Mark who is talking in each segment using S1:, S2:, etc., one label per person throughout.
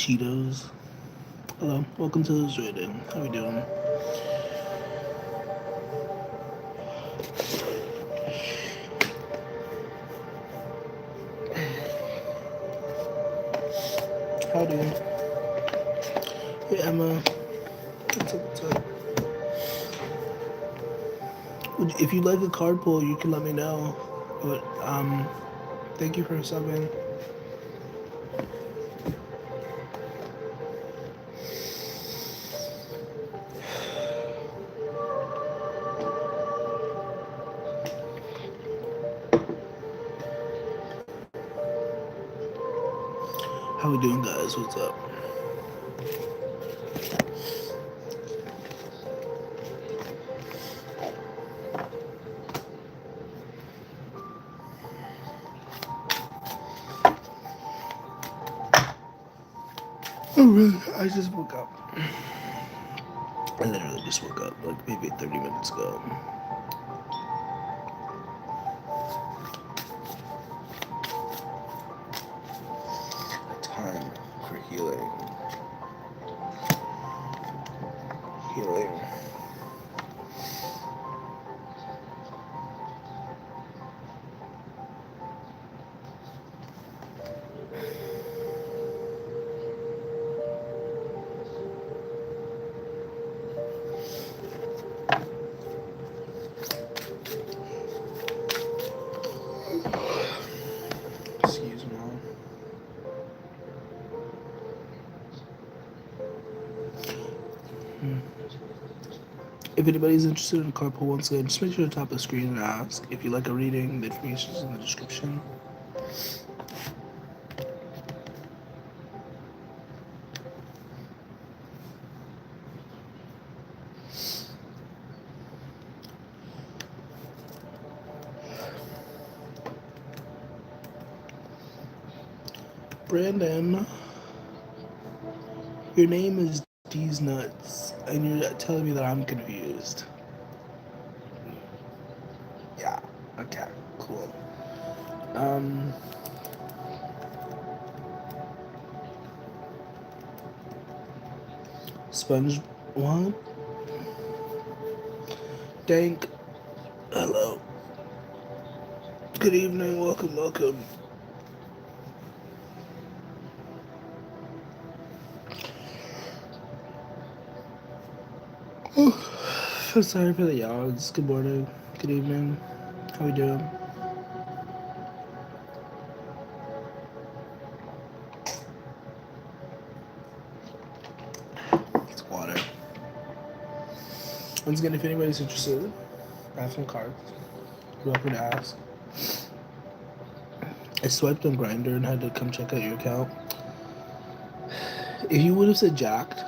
S1: Cheetos. Hello, welcome to the Zoiding. How we doing? Howdy. Hey Emma. What's up, what's up? If you like a card pull, you can let me know. But thank you for subbing. How we doing, guys? What's up? Oh really? I just woke up. I literally just woke up like maybe 30 minutes ago. A time for healing. Healing. Excuse me. If anybody's interested in a card pull, once again, just make sure to tap the screen and ask. If you like a reading, the information is in the description. Brandon, your name is D's Nuts, and you're telling me that I'm confused. Yeah, okay, cool. Um, Sponge, what? Dank, hello. Good evening, welcome, welcome. So sorry for the yawns. Good morning, good evening. How we doing? It's water. Once again, if anybody's interested, I have some cards. You're welcome to ask. I swiped on Grinder and had to come check out your account. If you would have said jacked,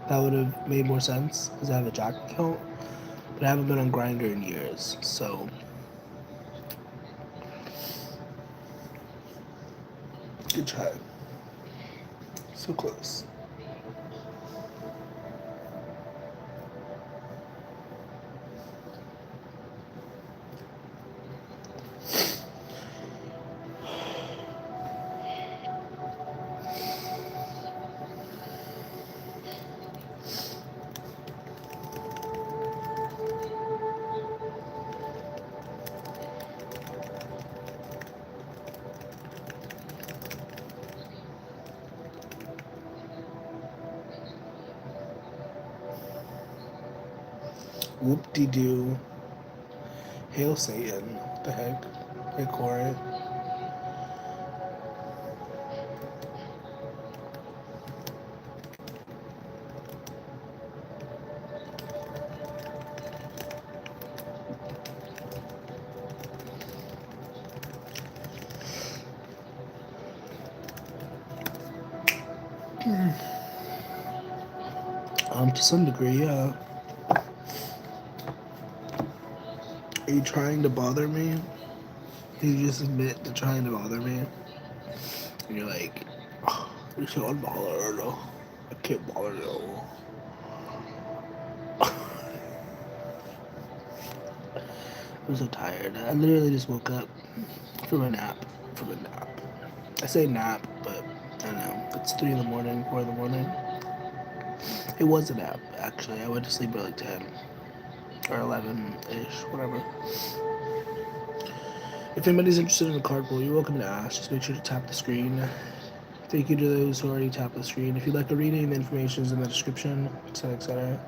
S1: that would have made more sense because I have a Jack account, but I haven't been on Grinder in years, so good try. So close. Whoop-de-doo. Hail Satan. What the heck? Hey, Corey. To some degree, yeah. Are you trying to bother me? Did you just admit to trying to bother me? And you're like, oh, you're so unbothered. I can't bother you. I'm so tired. I literally just woke up from a nap. I say nap, but I don't know. It's 3 in the morning, 4 in the morning. It was a nap, actually. I went to sleep at like 10 or 11-ish, whatever. If anybody's interested in a card pull, you're welcome to ask. Just make sure to tap the screen. Thank you to those who already tapped the screen. If you'd like a reading, the information is in the description, etc., etc.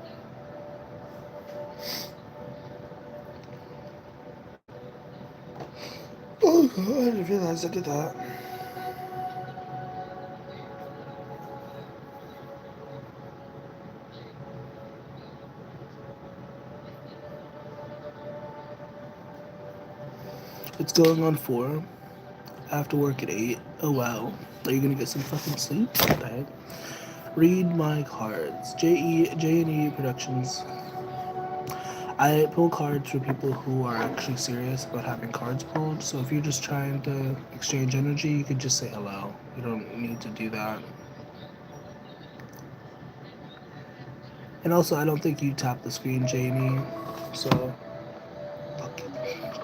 S1: Oh god, I didn't realize I did that. It's going on 4. I have to work at 8. Oh wow. Are you gonna get some fucking sleep? Okay. Read my cards. J&E Productions. I pull cards for people who are actually serious about having cards pulled. So if you're just trying to exchange energy, you could just say hello. You don't need to do that. And also, I don't think you tap the screen, J&E. So, fucking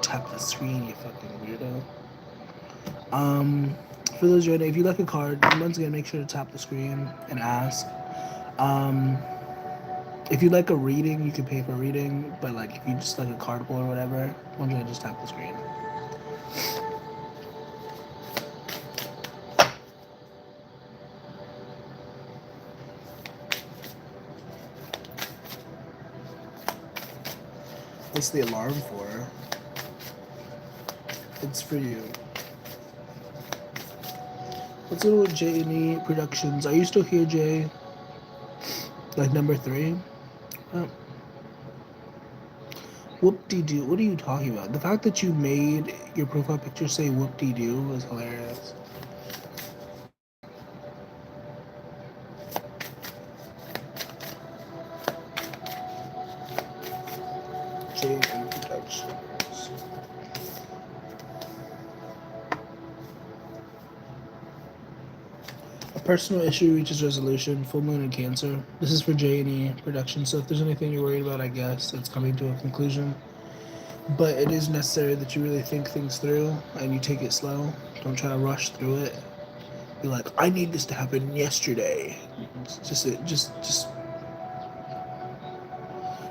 S1: tap the screen, you fucking weirdo. For those joining, if you like a card, once again, make sure to tap the screen and ask. If you like a reading, you can pay for a reading, but like if you just like a card pull or whatever, once again, just tap the screen. What's the alarm for? It's for you. Let's go with J&E Productions. Are you still here, Jay? Like number 3? Oh. Whoop-de-doo. What are you talking about? The fact that you made your profile picture say whoop-de-doo was hilarious. J&E Productions. A personal issue reaches resolution. Full moon in Cancer. This is for J&E Productions. So if there's anything you're worried about, I guess it's coming to a conclusion. But it is necessary that you really think things through and you take it slow. Don't try to rush through it. Be like, I need this to happen yesterday. Just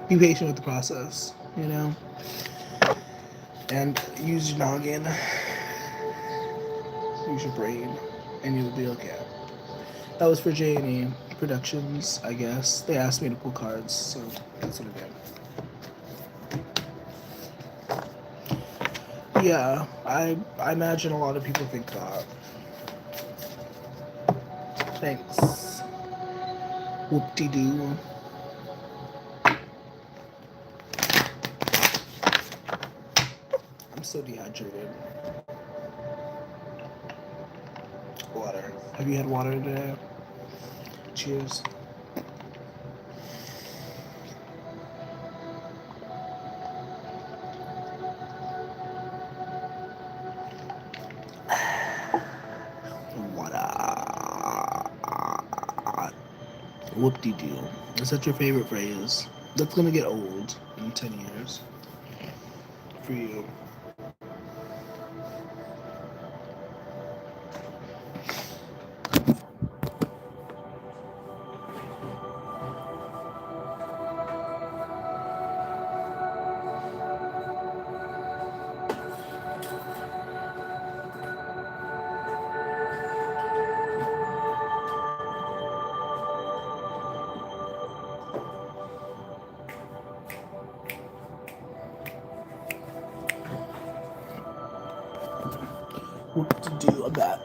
S1: be patient with the process, you know? And use your noggin, use your brain, and you'll be okay. That was for J&E Productions, I guess. They asked me to pull cards, so that's what I did. Yeah, I imagine a lot of people think that. Thanks. Whoop-de-doo. I'm so dehydrated. Water. Have you had water today? Cheers. Whoop-de-doo. Is that your favorite phrase? That's gonna get old in 10 years. For you. Whoop-de-doo. I'm back.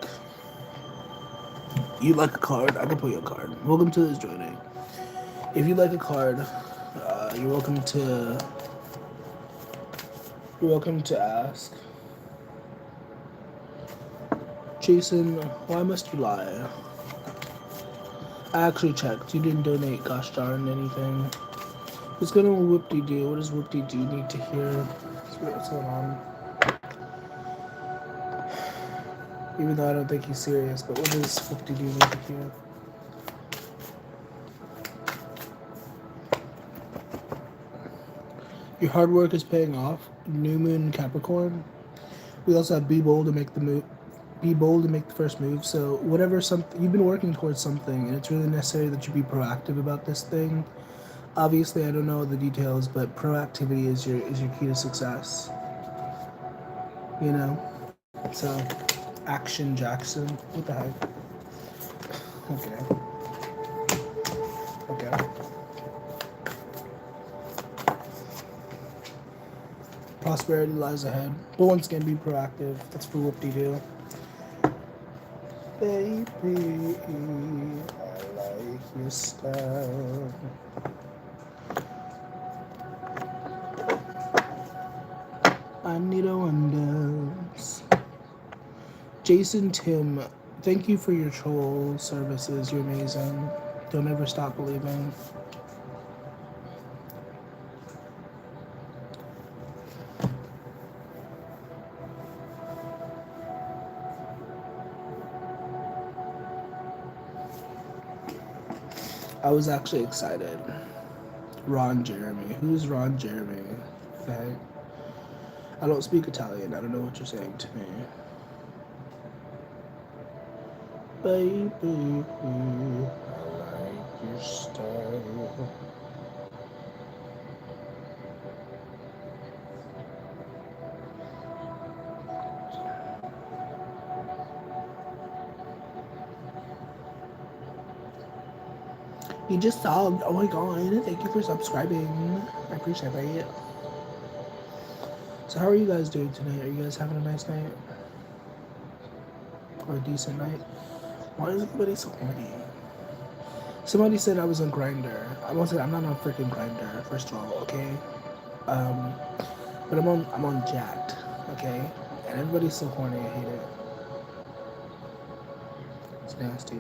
S1: You like a card? I can pull you a card. Welcome to this joining. If you like a card, you're welcome to. You're welcome to ask. Jason, why must you lie? I actually checked. You didn't donate, gosh darn anything. What's going on with Whoop-de-doo? What does Whoop-de-doo need to hear? What's going on? Even though I don't think he's serious, but what does Whoop-de-doo need to hear? Your hard work is paying off. New Moon Capricorn. We also have Be Bold to make the move. be bold and make the first move. So whatever something you've been working towards something, and it's really necessary that you be proactive about this thing. Obviously, I don't know the details, but proactivity is your key to success. You know, so action Jackson. What the heck? Okay, okay. Prosperity lies ahead, but once again, be proactive. That's for whoop-de-doo. Baby, I like your style. I need a windows. Jason Tim, thank you for your troll services. You're amazing. Don't ever stop believing. I was actually excited. Ron Jeremy. Who's Ron Jeremy? Okay. I don't speak Italian. I don't know what you're saying to me. Baby, I like your style. You just subbed. Oh my god. Thank you for subscribing. I appreciate it. So how are you guys doing tonight? Are you guys having a nice night? Or a decent night? Why is everybody so horny? Somebody said I was on Grinder. I won't say I'm not on freaking Grinder, first of all, okay? Um, but I'm on Jacked, okay? And everybody's so horny, I hate it. It's nasty.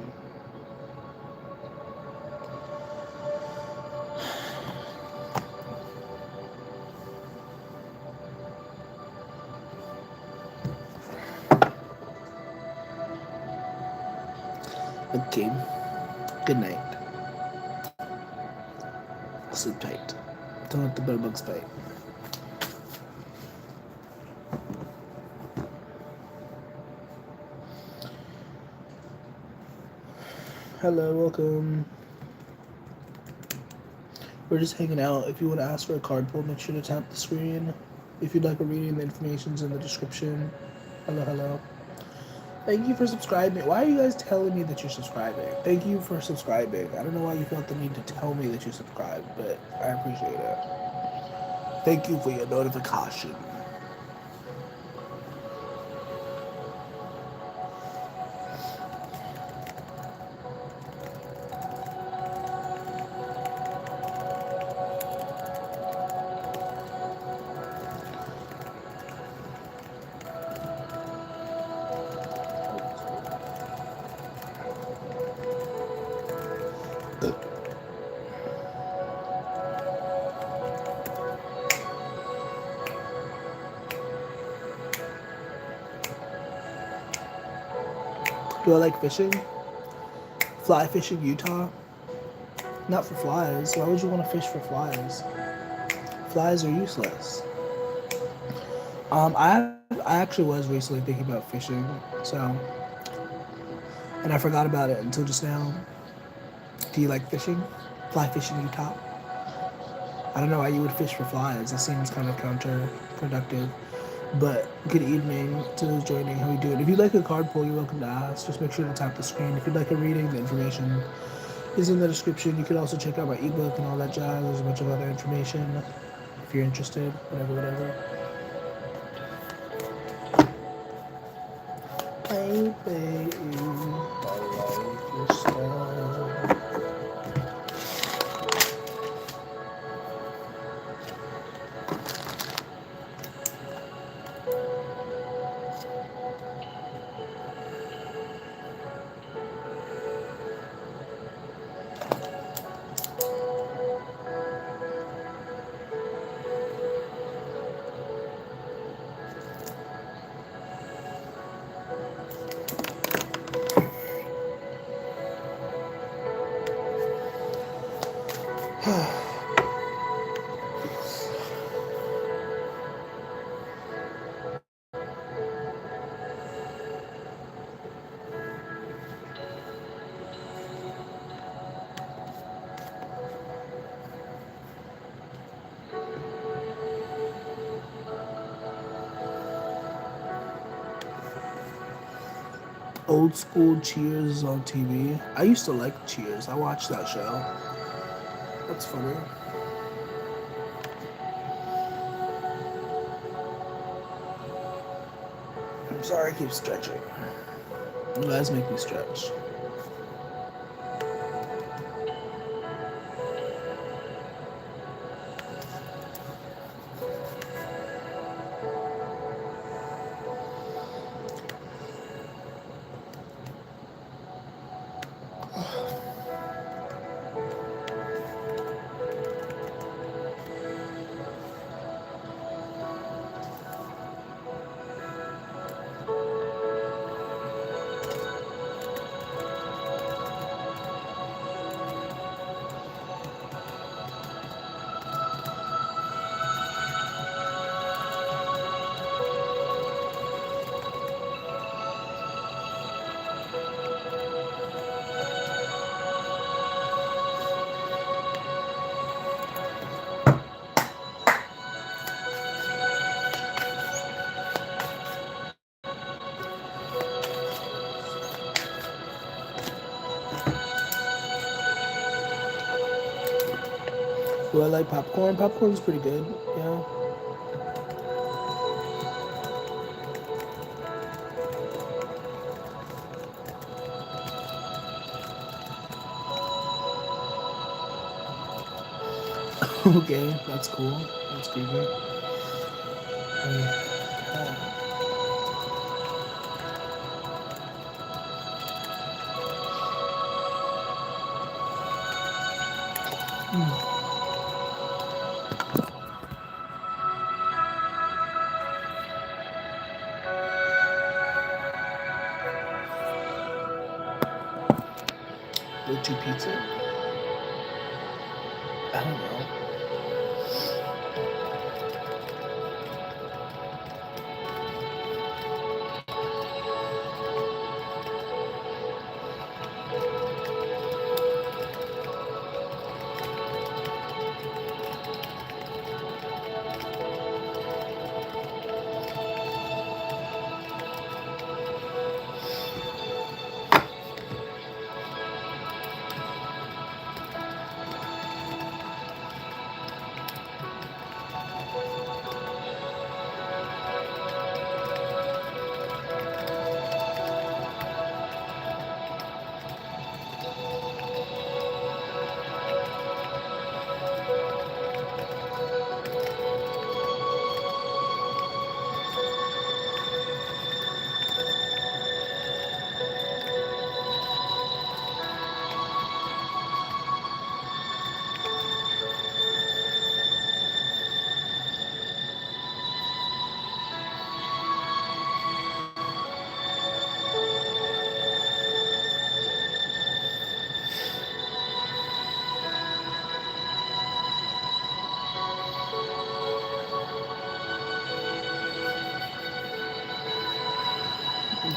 S1: Okay. Good night. Sleep tight. Don't let the bed bugs bite. Hello, welcome. We're just hanging out. If you want to ask for a card pull, make sure to tap the screen. If you'd like a reading, the information's in the description. Hello, hello. Thank you for subscribing. Why are you guys telling me that you're subscribing? Thank you for subscribing. I don't know why you felt the need to tell me that you subscribed, but I appreciate it. Thank you for your notification. Do I like fishing? Fly fishing Utah? Not for flies. Why would you want to fish for flies? Flies are useless. I actually was recently thinking about fishing, so and I forgot about it until just now. Do you like fishing? Fly fishing Utah? I don't know why you would fish for flies. It seems kind of counterproductive. But good evening to those joining. How are you doing? If you'd like a card pull, you're welcome to ask. Just make sure to tap the screen. If you'd like a reading, the information is in the description. You can also check out my ebook and all that jazz. There's a bunch of other information if you're interested. Whatever, whatever. Hey, baby, I like your style. Old school Cheers is on TV. I used to like Cheers. I watched that show. That's funny. I'm sorry I keep stretching. You guys make me stretch. Do I like popcorn? Popcorn's pretty good. Yeah. Okay, that's cool. That's creepy. Go-to pizza? I don't know.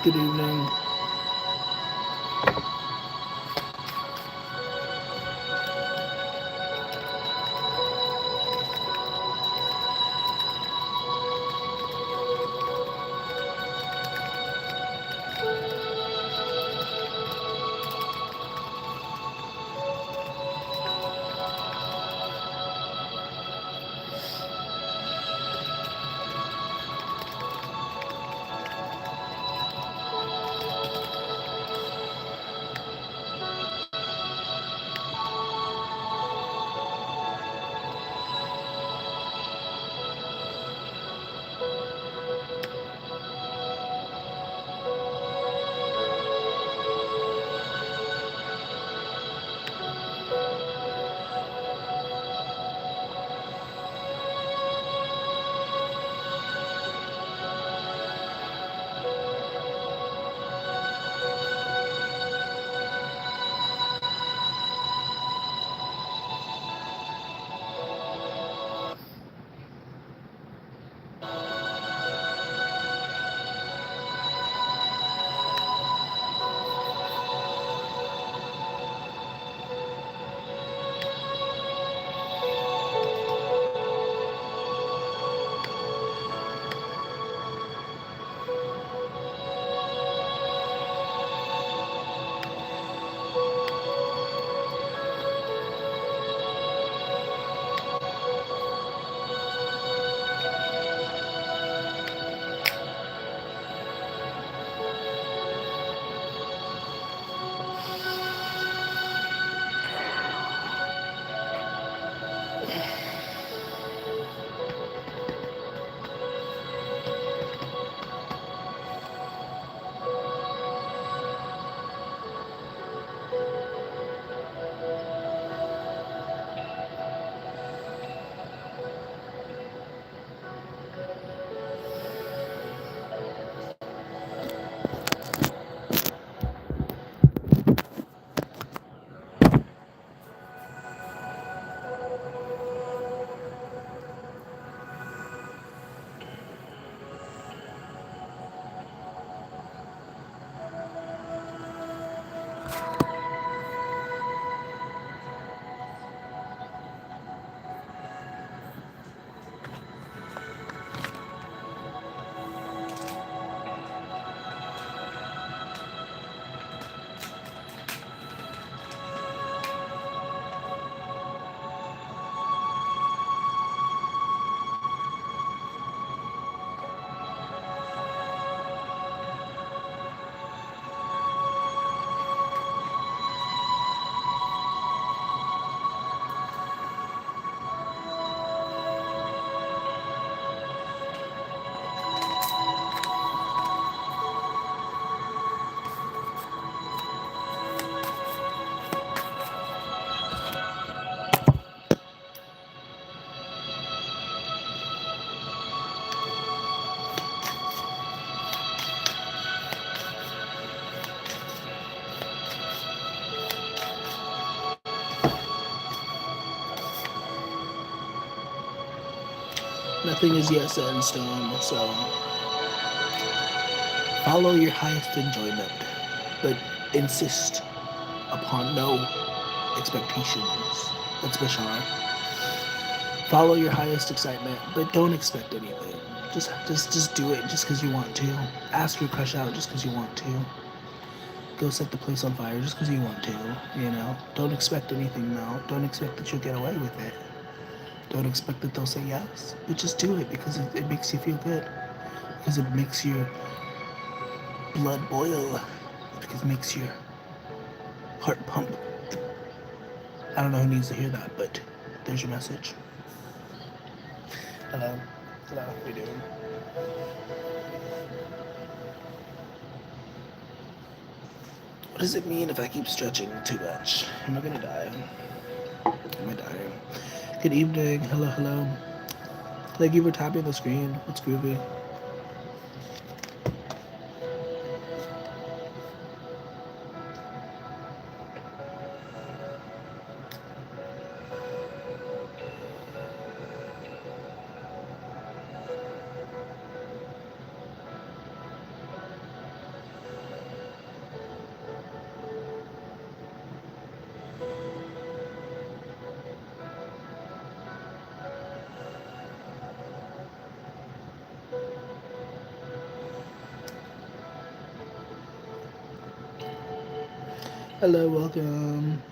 S1: Good evening. Nothing is yet set in stone, so follow your highest enjoyment, but insist upon no expectations. That's Bashar. Follow your highest excitement, but don't expect anything. Just do it just because you want to. Ask your crush out just because you want to. Go set the place on fire just because you want to. You know, don't expect anything though. Don't expect that you'll get away with it. Don't expect that they'll say yes, but just do it because it makes you feel good. Because it makes your blood boil. Because it makes your heart pump. I don't know who needs to hear that, but there's your message. Hello. Hello. How you doing? What does it mean if I keep stretching too much? Am I gonna die? Am I dying? Good evening. Hello, hello. Thank you for tapping the screen. What's groovy? Hello, welcome.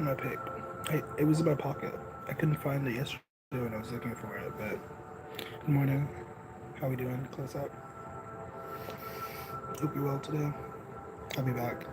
S1: my pick. It was in my pocket. I couldn't find it yesterday when I was looking for it, but good morning. How we doing? Close up. Hope you're well today. I'll be back.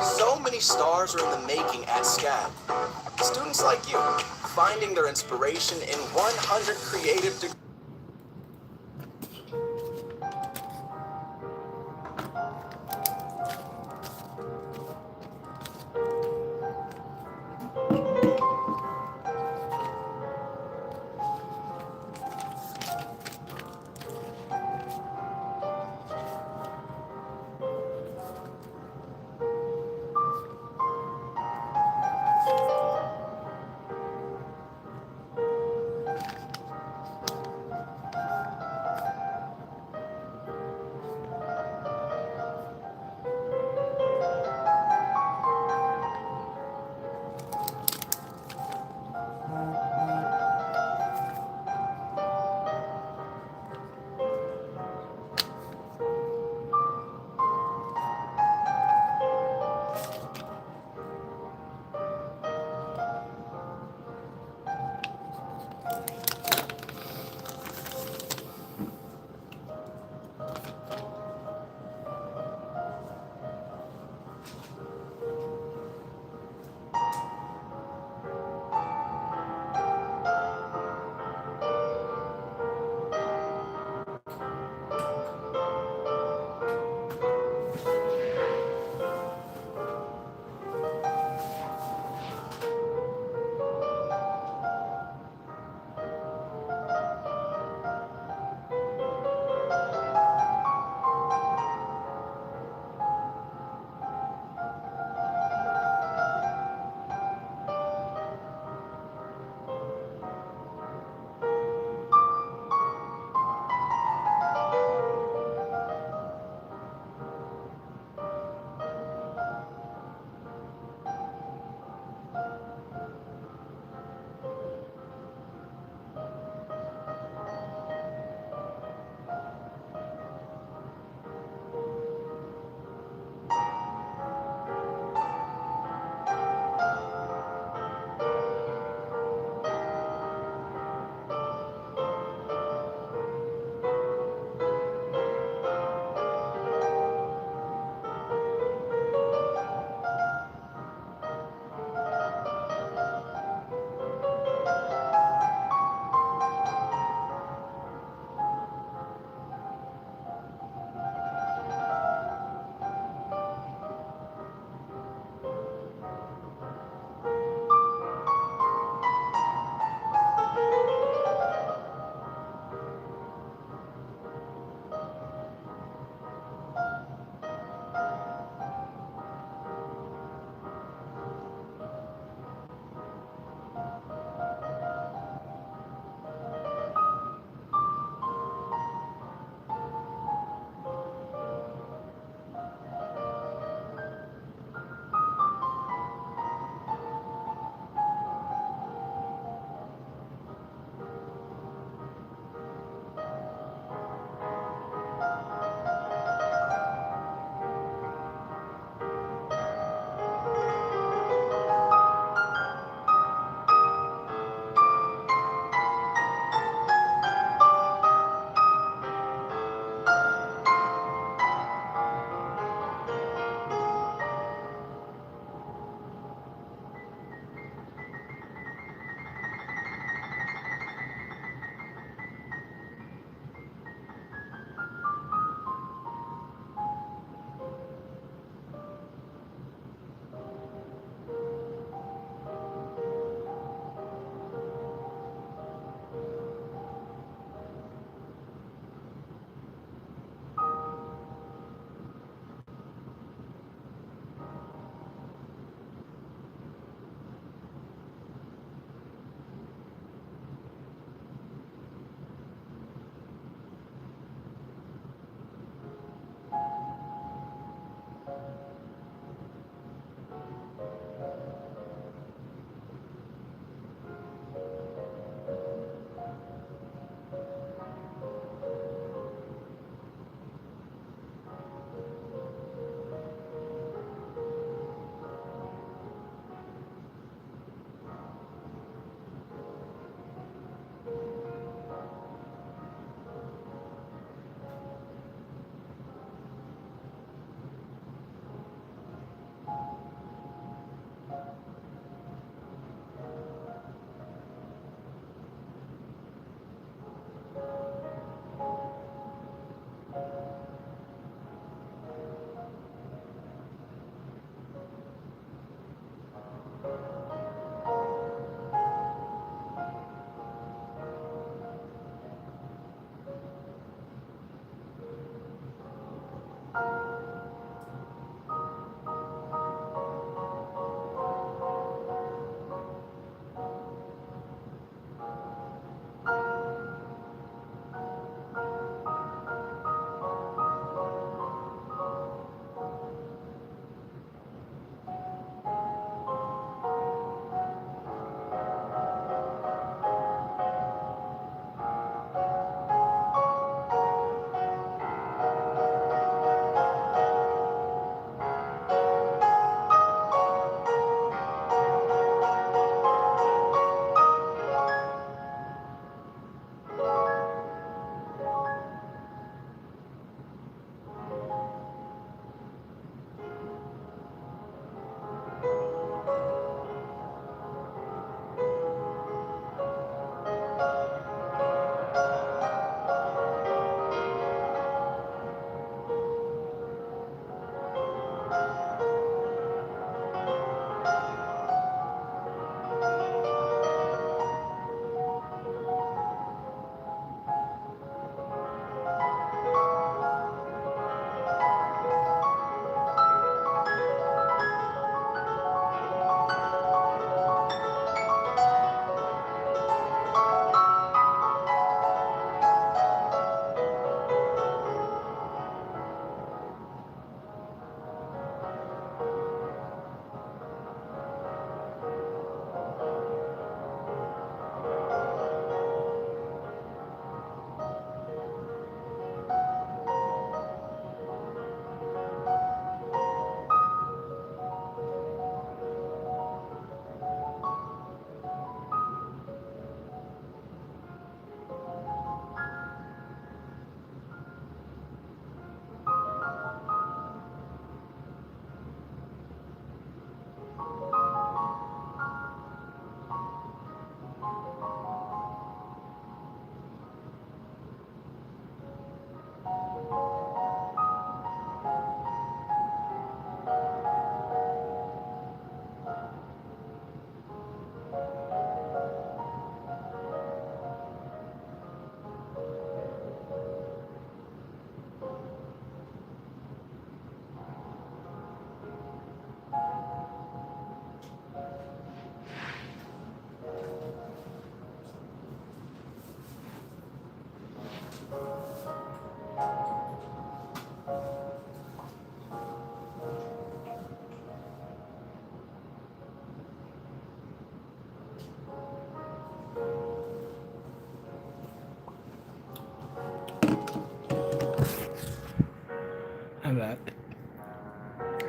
S2: So many stars are in the making at SCAD. Students like you, finding their inspiration in 100 creative degrees.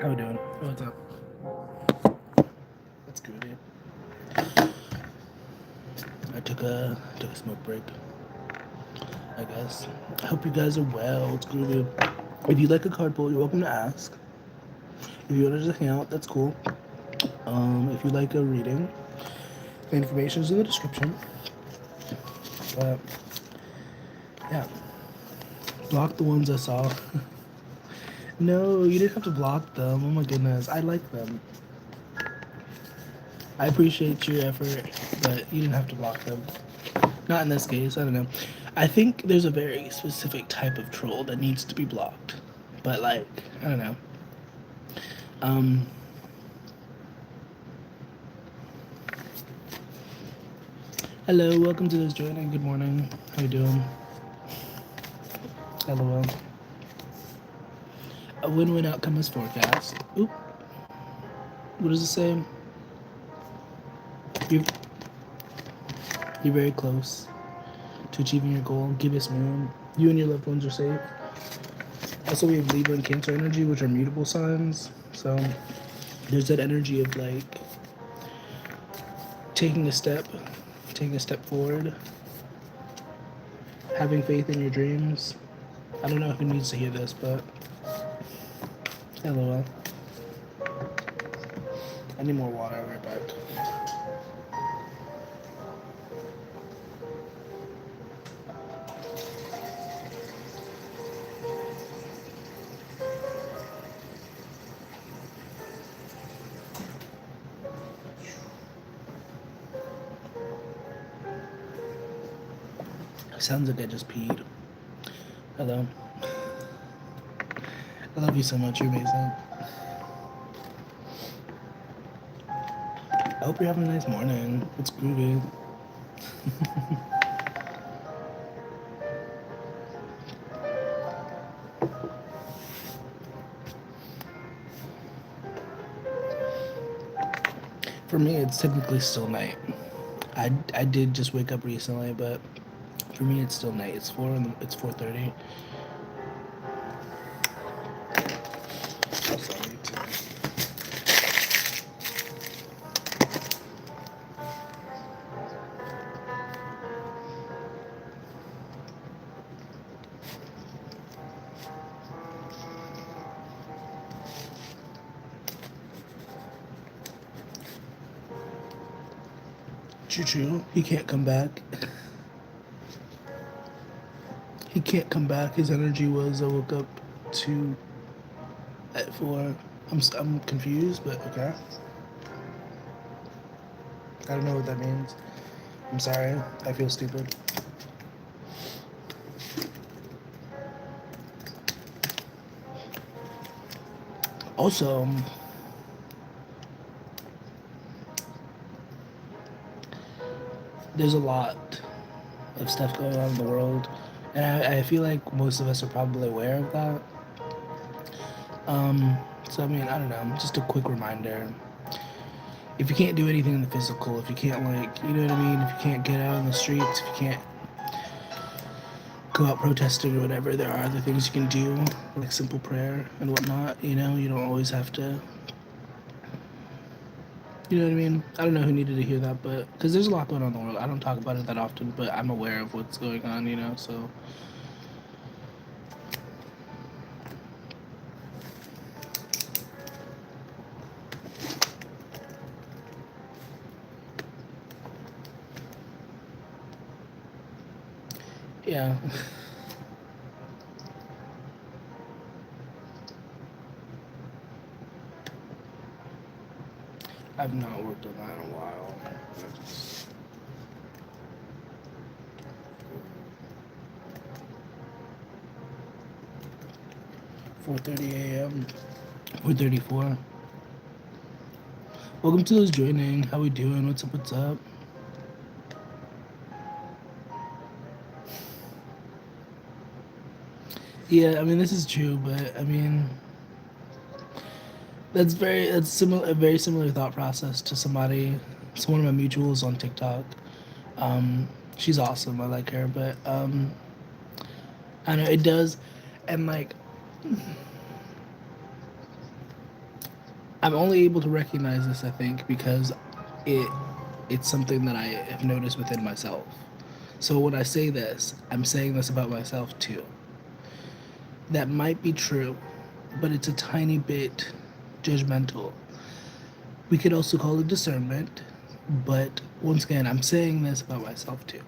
S1: How we doing? Oh, what's up? That's good, dude. I took a smoke break, I guess. I hope you guys are well. It's groovy. If you like a card pull, you're welcome to ask. If you want to just hang out, that's cool. If you like a reading, the information is in the description. But yeah, block the ones I saw. No, you didn't have to block them. Oh my goodness, I like them. I appreciate your effort, but you didn't have to block them. Not in this case. I don't know. I think there's a very specific type of troll that needs to be blocked. But like, I don't know. Um, Hello, welcome to this joining. Good morning. How you doing? LOL. A win-win outcome is forecast. Oop. What does it say? You're, you're very close to achieving your goal. Give us moon. You and your loved ones are safe. Also, we have Libra and Cancer energy, which are mutable signs. So there's that energy of like taking a step forward, having faith in your dreams. I don't know who needs to hear this, but LOL. I need more water. I'll be right back. Sounds like I just peed. Hello. I love you so much. You're amazing. I hope you're having a nice morning. It's groovy. For me, it's typically still night. I did just wake up recently, but for me, it's still night. It's 4:30. Choo-choo. He can't come back. He can't come back. His energy was I woke up to at 4. I'm confused, but okay. I don't know what that means. I'm sorry. I feel stupid. Also, there's a lot of stuff going on in the world, and I feel like most of us are probably aware of that. So I mean, I don't know. Just a quick reminder: if you can't do anything in the physical, if you can't like, you know what I mean, if you can't get out in the streets, if you can't go out protesting or whatever, there are other things you can do, like simple prayer and whatnot. You know, you don't always have to. You know what I mean? I don't know who needed to hear that, but because there's a lot going on in the world. I don't talk about it that often, but I'm aware of what's going on. You know, so. Yeah. I've not worked on that in a while. 4:30 a.m. 4:34. Welcome to those joining. How we doing? What's up? What's up? Yeah, I mean this is true, but I mean that's similar, a very similar thought process to somebody. It's one of my mutuals on TikTok. She's awesome. I like her, but I know it does, and like I'm only able to recognize this, I think, because it it's something that I have noticed within myself. So when I say this, I'm saying this about myself too. That might be true, but it's a tiny bit judgmental. We could also call it discernment, but once again, I'm saying this about myself too.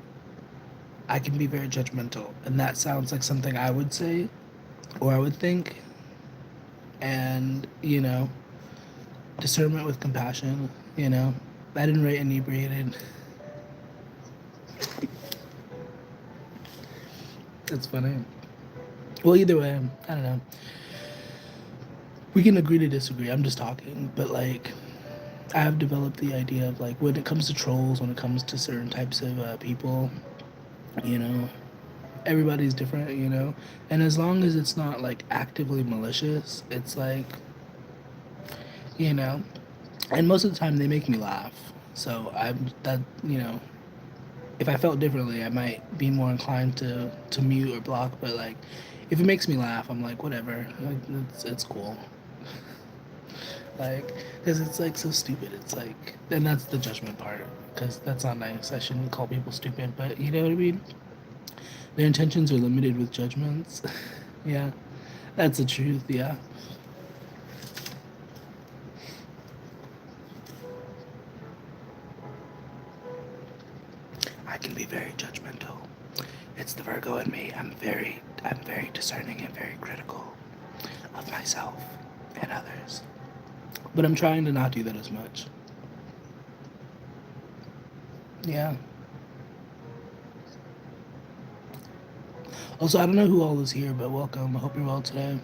S1: I can be very judgmental, and that sounds like something I would say or I would think. And, discernment with compassion, I didn't write inebriated. That's funny. Well, either way, I don't know. We can agree to disagree. I'm just talking, but like, I have developed the idea of like when it comes to trolls, when it comes to certain types of people, you know, everybody's different, and as long as it's not like actively malicious, it's like, you know, and most of the time they make me laugh. So I'm that, if I felt differently, I might be more inclined to mute or block. But like, if it makes me laugh, I'm like, whatever, like, it's cool. Like, because it's like so stupid. It's like, and that's the judgment part. Because that's not nice. I shouldn't call people stupid, but you know what I mean. Their intentions are limited with judgments. Yeah, that's the truth. Yeah. I can be very judgmental. It's the Virgo in me. I'm very discerning and very critical of myself and others. But I'm trying to not do that as much. Yeah. Also, I don't know who all is here, but welcome. I hope you're well today.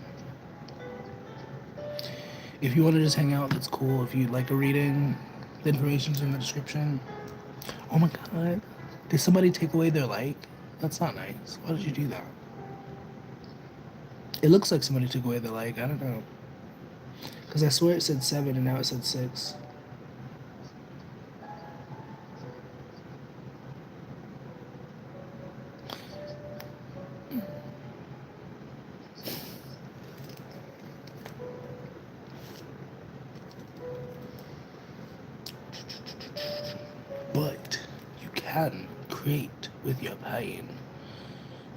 S1: If you want to just hang out, that's cool. If you'd like a reading, the information's in the description. Oh my god. Did somebody take away their like? That's not nice. Why did you do that? It looks like somebody took away their like. I don't know. Because I swear it said 7 and now it said 6. But you can create with your pain.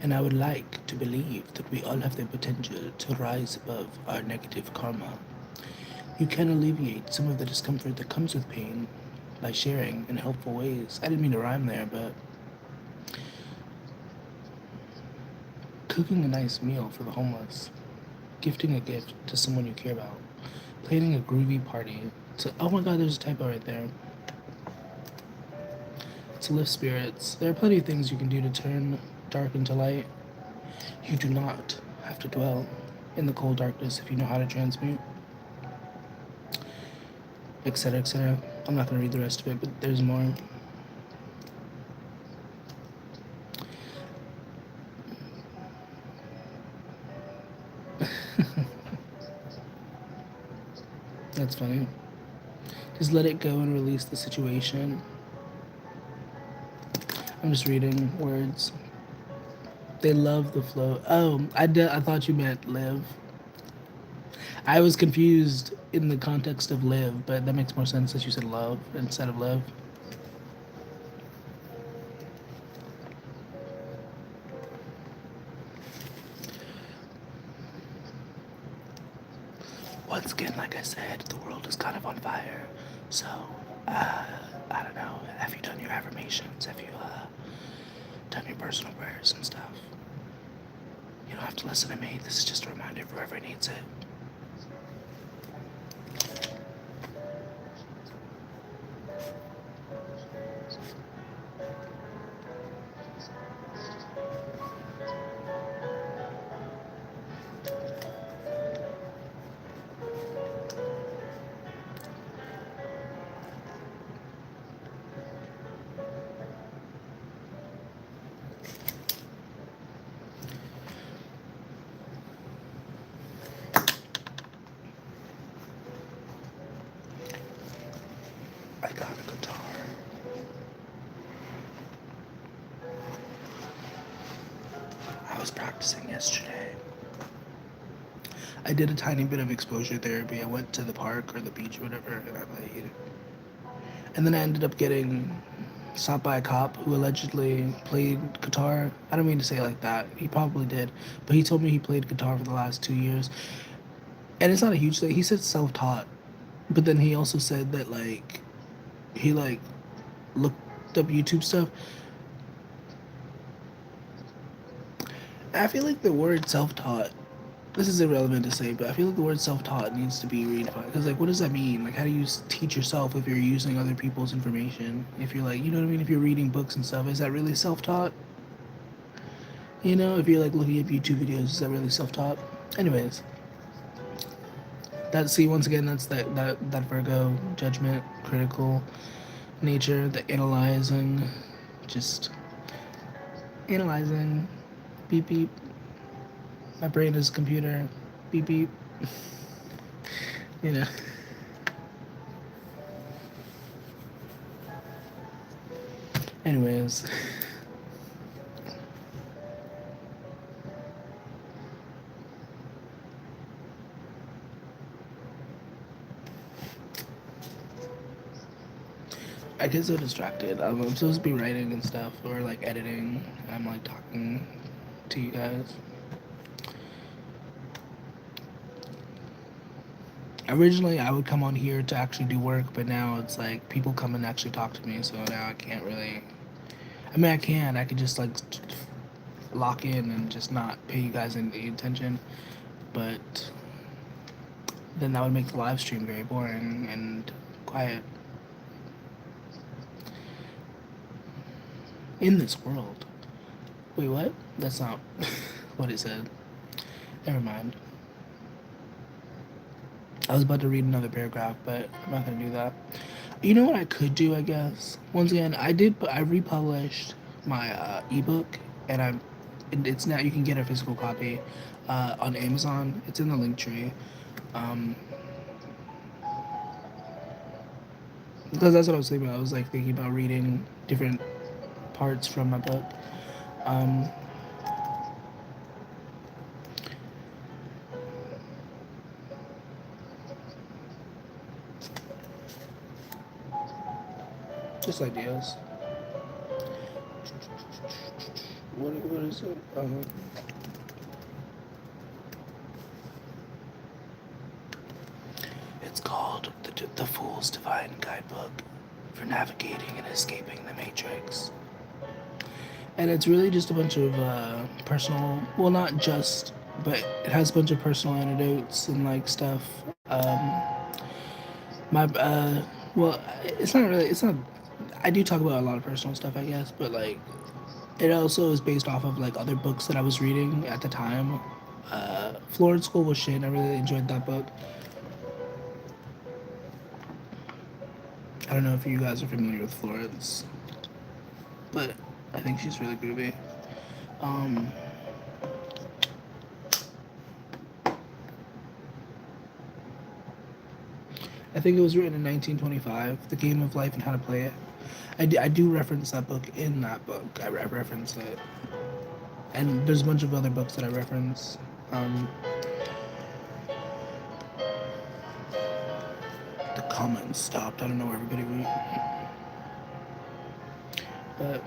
S1: And I would like to believe that we all have the potential to rise above our negative karma. You can alleviate some of the discomfort that comes with pain by sharing in helpful ways. I didn't mean to rhyme there, but cooking a nice meal for the homeless, gifting a gift to someone you care about, planning a groovy party to, oh my god, there's a typo right there, to lift spirits. There are plenty of things you can do to turn dark into light. You do not have to dwell in the cold darkness if you know how to transmute, etc., etc. I'm not going to read the rest of it, but there's more. That's funny. Just let it go and release the situation. I'm just reading words. They love the flow. Oh, I thought you meant live. I was confused in the context of live, but that makes more sense as you said love instead of live. Once again, like I said, the world is kind of on fire. So, I don't know. Have you done your affirmations? Have you done your personal prayers and stuff? You don't have to listen to me. This is just a reminder for whoever needs it. I got a guitar. I was practicing yesterday. I did a tiny bit of exposure therapy. I went to the park or the beach or whatever, and I played. And then I ended up getting stopped by a cop who allegedly played guitar. I don't mean to say it like that. He probably did, but he told me he played guitar for the last 2 years, and it's not a huge thing. He said self-taught, but then he also said that like he like looked up YouTube stuff. I feel like the word self-taught, this is irrelevant to say, but I feel like the word self-taught needs to be redefined. Because, like, what does that mean? Like, how do you teach yourself if you're using other people's information? If you're, like, you know what I mean? If you're reading books and stuff, is that really self-taught? You know, if you're, like, looking up YouTube videos, is that really self-taught? Anyways, see, once again, that's that Virgo judgment, critical nature, the analyzing, just analyzing, beep, beep. My brain is a computer, beep, beep. You know. Anyways, I get so distracted. I'm supposed to be writing and stuff, or like editing. I'm like talking to you guys. Originally, I would come on here to actually do work, but now it's like people come and actually talk to me, so now I can't really. I mean, I can. I could just like lock in and just not pay you guys any attention, but then that would make the live stream very boring and quiet. In this world. Wait, what? That's not what it said. Never mind. I was about to read another paragraph, but I'm not gonna do that. You know what I could do? I guess once again, I republished my ebook, and it's now you can get a physical copy on Amazon. It's in the link tree. Um, because that's what I was thinking about. I was like thinking about reading different parts from my book. Um, just ideas. What is it? It's called the Fool's Divine Guidebook for Navigating and Escaping the Matrix. And it's really just a bunch of personal, well, not just, but it has a bunch of personal anecdotes and like stuff. My, well, it's not really, it's not, I do talk about a lot of personal stuff, I guess, but like, it also is based off of like other books that I was reading at the time. Florence School was shit. I really enjoyed that book. I don't know if you guys are familiar with Florence, but I think she's really groovy. Um, I think it was written in 1925, The Game of Life and How to Play It. I do reference that book in that book. I reference it. And there's a bunch of other books that I reference. The comments stopped. I don't know where everybody went. But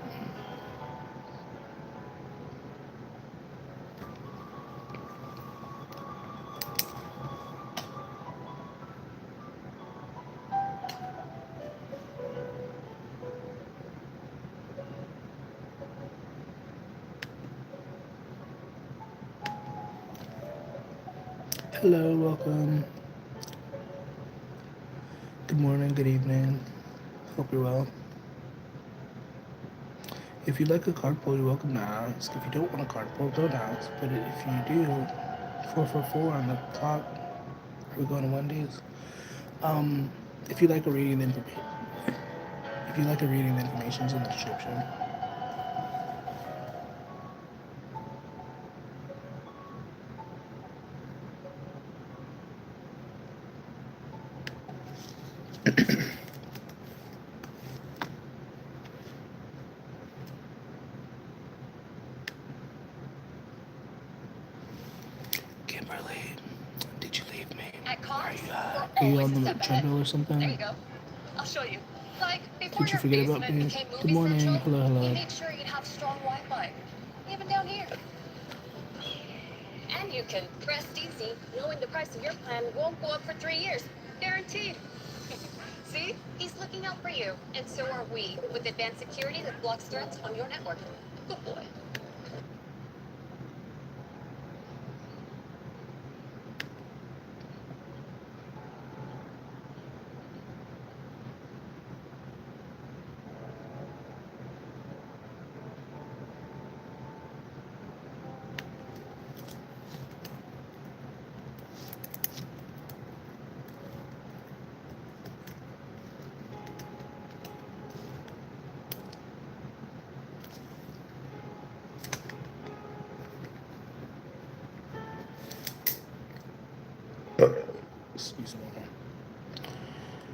S1: hello, welcome. Good morning, good evening. Hope you're well. If you'd like a card pull, you're welcome to ask. If you don't want a card pull, don't ask. But if you do, 444 on the clock. Are we going to Wendy's? If you'd like a reading, if you like a reading, the information's in the description. Kimberly, Are you
S3: always
S1: on
S3: a
S1: the
S3: step ahead.
S1: treadmill or
S3: There
S1: something?
S3: you go. I'll show you. Like, before
S1: Did you
S3: your
S1: forget about
S3: basement
S1: me?
S3: became
S1: Good
S3: movie
S1: morning.
S3: central,
S1: Hello,
S3: he
S1: hello.
S3: made sure you'd have strong Wi-Fi. Even down here. And you can rest easy, knowing the price of your plan won't go up for 3 years. Guaranteed. See? He's looking out for you. And so are we, with advanced security that blocks threats on your network. Good boy.
S1: Excuse me.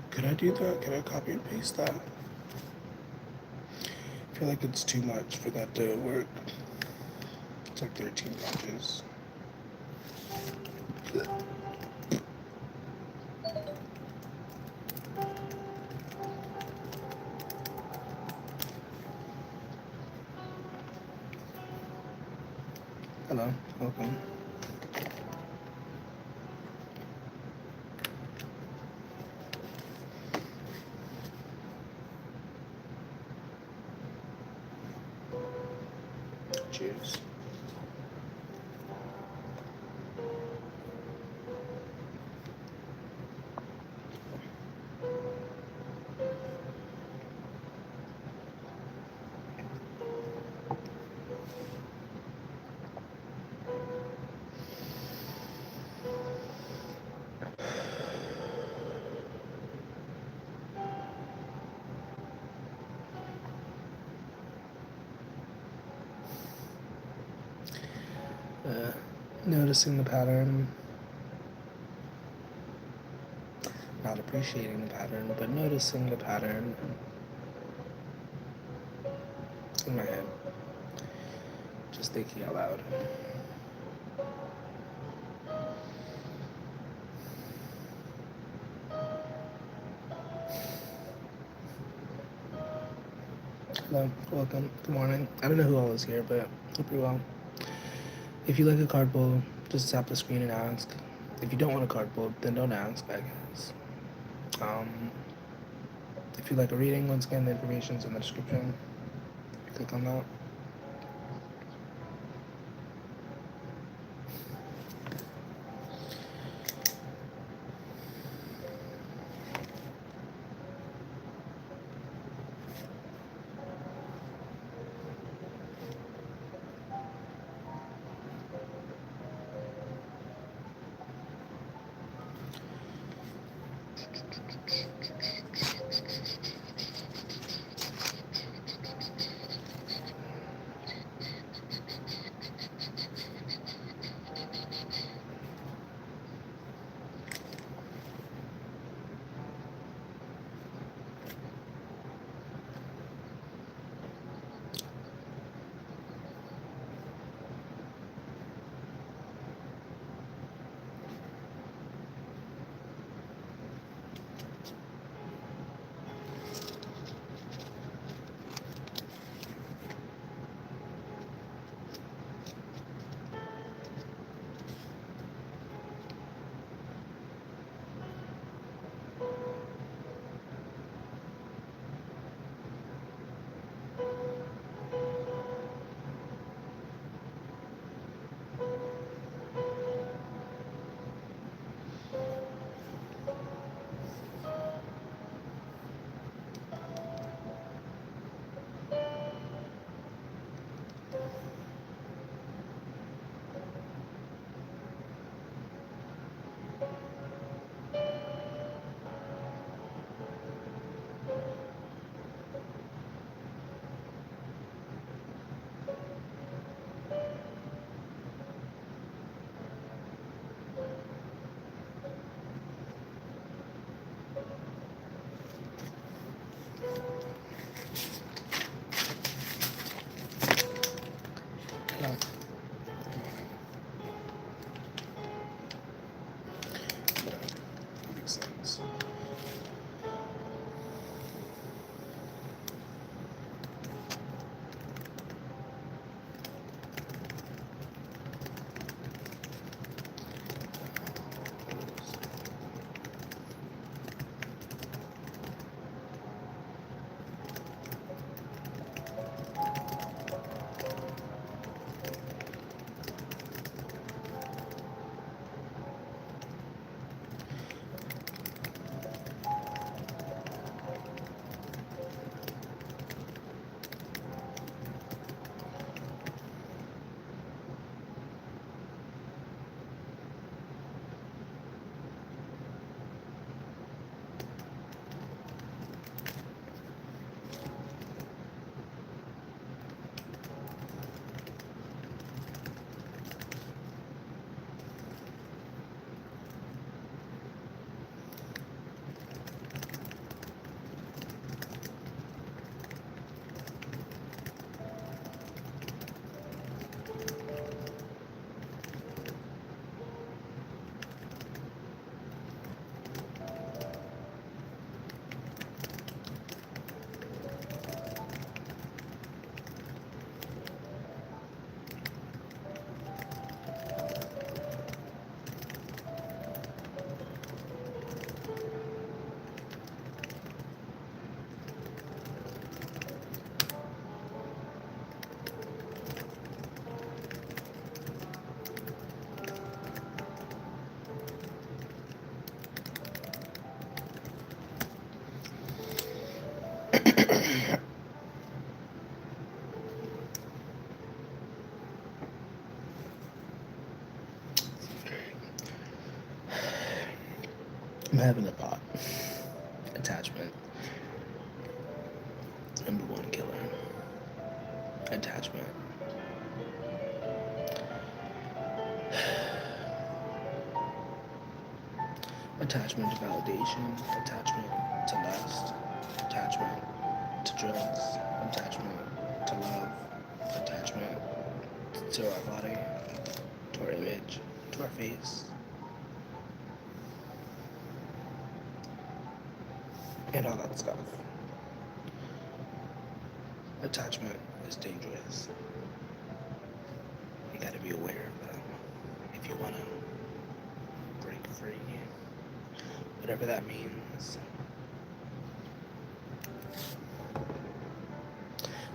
S1: Could I do that? Could I copy and paste that? I feel like it's too much for that to work. It's like 13 pages. Hello, welcome. Cheers. Noticing the pattern, not appreciating the pattern, but noticing the pattern in my head, just thinking out loud. Hello, welcome, good morning. I don't know who all is here, but hope you're well. If you like a card pull, just tap the screen and ask. If you don't want a card pull, then don't ask, I guess. If you like a reading, once again, the information's in the description. Click on that. having a thought. Attachment. Number one killer. Attachment. Attachment to validation. Attachment to lust. Attachment to drugs. Attachment to love. Attachment to our body. To our image. To our face. And all that stuff. Attachment is dangerous. You gotta be aware of that if you wanna break free. Whatever that means.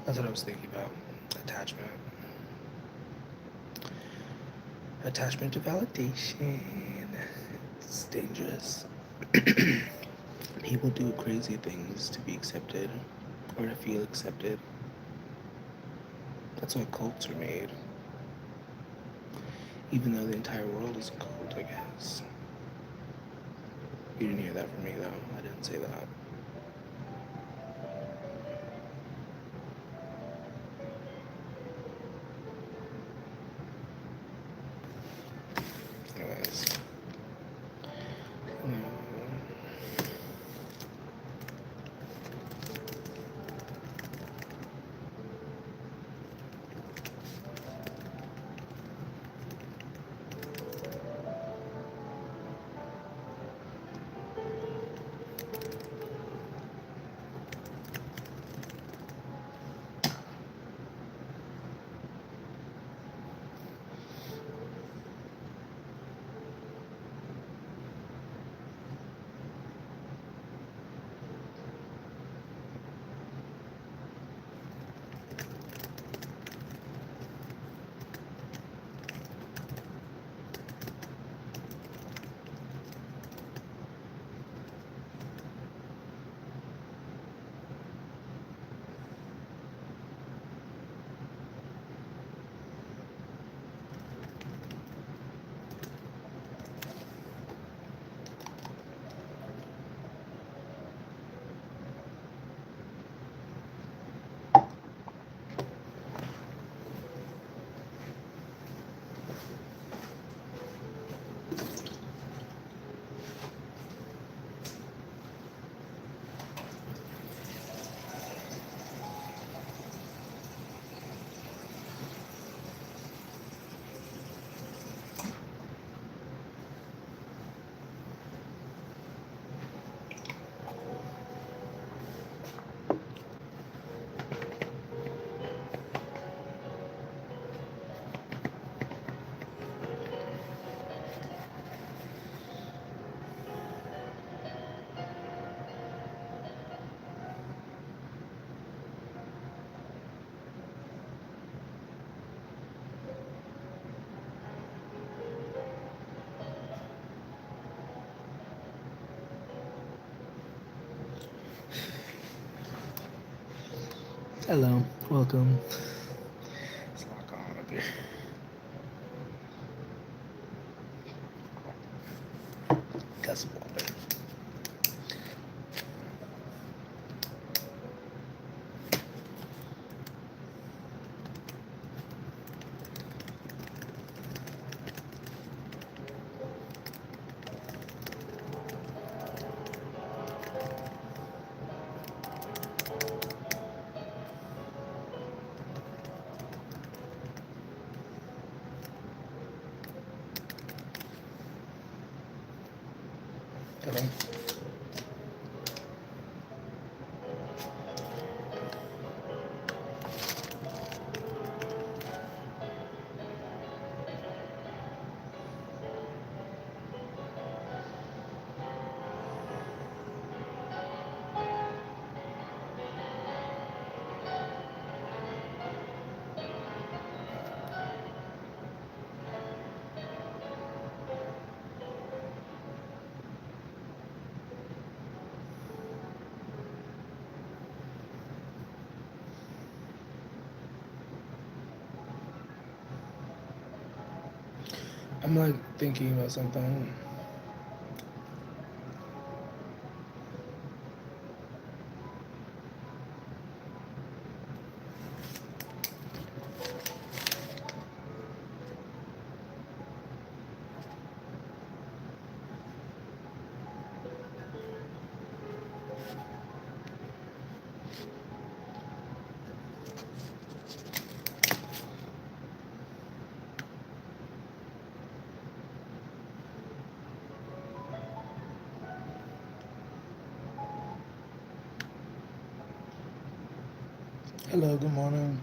S1: That's what I was thinking about. Attachment. Attachment to validation. It's dangerous. People do crazy things to be accepted or to feel accepted. That's why cults are made. Even though the entire world is a cult, I guess. You didn't hear that from me, though. I didn't say that. Anyways. Hello, welcome. It's not on up here. Got some water. Hello. I'm like thinking about something. Hello, good morning.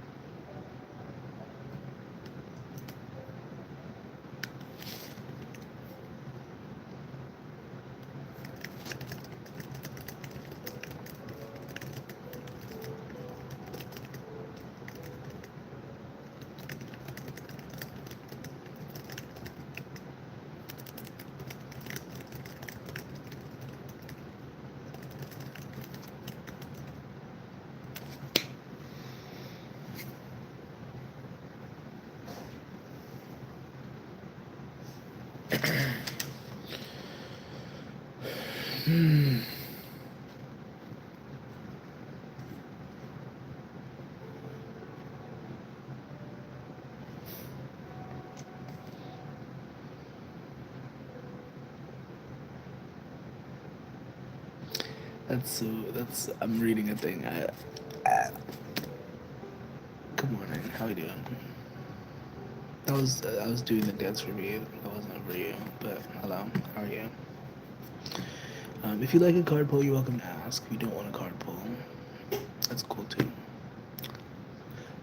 S1: That's I'm reading a thing. Good morning. How are you doing? I was doing the dance for you. That wasn't for you, but hello. How are you? If you like a card pull, you're welcome to ask. If you don't want a card pull, that's cool too.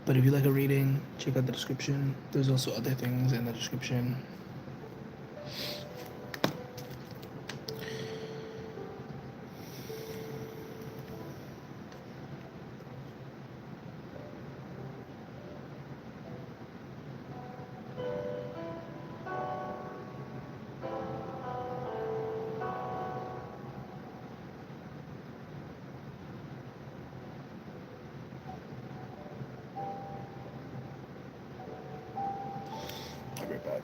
S1: But if you like a reading, check out the description. There's also other things in the description. I'll be right back.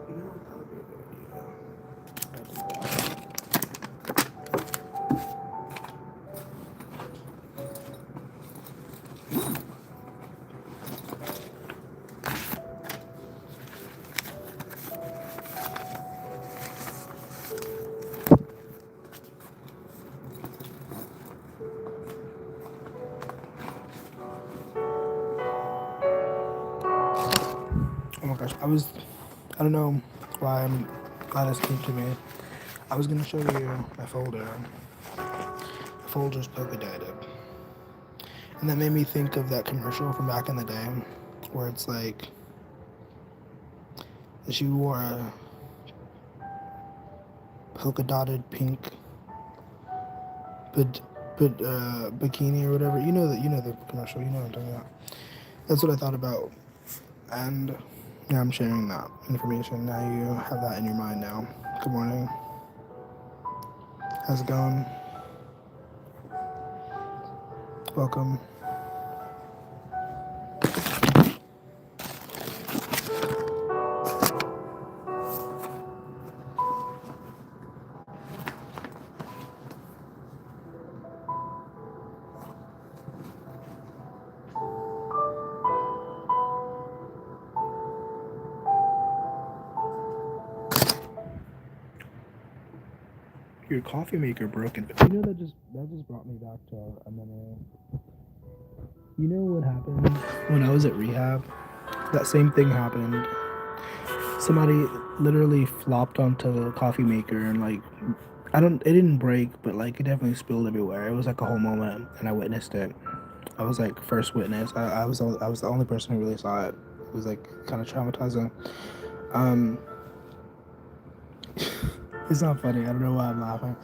S1: You know what? That would be a good idea. Oh my gosh, I don't know why I'm glad this came to me. I was gonna show you my folder. The folder's polka dotted. And that made me think of that commercial from back in the day where it's like she wore a polka dotted pink but bikini or whatever. You know the commercial, you know what I'm talking about. That's what I thought about. And yeah, I'm sharing that information. Now you have that in your mind now. Good morning. How's it going? Welcome. Your coffee maker broken. You know that just brought me back to a memory. You know what happened when I was at rehab? That same thing happened. Somebody literally flopped onto the coffee maker and like I don't it didn't break, but like it definitely spilled everywhere. It was like a whole moment and I witnessed it. I was like first witness. I was the only person who really saw it. It was like kind of traumatizing. Um it's not funny. I don't know why I'm laughing.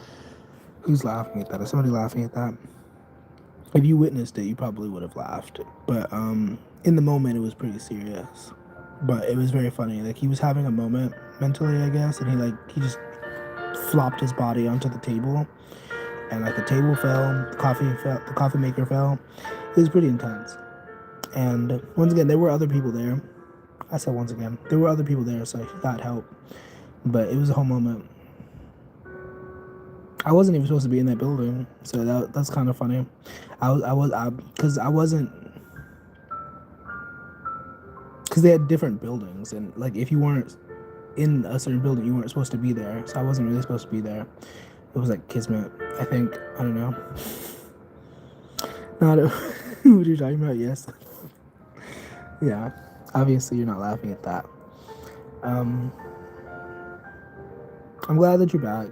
S1: Who's laughing at that? Is somebody laughing at that? If you witnessed it, you probably would have laughed. But in the moment, it was pretty serious. But it was very funny. Like he was having a moment mentally, I guess, and he just flopped his body onto the table, and like the table fell, the coffee maker fell. It was pretty intense. And once again, there were other people there. I said once again, there were other people there, so he got help. But it was a whole moment. I wasn't even supposed to be in that building, so that's kind of funny. Because because they had different buildings, and like if you weren't in a certain building, you weren't supposed to be there. So I wasn't really supposed to be there. It was like kismet, I think. I don't know. Not what you're talking about. Yes. Yeah. Obviously, you're not laughing at that. I'm glad that you're back.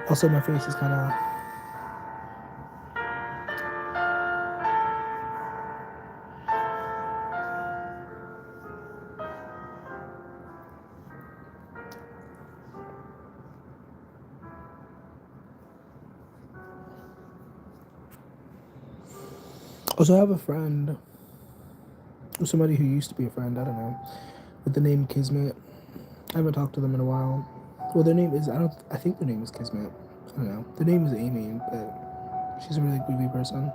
S1: Also, my face is kind of. Also, I have a friend, or somebody who used to be a friend, I don't know, with the name Kismet. I haven't talked to them in a while. Well, their name is, I think their name is Kismet. I don't know. Their name is Amy, but she's a really groovy person.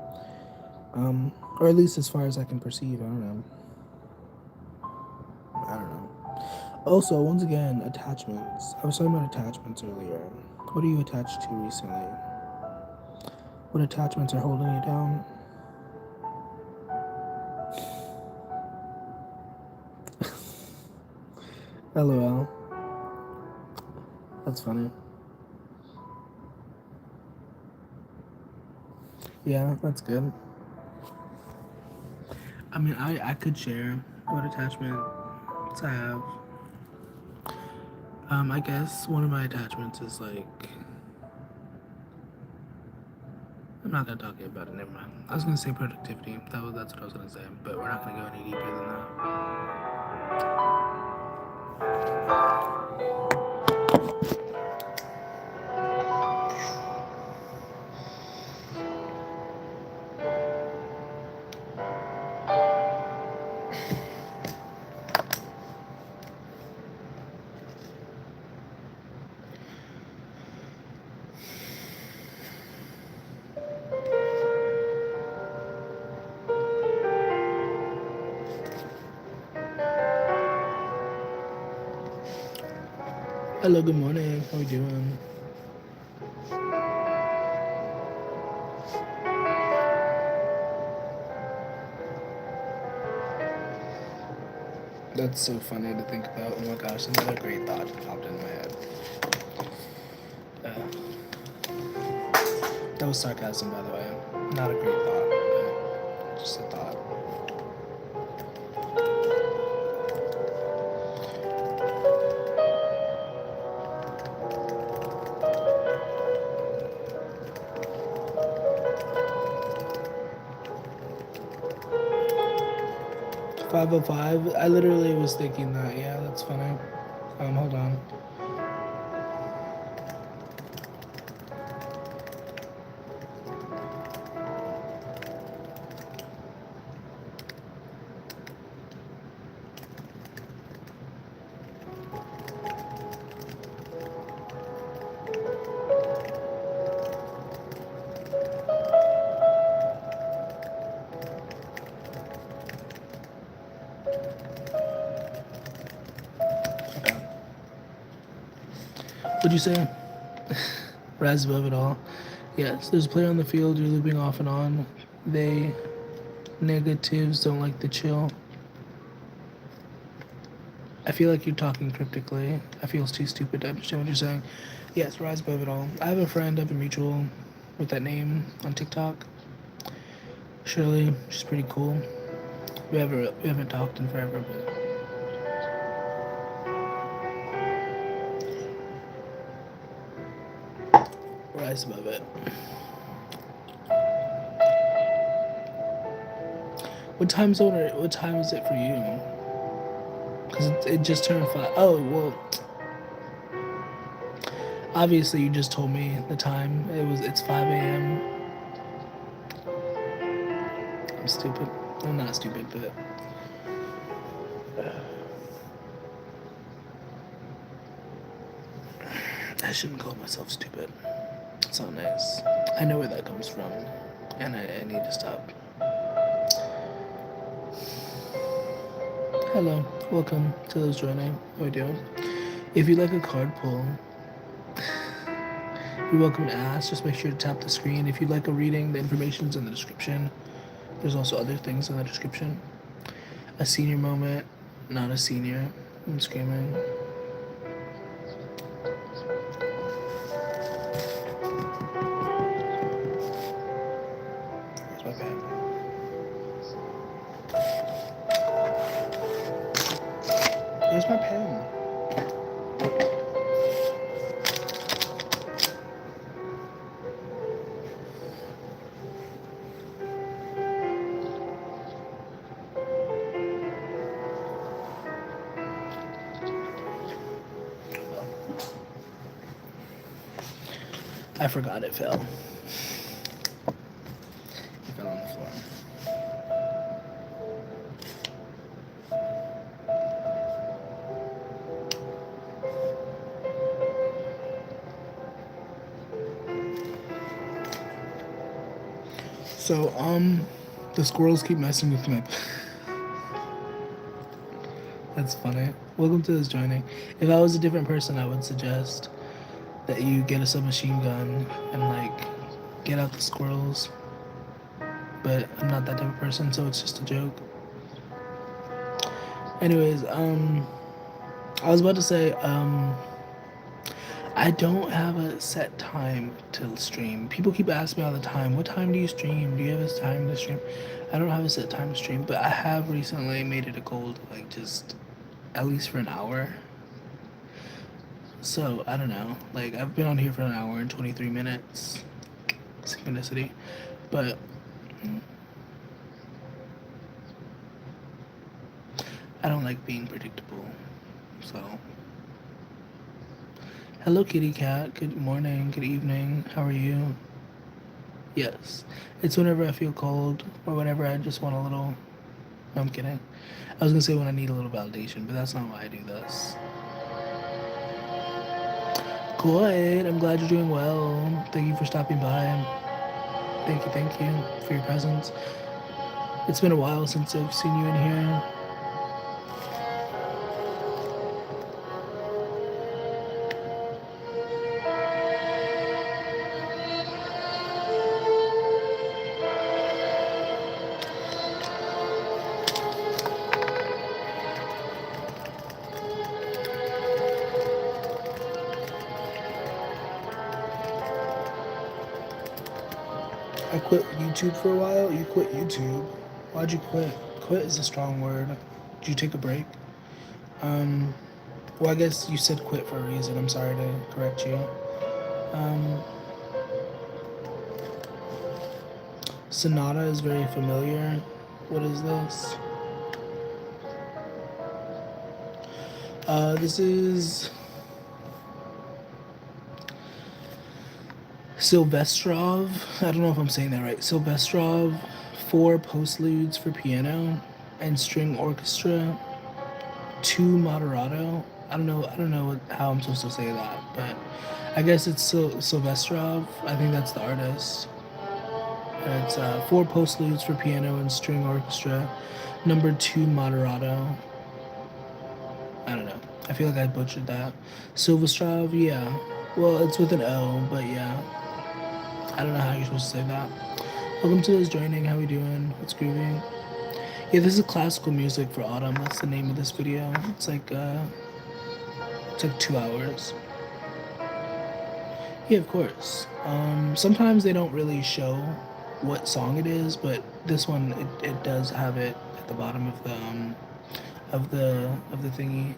S1: Or at least as far as I can perceive, I don't know. I don't know. Also, once again, attachments. I was talking about attachments earlier. What are you attached to recently? What attachments are holding you down? LOL. That's funny. Yeah, that's good. I mean, I could share what attachments I have. I guess one of my attachments is like, I'm not gonna talk about it. Never mind. I was gonna say productivity. That's what I was gonna say, but we're not gonna go any deeper than that. Hello, good morning. How are you doing? That's so funny to think about. Oh my gosh, another great thought popped in my head. That was sarcasm, by the way. Not a great thought, but just a thought. $5:05. I literally was thinking that. Yeah, that's funny. Hold on. What'd you say? Rise above it all. Yes, there's a player on the field, you're looping off and on. They negatives don't like the chill. I feel like you're talking cryptically. I feel it's too stupid to understand what you're saying. Yes, rise above it all. I have a friend, I have a mutual with that name on TikTok. Shirley, she's pretty cool. We haven't talked in forever, but rise above it. What time is it for you? Because it just turned 5. Oh, well, obviously you just told me the time. It's 5 a.m. I'm stupid. I'm not stupid, but I shouldn't call myself stupid. It's not nice. I know where that comes from, and I need to stop. Hello, welcome to those joining. How are you doing? If you like a card pull, you're welcome to ask. Just make sure to tap the screen. If you'd like a reading, the information's in the description. There's also other things in the description. A senior moment, not a senior. I'm screaming. Where's my pen? Where's my pen? I forgot it fell. It fell on the floor. So, the squirrels keep messing with my. That's funny. Welcome to this joining. If I was a different person, I would suggest that you get a submachine gun and like get out the squirrels. But I'm not that type of person, so it's just a joke. Anyways, I was about to say, I don't have a set time to stream. People keep asking me all the time, what time do you stream? Do you have a time to stream? I don't have a set time to stream, but I have recently made it a goal to like just at least for an hour. So I don't know. Like I've been on here for an hour and 23 minutes. Synchronicity. But I don't like being predictable. So hello kitty cat. Good morning, good evening. How are you? Yes. It's whenever I feel cold or whenever I just want a little. No, I'm kidding. I was gonna say when I need a little validation, but that's not why I do this. Good. I'm glad you're doing well. Thank you for stopping by. Thank you for your presence. It's been a while since I've seen you in here. I quit YouTube for a while. You quit YouTube. Why'd you quit? Quit is a strong word. Did you take a break? Well, I guess you said quit for a reason. I'm sorry to correct you. Sonata is very familiar. What is this? This is Silvestrov. I don't know if I'm saying that right. Silvestrov, 4 postludes for piano and string orchestra, 2 moderato. I don't know how I'm supposed to say that, but I guess it's Silvestrov. I think that's the artist. And it's 4 postludes for piano and string orchestra, number 2 moderato. I don't know. I feel like I butchered that. Silvestrov, yeah. Well, it's with an O, but yeah. I don't know how you're supposed to say that. Welcome to those joining. How we doing? What's grooving? Yeah, this is classical music for autumn. That's the name of this video. It's like 2 hours. Yeah, of course. Sometimes they don't really show what song it is, but this one it does have it at the bottom of the thingy.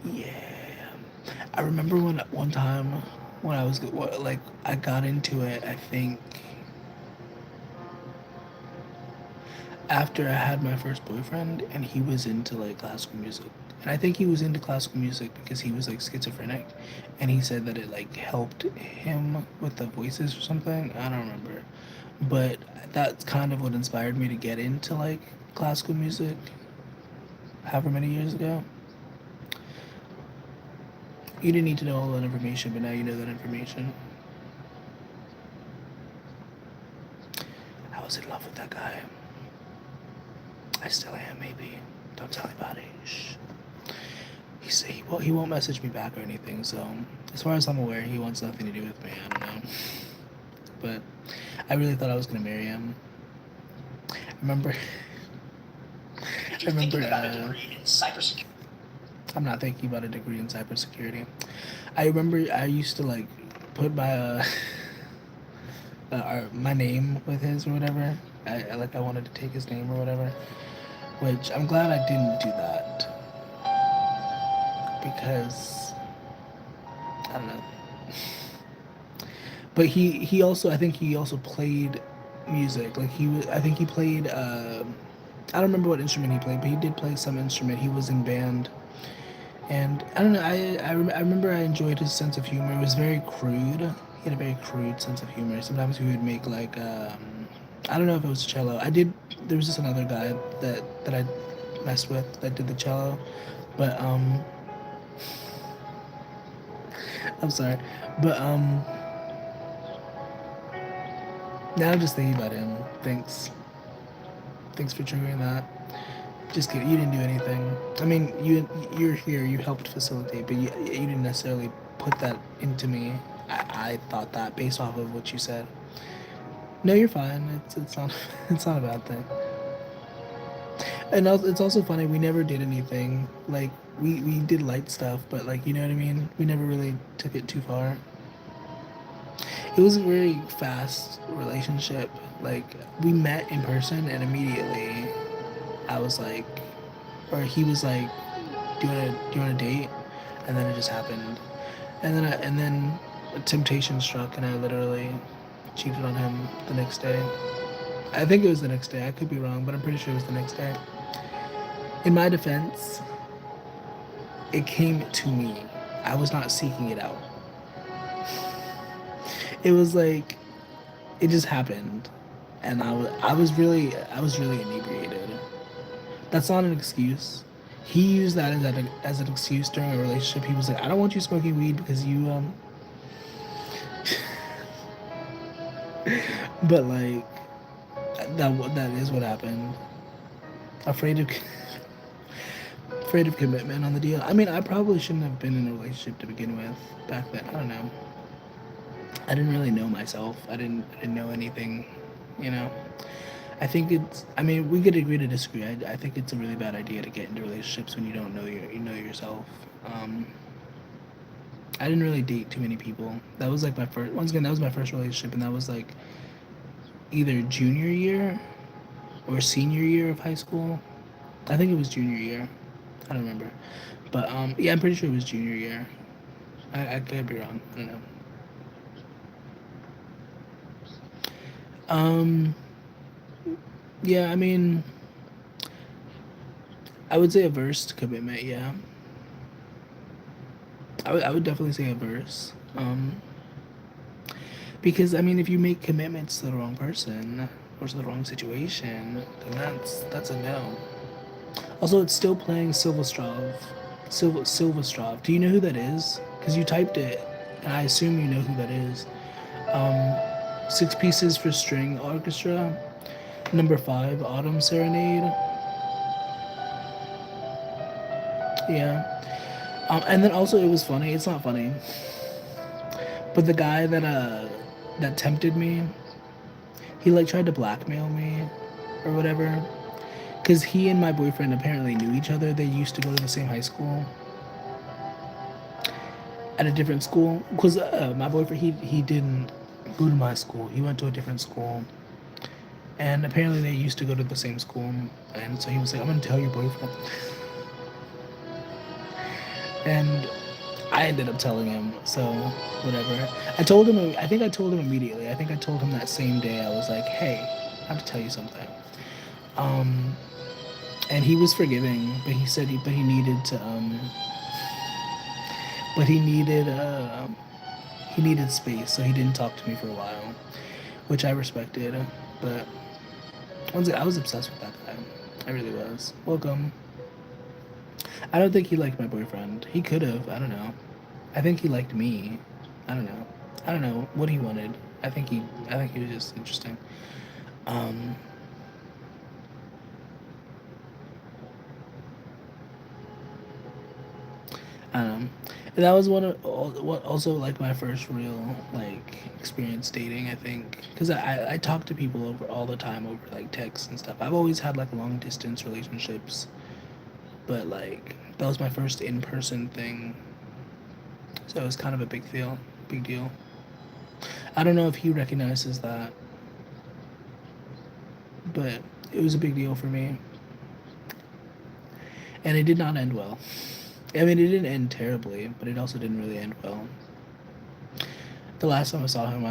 S1: Yeah, I remember one time when I was like I got into it. I think after I had my first boyfriend, and he was into like classical music. And I think he was into classical music because he was like schizophrenic, and he said that it like helped him with the voices or something. I don't remember, but that's kind of what inspired me to get into like classical music. However many years ago. You didn't need to know all that information, but now you know that information. I was in love with that guy. I still am, maybe. Don't tell anybody. Shh. He won't message me back or anything, so as far as I'm aware, he wants nothing to do with me. I don't know. But I really thought I was going to marry him. I I remember. I'm not thinking about a degree in cybersecurity. I remember I used to like put my my name with his or whatever. I wanted to take his name or whatever, which I'm glad I didn't do that because I don't know. But he also I think he also played music. Like he was I think he played. I don't remember what instrument he played, but he did play some instrument. He was in band. And I don't know. I remember I enjoyed his sense of humor. It was very crude. He had a very crude sense of humor. Sometimes we would make like I don't know if it was cello. I did. There was just another guy that I messed with that did the cello, but I'm sorry, but now I'm just thinking about him. Thanks for triggering that. Just kidding. You didn't do anything. I mean, you're here. You helped facilitate, but you didn't necessarily put that into me. I thought that based off of what you said. No, you're fine. It's not it's not a bad thing. And it's also funny. We never did anything. Like we did light stuff, but like you know what I mean. We never really took it too far. It was a very fast relationship. Like we met in person, and immediately I was like, or he was like, do you want a date? And then it just happened. And then a temptation struck, and I literally cheated on him the next day. I think it was the next day. I could be wrong, but I'm pretty sure it was the next day. In my defense, it came to me. I was not seeking it out. It was like it just happened, and I was really inebriated. That's not an excuse. He used that as an excuse during a relationship. He was like, I don't want you smoking weed because you but like that is what happened. Afraid of afraid of commitment on the deal. I mean, I probably shouldn't have been in a relationship to begin with back then. I don't know. I didn't really know myself. I didn't know anything, you know. I think it's. I mean, we could agree to disagree. I think it's a really bad idea to get into relationships when you don't know you know yourself. I didn't really date too many people. That was like my first. Once again, that was my first relationship, and that was like either junior year or senior year of high school. I think it was junior year. I don't remember, but yeah, I'm pretty sure it was junior year. I could be wrong. I don't know. Um, yeah, I mean, I would say a verse commitment. Yeah, I would definitely say a verse. Because I mean, if you make commitments to the wrong person or to the wrong situation, then that's a no. Also, it's still playing Silverstrov. Silverstrov. Do you know who that is? Because you typed it, and I assume you know who that is. Six Pieces for String Orchestra. Number 5, Autumn Serenade. Yeah. And then also it was funny. It's not funny, but the guy that tempted me, he like tried to blackmail me, or whatever. Cause he and my boyfriend apparently knew each other. They used to go to the same high school. At a different school. Cause my boyfriend he didn't go to my school. He went to a different school. And apparently they used to go to the same school. And so he was like, I'm gonna tell your boyfriend. And I ended up telling him, so whatever. I told him, I think I told him immediately. I think I told him that same day. I was like, hey, I have to tell you something. And he was forgiving, but he said but he needed to, but he needed space, so he didn't talk to me for a while, which I respected. But once again, I was obsessed with that guy. I really was. Welcome. I don't think he liked my boyfriend. He could have. I don't know. I think he liked me. I don't know. I don't know what he wanted. I think he was just interesting. Um, I don't know. And that was one of what also like my first real like experience dating. I think because I talk to people over all the time over like text and stuff. I've always had like long distance relationships, but like that was my first in person thing. So it was kind of a big deal. Big deal. I don't know if he recognizes that, but it was a big deal for me, and it did not end well. I mean, it didn't end terribly, but it also didn't really end well. The last time I saw him,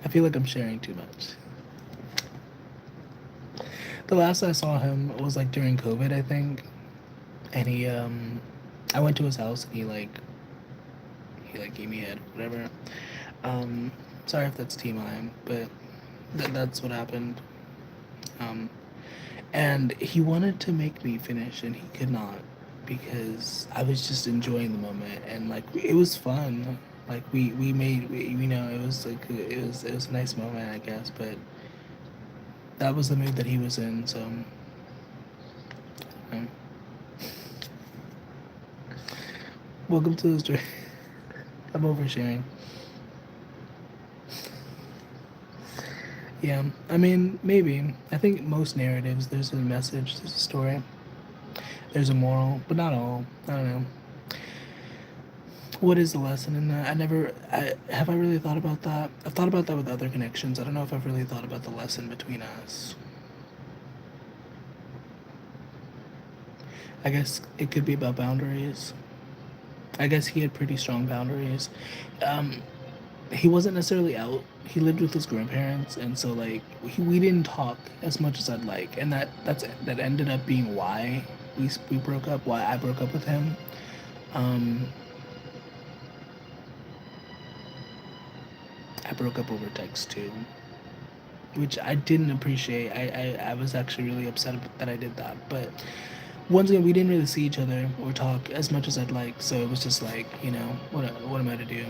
S1: I feel like I'm sharing too much. The last I saw him was like during COVID, I think, and I went to his house and he like gave me head, whatever. Um, Sorry if that's TMI, but that's what happened. Um, and he wanted to make me finish, and he could not because I was just enjoying the moment, and like it was fun. Like we made you know it was like it was a nice moment, I guess, but that was the mood that he was in. So um, welcome to the story. I'm oversharing. Yeah, I mean, maybe. I think most narratives, there's a message, there's a story, there's a moral, but not all. I don't know. What is the lesson in that? Have I really thought about that? I've thought about that with other connections. I don't know if I've really thought about the lesson between us. I guess it could be about boundaries. I guess he had pretty strong boundaries. Um, he wasn't necessarily out. He lived with his grandparents, and so like we didn't talk as much as I'd like, and that ended up being why we broke up. Why I broke up with him. Um, I broke up over text too, which I didn't appreciate. I was actually really upset that I did that. But once again, we didn't really see each other or talk as much as I'd like. So it was just like, what am I to do?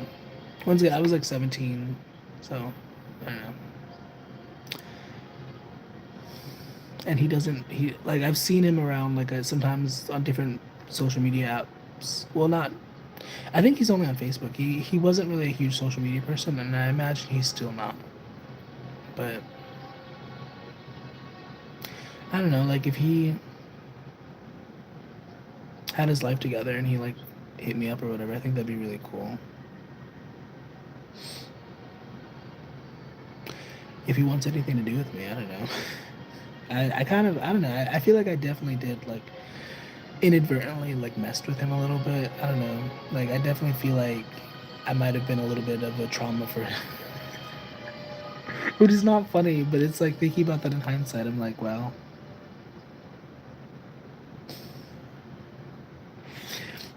S1: Once again, I was like 17, so I don't know. And he doesn't. He like I've seen him around like sometimes on different social media apps. Well, not. I think he's only on Facebook. He wasn't really a huge social media person, and I imagine he's still not. But I don't know. Like if he had his life together and he like hit me up or whatever, I think that'd be really cool. If he wants anything to do with me, I don't know. I kind of I don't know. I feel like I definitely did like inadvertently like messed with him a little bit. I don't know. Like I definitely feel like I might have been a little bit of a trauma for him. Which is not funny, but it's like thinking about that in hindsight, I'm like, wow.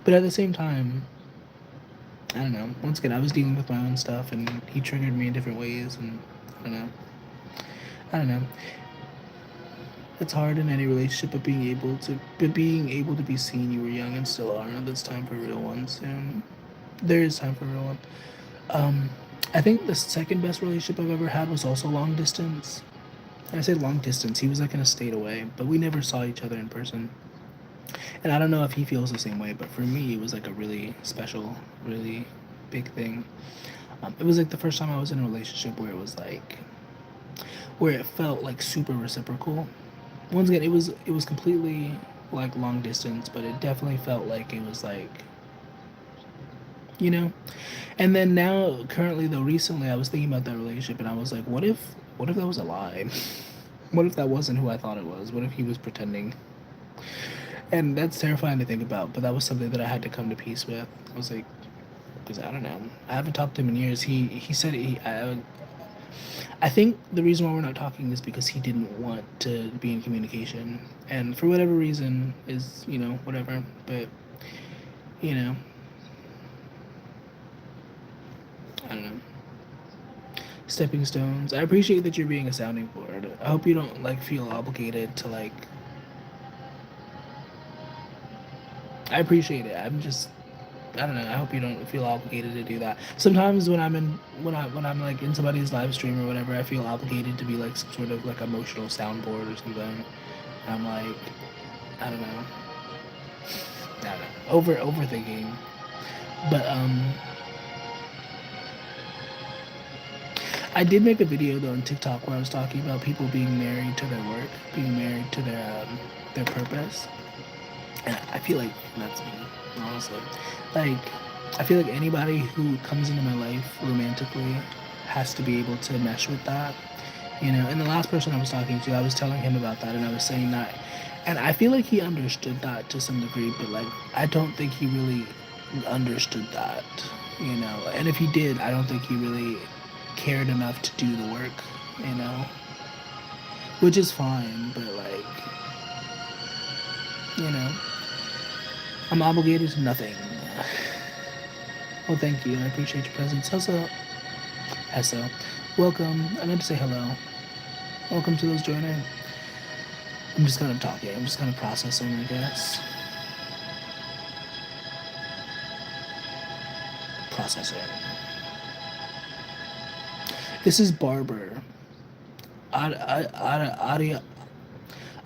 S1: But at the same time, I don't know. Once again, I was dealing with my own stuff, and he triggered me in different ways, and I don't know. I don't know. It's hard in any relationship, but being able to be seen. You were young and still are. And it's time for a real one soon. There is time for a real one. Um, I think the second best relationship I've ever had was also long distance. And I say long distance. He was like in a state away, but we never saw each other in person. And I don't know if he feels the same way, but for me, it was like a really special, really big thing. It was like the first time I was in a relationship where it was like, where it felt like super reciprocal. Once again, it was completely like long distance, but it definitely felt like it was like, you know. And then now, currently though, recently I was thinking about that relationship, and I was like, what if that was a lie? What if that wasn't who I thought it was? What if he was pretending? And that's terrifying to think about, but that was something that I had to come to peace with. I was like, because I don't know, I haven't talked to him in years. He said I think the reason why we're not talking is because he didn't want to be in communication, and for whatever reason is whatever. But you know, I don't know. Stepping stones. I appreciate that you're being a sounding board. I hope you don't like feel obligated to like. I appreciate it. I don't know. I hope you don't feel obligated to do that. Sometimes when I'm like in somebody's live stream or whatever, I feel obligated to be like some sort of like emotional soundboard or something. And I'm like, I don't know. I don't know. Overthinking. But I did make a video though on TikTok where I was talking about people being married to their work, being married to their purpose. And I feel like that's me, honestly. Like, I feel like anybody who comes into my life romantically has to be able to mesh with that. You know, and the last person I was talking to, I was telling him about that, and I was saying that, and I feel like he understood that to some degree, but like, I don't think he really understood that, you know. And if he did, I don't think he really cared enough to do the work, you know, which is fine, but like, you know, I'm obligated to nothing. Well, thank you. I appreciate your presence. Hesso. Welcome. I meant to say hello. Welcome to those joining. I'm just kind of talking. I'm just kind of processing, I guess. Processing. This is Barber.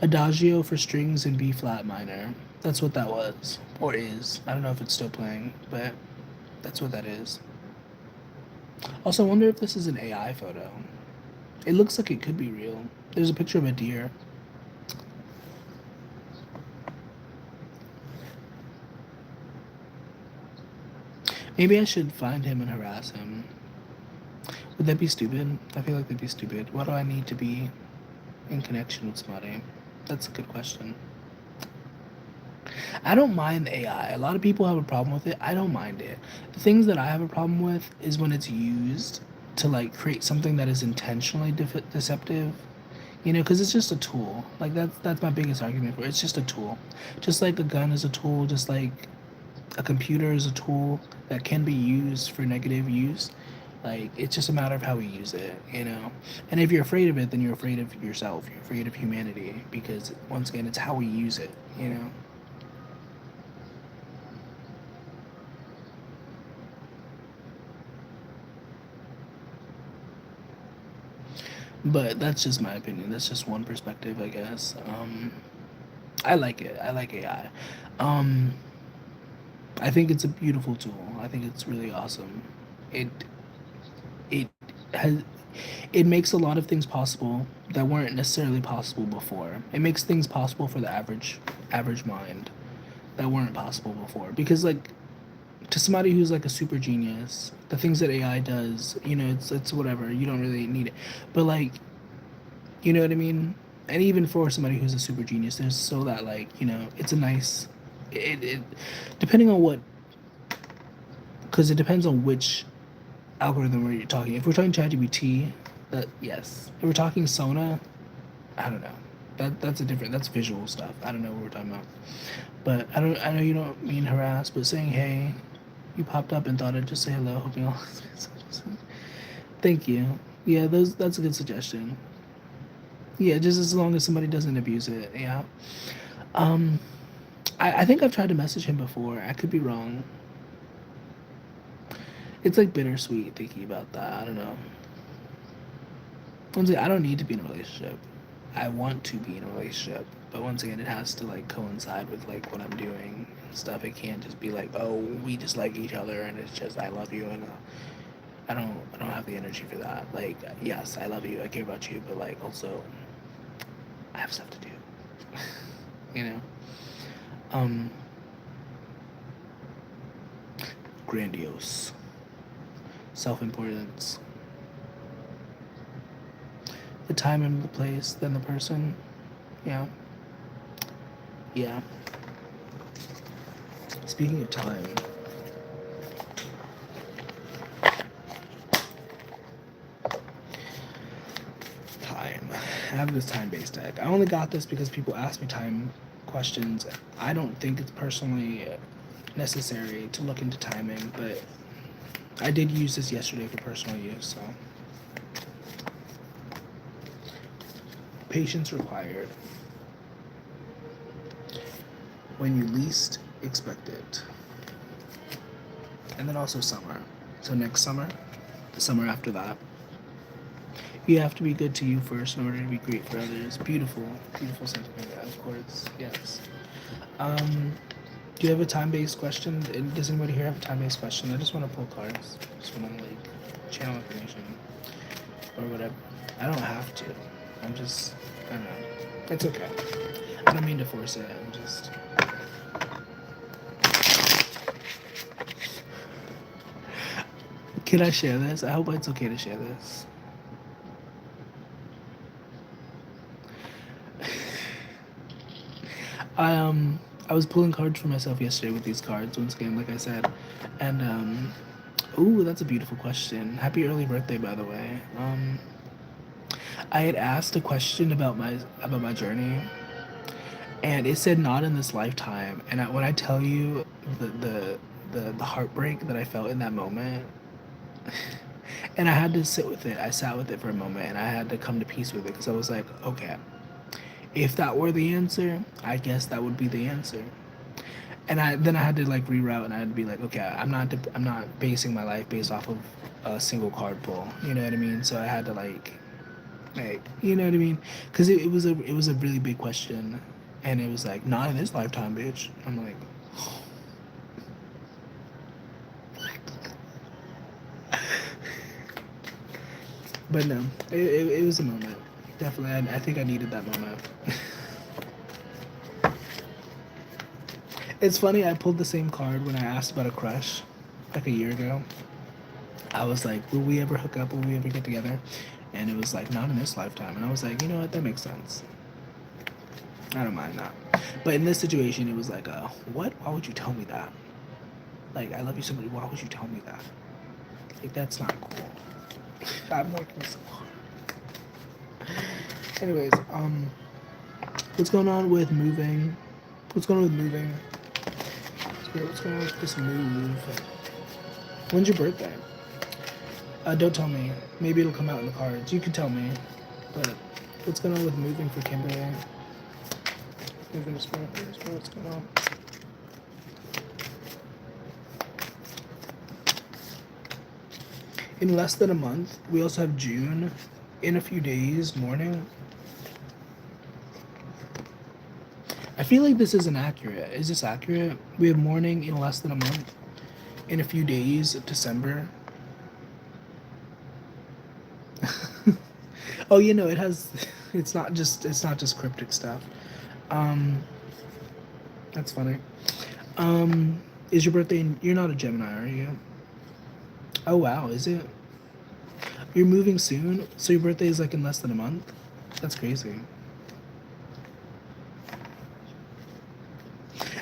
S1: Adagio for strings in B flat minor. That's what that was. Or is. I don't know if it's still playing, but that's what that is. Also, I wonder if this is an AI photo. It looks like it could be real. There's a picture of a deer. Maybe I should find him and harass him. Would that be stupid? I feel like that'd be stupid. Why do I need to be in connection with somebody? That's a good question. I don't mind AI. A lot of people have a problem with it. I don't mind it. The things that I have a problem with is when it's used to like create something that is intentionally deceptive. You know, because it's just a tool. Like that's my biggest argument for it. It's just a tool. Just like a gun is a tool. Just like a computer is a tool that can be used for negative use. Like, it's just a matter of how we use it, you know? And if you're afraid of it, then you're afraid of yourself. You're afraid of humanity because, once again, it's how we use it, you know? But that's just my opinion. That's just one perspective, I guess. I like it. I like AI. I think it's a beautiful tool. I think it's really awesome. It it has it makes a lot of things possible that weren't necessarily possible before. It makes things possible for the average mind that weren't possible before. Because like to somebody who's like a super genius, the things that AI does, you know, it's whatever. You don't really need it. But like, you know what I mean? And even for somebody who's a super genius, there's so that like, you know, it's a nice it depending on what, because it depends on which algorithm we're talking. If we're talking ChatGPT, that yes. If we're talking Sona, I don't know. That's visual stuff. I don't know what we're talking about. But I know you don't mean harass, but saying hey, you popped up and thought I'd just say hello, hoping all thank you. Yeah, that's a good suggestion. Yeah, just as long as somebody doesn't abuse it, yeah. Um I think I've tried to message him before. I could be wrong. It's like bittersweet thinking about that. I don't know. Once again, I don't need to be in a relationship. I want to be in a relationship, but once again, it has to like coincide with like what I'm doing and stuff. It can't just be like, oh, we just like each other, and it's just I love you, and I don't have the energy for that. Like, yes, I love you, I care about you, but like also, I have stuff to do. You know. Grandiose. Self-importance. The time and the place, then the person. Yeah. Yeah. Speaking of time. Time. I have this time-based deck. I only got this because people ask me time questions. I don't think it's personally necessary to look into timing, but I did use this yesterday for personal use, so. Patience required. When you least expect it. And then also summer. So next summer, the summer after that. You have to be good to you first in order to be great for others. Beautiful, beautiful sentiment, of course, yes. Do you have a time-based question? Does anybody here have a time-based question? I just want to pull cards. Just want to like channel information or whatever. I don't have to. I don't know. It's okay. I don't mean to force it. I'm just. Can I share this? I hope it's okay to share this. I was pulling cards for myself yesterday with these cards once again, like I said, and ooh, that's a beautiful question. Happy early birthday, by the way. I had asked a question about my journey, and it said not in this lifetime. And when I tell you the heartbreak that I felt in that moment, and I had to sit with it. I sat with it for a moment, and I had to come to peace with it because I was like, okay, if that were the answer, I guess that would be the answer. And I had to like reroute, and I had to be like, okay, I'm not basing my life based off of a single card pull. You know what I mean? So I had to like you know what I mean? Because it was a really big question, and it was like not in this lifetime, bitch. I'm like. But no, it was a moment. Definitely, I think I needed that moment. It's funny, I pulled the same card when I asked about a crush, like a year ago. I was like, will we ever hook up? Will we ever get together? And it was like, not in this lifetime. And I was like, you know what? That makes sense. I don't mind that. But in this situation, it was like, what? Why would you tell me that? Like, I love you so much. Why would you tell me that? Like, that's not cool. I'm working so hard. Anyways, what's going on with moving? What's going on with moving? What's going on with this move? When's your birthday? Don't tell me. Maybe it'll come out in the cards. You can tell me. But what's going on with moving for Kimberly? Moving to Spirit. What's going on? In less than a month. We also have June. In a few days, morning. I feel like this isn't accurate. Is this accurate? We have morning in less than a month. In a few days, December. Oh, you know, it has. It's not just cryptic stuff. Um, that's funny. Is your birthday? You're not a Gemini, are you? Oh wow, is it? You're moving soon, so your birthday is like in less than a month. That's crazy.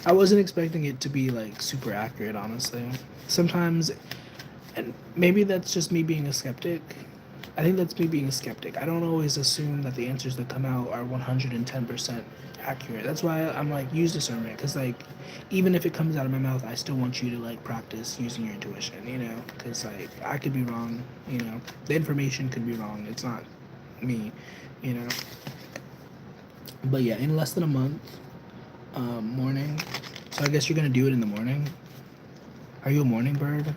S1: I wasn't expecting it to be like super accurate, honestly. Sometimes, and maybe that's just me being a skeptic. I think that's me being a skeptic. I don't always assume that the answers that come out are 110% accurate. That's why I'm like, use discernment. Because, like, even if it comes out of my mouth, I still want you to, like, practice using your intuition, you know? Because, like, I could be wrong, you know? The information could be wrong. It's not me, you know? But yeah, in less than a month, morning. So I guess you're going to do it in the morning. Are you a morning bird?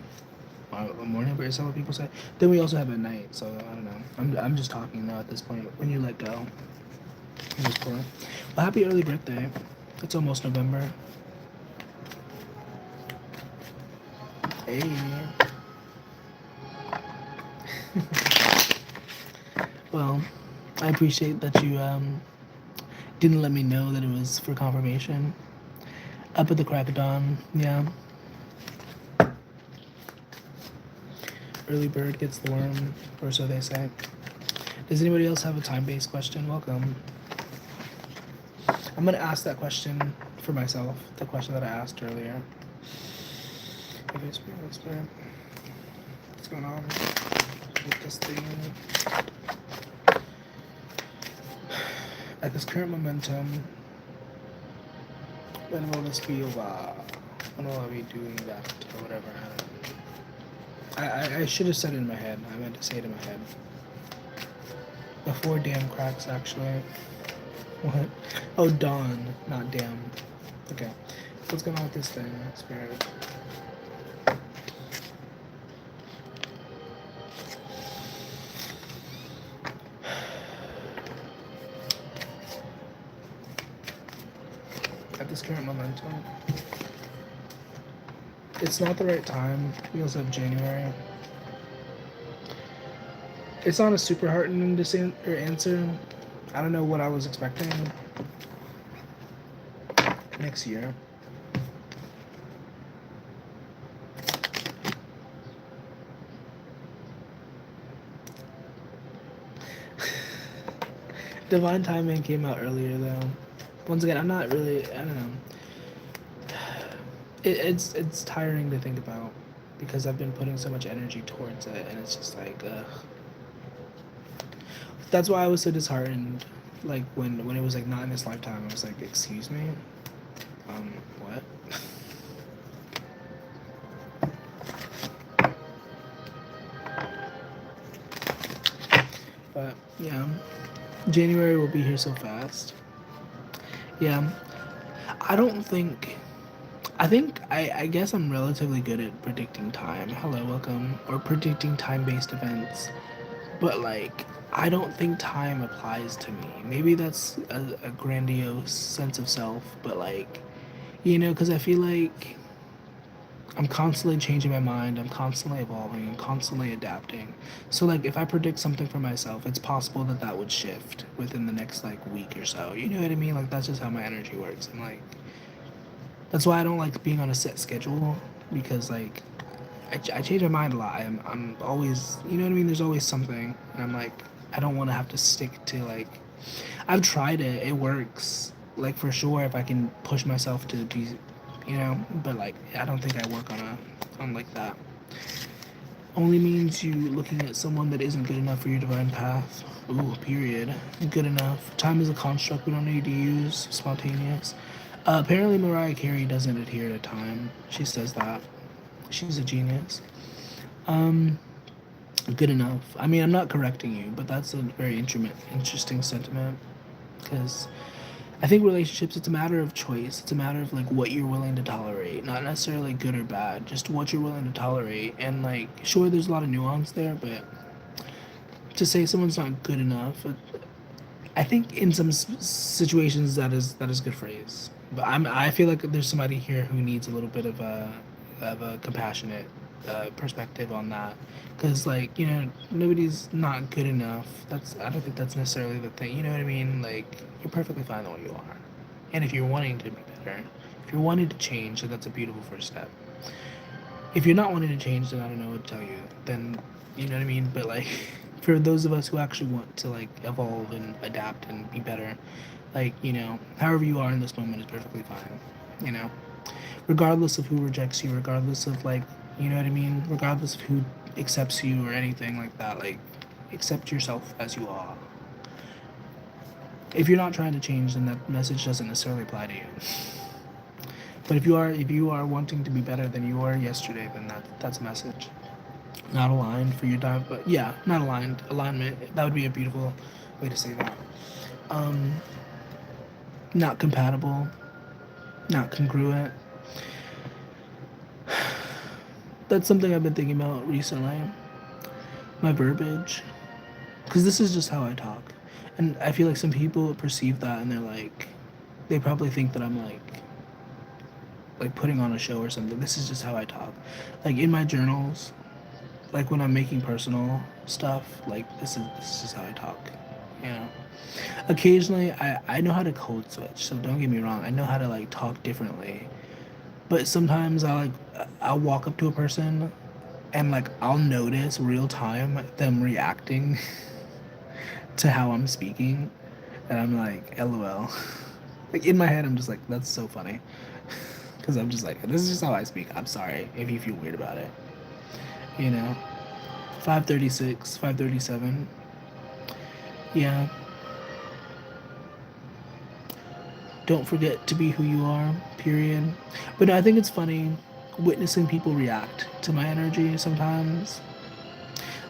S1: A morning bird, is that what people say? Then we also have at night, so I don't know. I'm just talking now at this point. When you let go, I'm just pulling. Well, happy early birthday. It's almost November. Hey. Well, I appreciate that you didn't let me know that it was for confirmation. Up at the crack of dawn, yeah. Early bird gets the worm, or so they say. Does anybody else have a time-based question? Welcome. I'm gonna ask that question for myself, the question that I asked earlier. Okay, spirit. What's going on with this thing? At this current momentum, when will this be over? When will I be doing that, or whatever? I should have said it in my head. I meant to say it in my head. Before damn cracks, actually. What? Oh, dawn, not damn. Okay. What's going on with this thing, spirit? At this current momentum. It's not the right time because of January. It's not a super heartening answer. I don't know what I was expecting next year. Divine Timing came out earlier though. Once again, I'm not really. I don't know. It's tiring to think about because I've been putting so much energy towards it, and it's just like. That's why I was so disheartened. Like when it was like not in this lifetime, I was like, excuse me, what? But yeah, January will be here so fast. Yeah, I don't think. I guess I'm relatively good at predicting time. Hello, welcome. Or predicting time-based events. But like, I don't think time applies to me. Maybe that's a grandiose sense of self, but like, because I feel like I'm constantly changing my mind, I'm constantly evolving, I'm constantly adapting. So like, if I predict something for myself, it's possible that that would shift within the next like week or so. You know what I mean? Like that's just how my energy works. I'm like, that's why I don't like being on a set schedule because like I change my mind a lot. I'm always, you know what I mean? There's always something. And I'm like, I don't want to have to stick to like, I've tried it. It works. Like for sure if I can push myself to be, but like, I don't think I work on like that. Only means you looking at someone that isn't good enough for your divine path. Ooh, period. Good enough. Time is a construct we don't need to use. Spontaneous. Apparently Mariah Carey doesn't adhere to time. She says that. She's a genius. Um, Good enough. I mean, I'm not correcting you, but that's a very interesting sentiment because I think relationships, it's a matter of choice. It's a matter of like what you're willing to tolerate, not necessarily good or bad, just what you're willing to tolerate. And like, sure, there's a lot of nuance there, but to say someone's not good enough, I think in some situations that is good phrase. But I feel like there's somebody here who needs a little bit of a compassionate perspective on that, because like nobody's not good enough. I don't think that's necessarily the thing. You know what I mean? Like you're perfectly fine the way you are, and if you're wanting to be better, if you're wanting to change, then that's a beautiful first step. If you're not wanting to change, then I don't know what to tell you. Then you know what I mean. But like for those of us who actually want to like evolve and adapt and be better, like however you are in this moment is perfectly fine. You know, regardless of who rejects you, regardless of like you know what I mean, regardless of who accepts you or anything like that, like accept yourself as you are. If you're not trying to change, then that message doesn't necessarily apply to you. But if you are wanting to be better than you were yesterday, then that's a message. Not aligned for your time, but yeah, not aligned. Alignment. That would be a beautiful way to say that. Um, Not compatible. Not congruent. That's something I've been thinking about recently. My verbiage, because this is just how I talk, and I feel like some people perceive that and they're like, they probably think that I'm like putting on a show or something. This is just how I talk. Like in my journals, like when I'm making personal stuff, like this is how I talk. You know. Occasionally I know how to code switch, so don't get me wrong. I know how to like talk differently. But sometimes I'll walk up to a person and like I'll notice real time them reacting to how I'm speaking, and I'm like, LOL. Like in my head, I'm just like, that's so funny, because I'm just like, this is just how I speak. I'm sorry if you feel weird about it. You know, 5:36, 5:37. Yeah. Don't forget to be who you are. Period. But no, I think it's funny witnessing people react to my energy sometimes.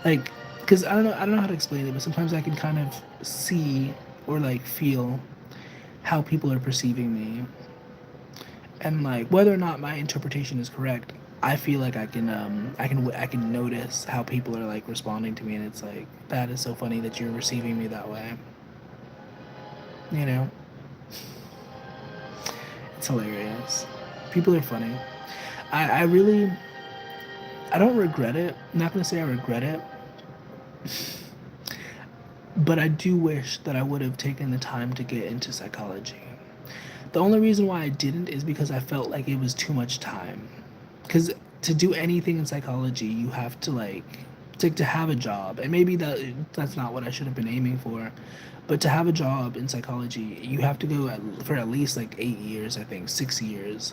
S1: Like, because I don't know how to explain it, but sometimes I can kind of see or like feel how people are perceiving me, and like whether or not my interpretation is correct, I feel like I can notice how people are like responding to me, and it's like that is so funny that you're receiving me that way. You know, It's hilarious. People are funny. I really, I don't regret it. I'm not gonna say I regret it, but I do wish that I would have taken the time to get into psychology. The only reason why I didn't is because I felt like it was too much time. Because to do anything in psychology, you have to like to have a job, and maybe that's not what I should have been aiming for. But to have a job in psychology, you have to go for at least like 8 years, I think 6 years,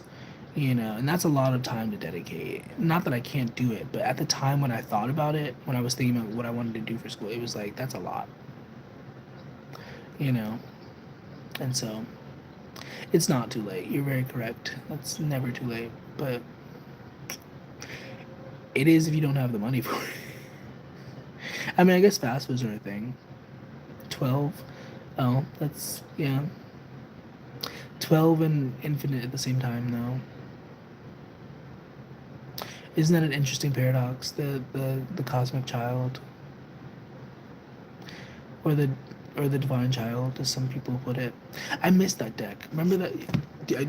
S1: and that's a lot of time to dedicate. Not that I can't do it, but at the time when I thought about it, when I was thinking about what I wanted to do for school, it was like that's a lot, you know. And so it's not too late. You're very correct. It's never too late, but it is if you don't have the money for it. I mean, I guess FAFSAs are a thing. 12. Oh, that's, yeah. 12 and infinite at the same time, though. Isn't that an interesting paradox? The cosmic child, or the divine child, as some people put it. I missed that deck. Remember that?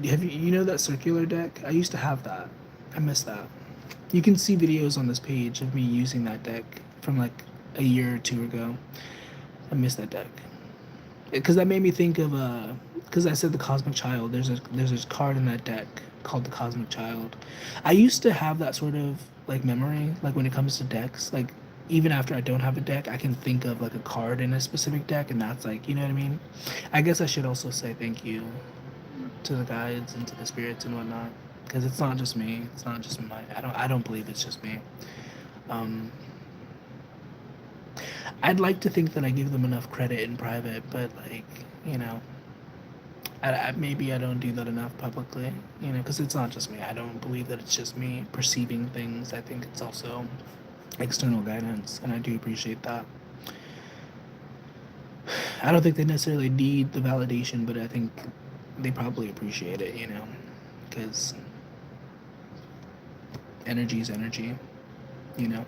S1: Have you know that circular deck? I used to have that. I miss that. You can see videos on this page of me using that deck from like a year or two ago. I miss that deck because that made me think of because I said the cosmic child. There's a card in that deck called the cosmic child. I used to have that sort of like memory, like when it comes to decks, like even after I don't have a deck, I can think of like a card in a specific deck, and that's like, you know what I mean. I guess I should also say thank you to the guides and to the spirits and whatnot, because it's not just me. It's not just my. I don't believe it's just me. Um, I'd like to think that I give them enough credit in private, but like, you know, maybe I don't do that enough publicly, because it's not just me. I don't believe that it's just me perceiving things. I think it's also external guidance, and I do appreciate that. I don't think they necessarily need the validation, but I think they probably appreciate it, because energy is energy, you know?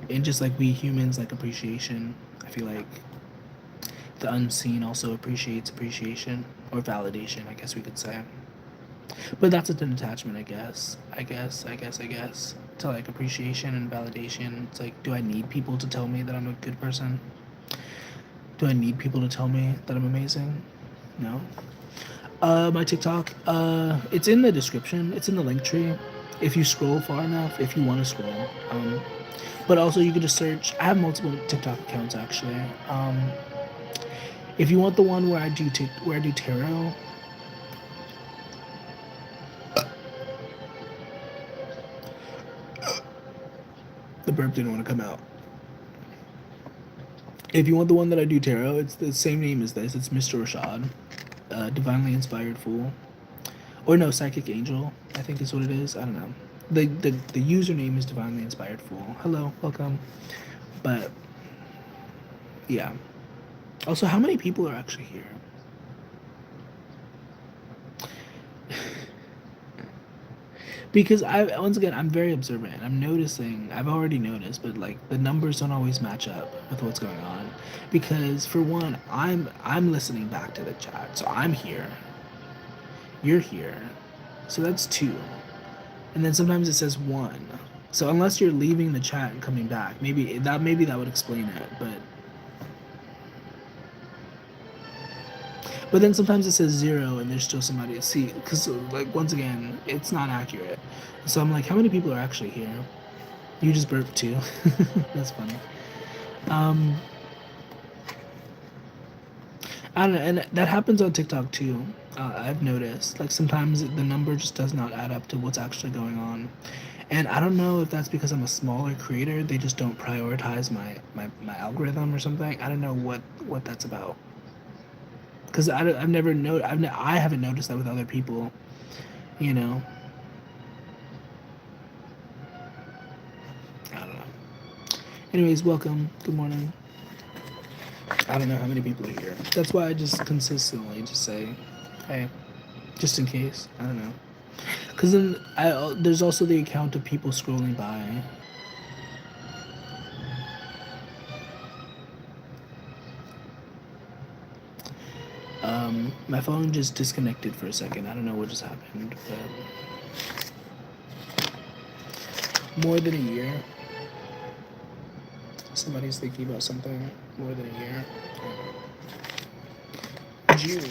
S1: And just like we humans like appreciation, I feel like the unseen also appreciates appreciation, or validation, I guess we could say. But that's a detachment, I guess. To like appreciation and validation. It's like, do I need people to tell me that I'm a good person? Do I need people to tell me that I'm amazing? No. My TikTok, it's in the description. It's in the link tree. If you scroll far enough, if you want to scroll. But also you can just search. I have multiple TikTok accounts actually. If you want the one where I do tarot, the burp didn't want to come out. If you want the one that I do tarot, it's the same name as this. It's Mr. Rashad, Divinely Inspired Fool, or no, Psychic Angel, I think is what it is. I don't know. The username is Divinely Inspired Fool. Hello, welcome. But yeah. Also, how many people are actually here? Because once again, I'm very observant. I'm noticing. I've already noticed, but like the numbers don't always match up with what's going on. Because for one, I'm listening back to the chat, so I'm here. You're here, so that's 2. And then sometimes it says 1. So unless you're leaving the chat and coming back, maybe that would explain it. But then sometimes it says 0 and there's still somebody to see. Because, like, once again, it's not accurate. So I'm like, how many people are actually here? You just burped too. That's funny. I don't know. And that happens on TikTok too. I've noticed. Like, sometimes the number just does not add up to what's actually going on. And I don't know if that's because I'm a smaller creator. They just don't prioritize my algorithm or something. I don't know what that's about. Because I haven't noticed that with other people, I don't know. Anyways, welcome. Good morning. I don't know how many people are here. That's why I just consistently just say, hey, just in case. I don't know. Because then there's also the account of people scrolling by. My phone just disconnected for a second. I don't know what just happened, but more than a year. Somebody's thinking about something more than a year. June.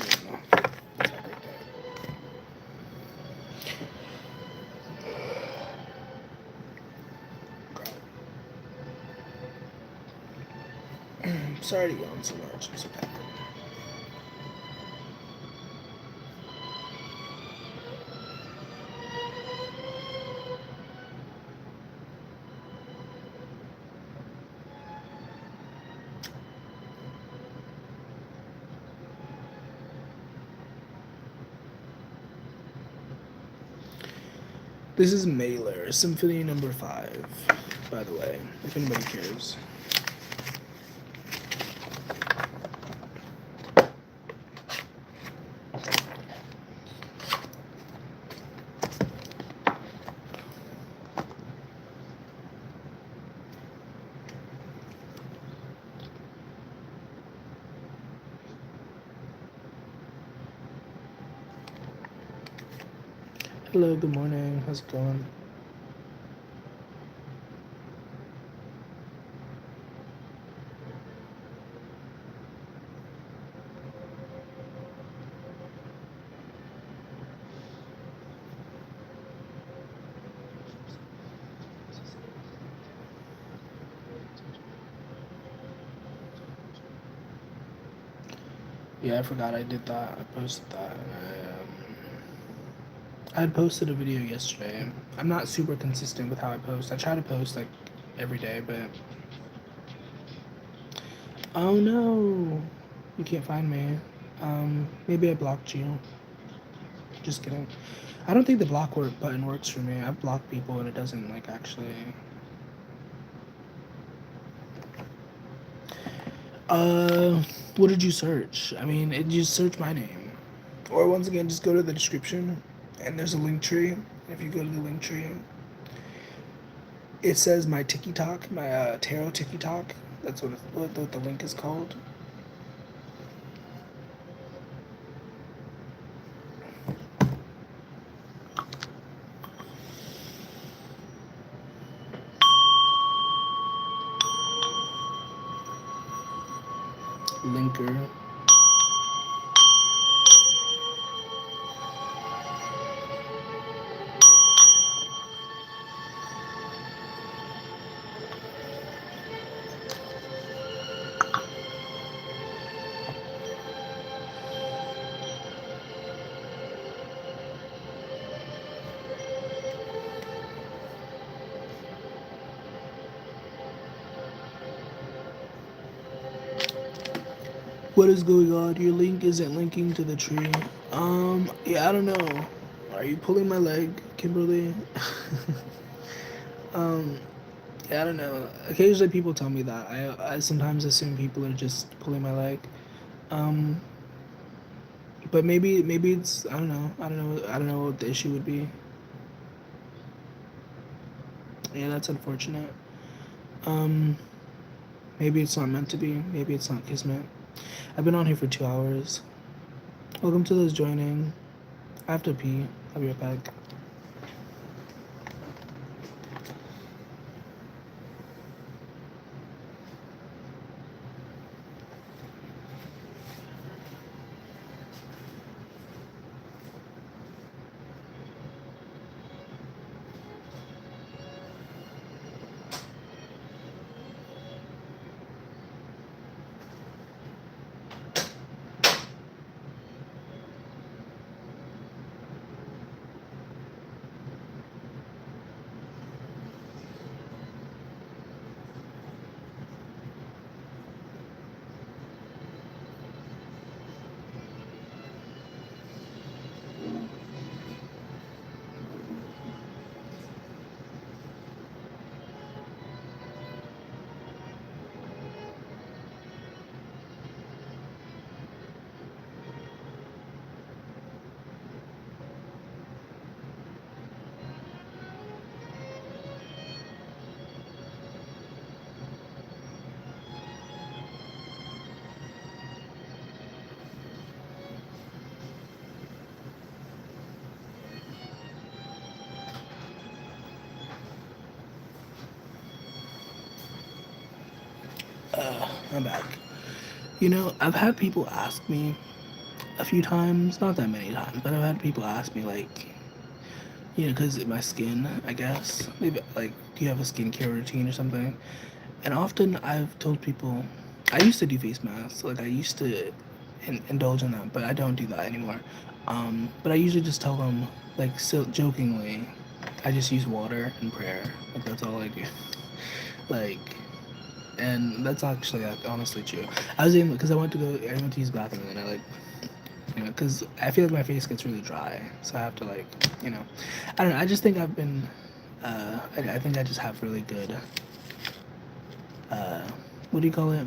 S1: Sorry to yawn so much. I'm so tired. This is Mailer, Symphony number 5, by the way, if anybody cares. Hello, good morning. How's it going? Yeah, I forgot I did that. I posted that. I had posted a video yesterday. I'm not super consistent with how I post. I try to post like every day, but oh no, you can't find me. Maybe I blocked you. Just kidding. I don't think the block button works for me. I've blocked people and it doesn't like actually. What did you search? I mean, you search my name, or once again, just go to the description, and there's a link tree. If you go to the link tree, it says my TikTok, my tarot TikTok. That's what the link is called. Linker. What is going on? Your link isn't linking to the tree. Yeah, I don't know. Are you pulling my leg, Kimberly? um, yeah, I don't know. Occasionally people tell me that. I sometimes assume people are just pulling my leg. Um, but maybe it's I don't know what the issue would be. Yeah, that's unfortunate. Um, maybe it's not meant to be. Maybe it's not kismet. I've been on here for 2 hours. Welcome to those joining. I have to pee. I'll be right back. I'm back. You know, I've had people ask me a few times, not that many times, but I've had people ask me, like, you know, because my skin, I guess, maybe, like, do you have a skincare routine or something? And often I've told people, I used to do face masks, like, I used to indulge in that, but I don't do that anymore. But I usually just tell them, like, so jokingly, I just use water and prayer. Like, that's all I do. Like, and that's actually like, honestly true. I was in because I went to use the bathroom and I like, you know, because I feel like my face gets really dry, so I have to like, you know, I don't know. I just think I've been, I think I just have really good, uh, what do you call it?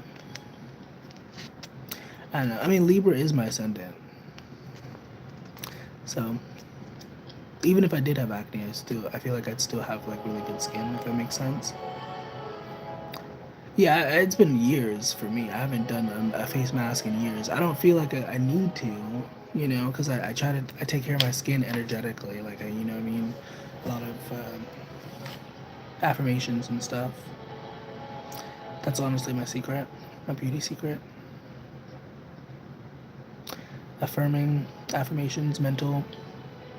S1: I don't know. I mean, Libra is my ascendant, so even if I did have acne, I feel like I'd still have like really good skin, if that makes sense. Yeah, it's been years for me. I haven't done a face mask in years. I don't feel like I need to, you know, because I take care of my skin energetically. Like, you know what I mean? A lot of affirmations and stuff. That's honestly my secret, my beauty secret. Affirming affirmations, mental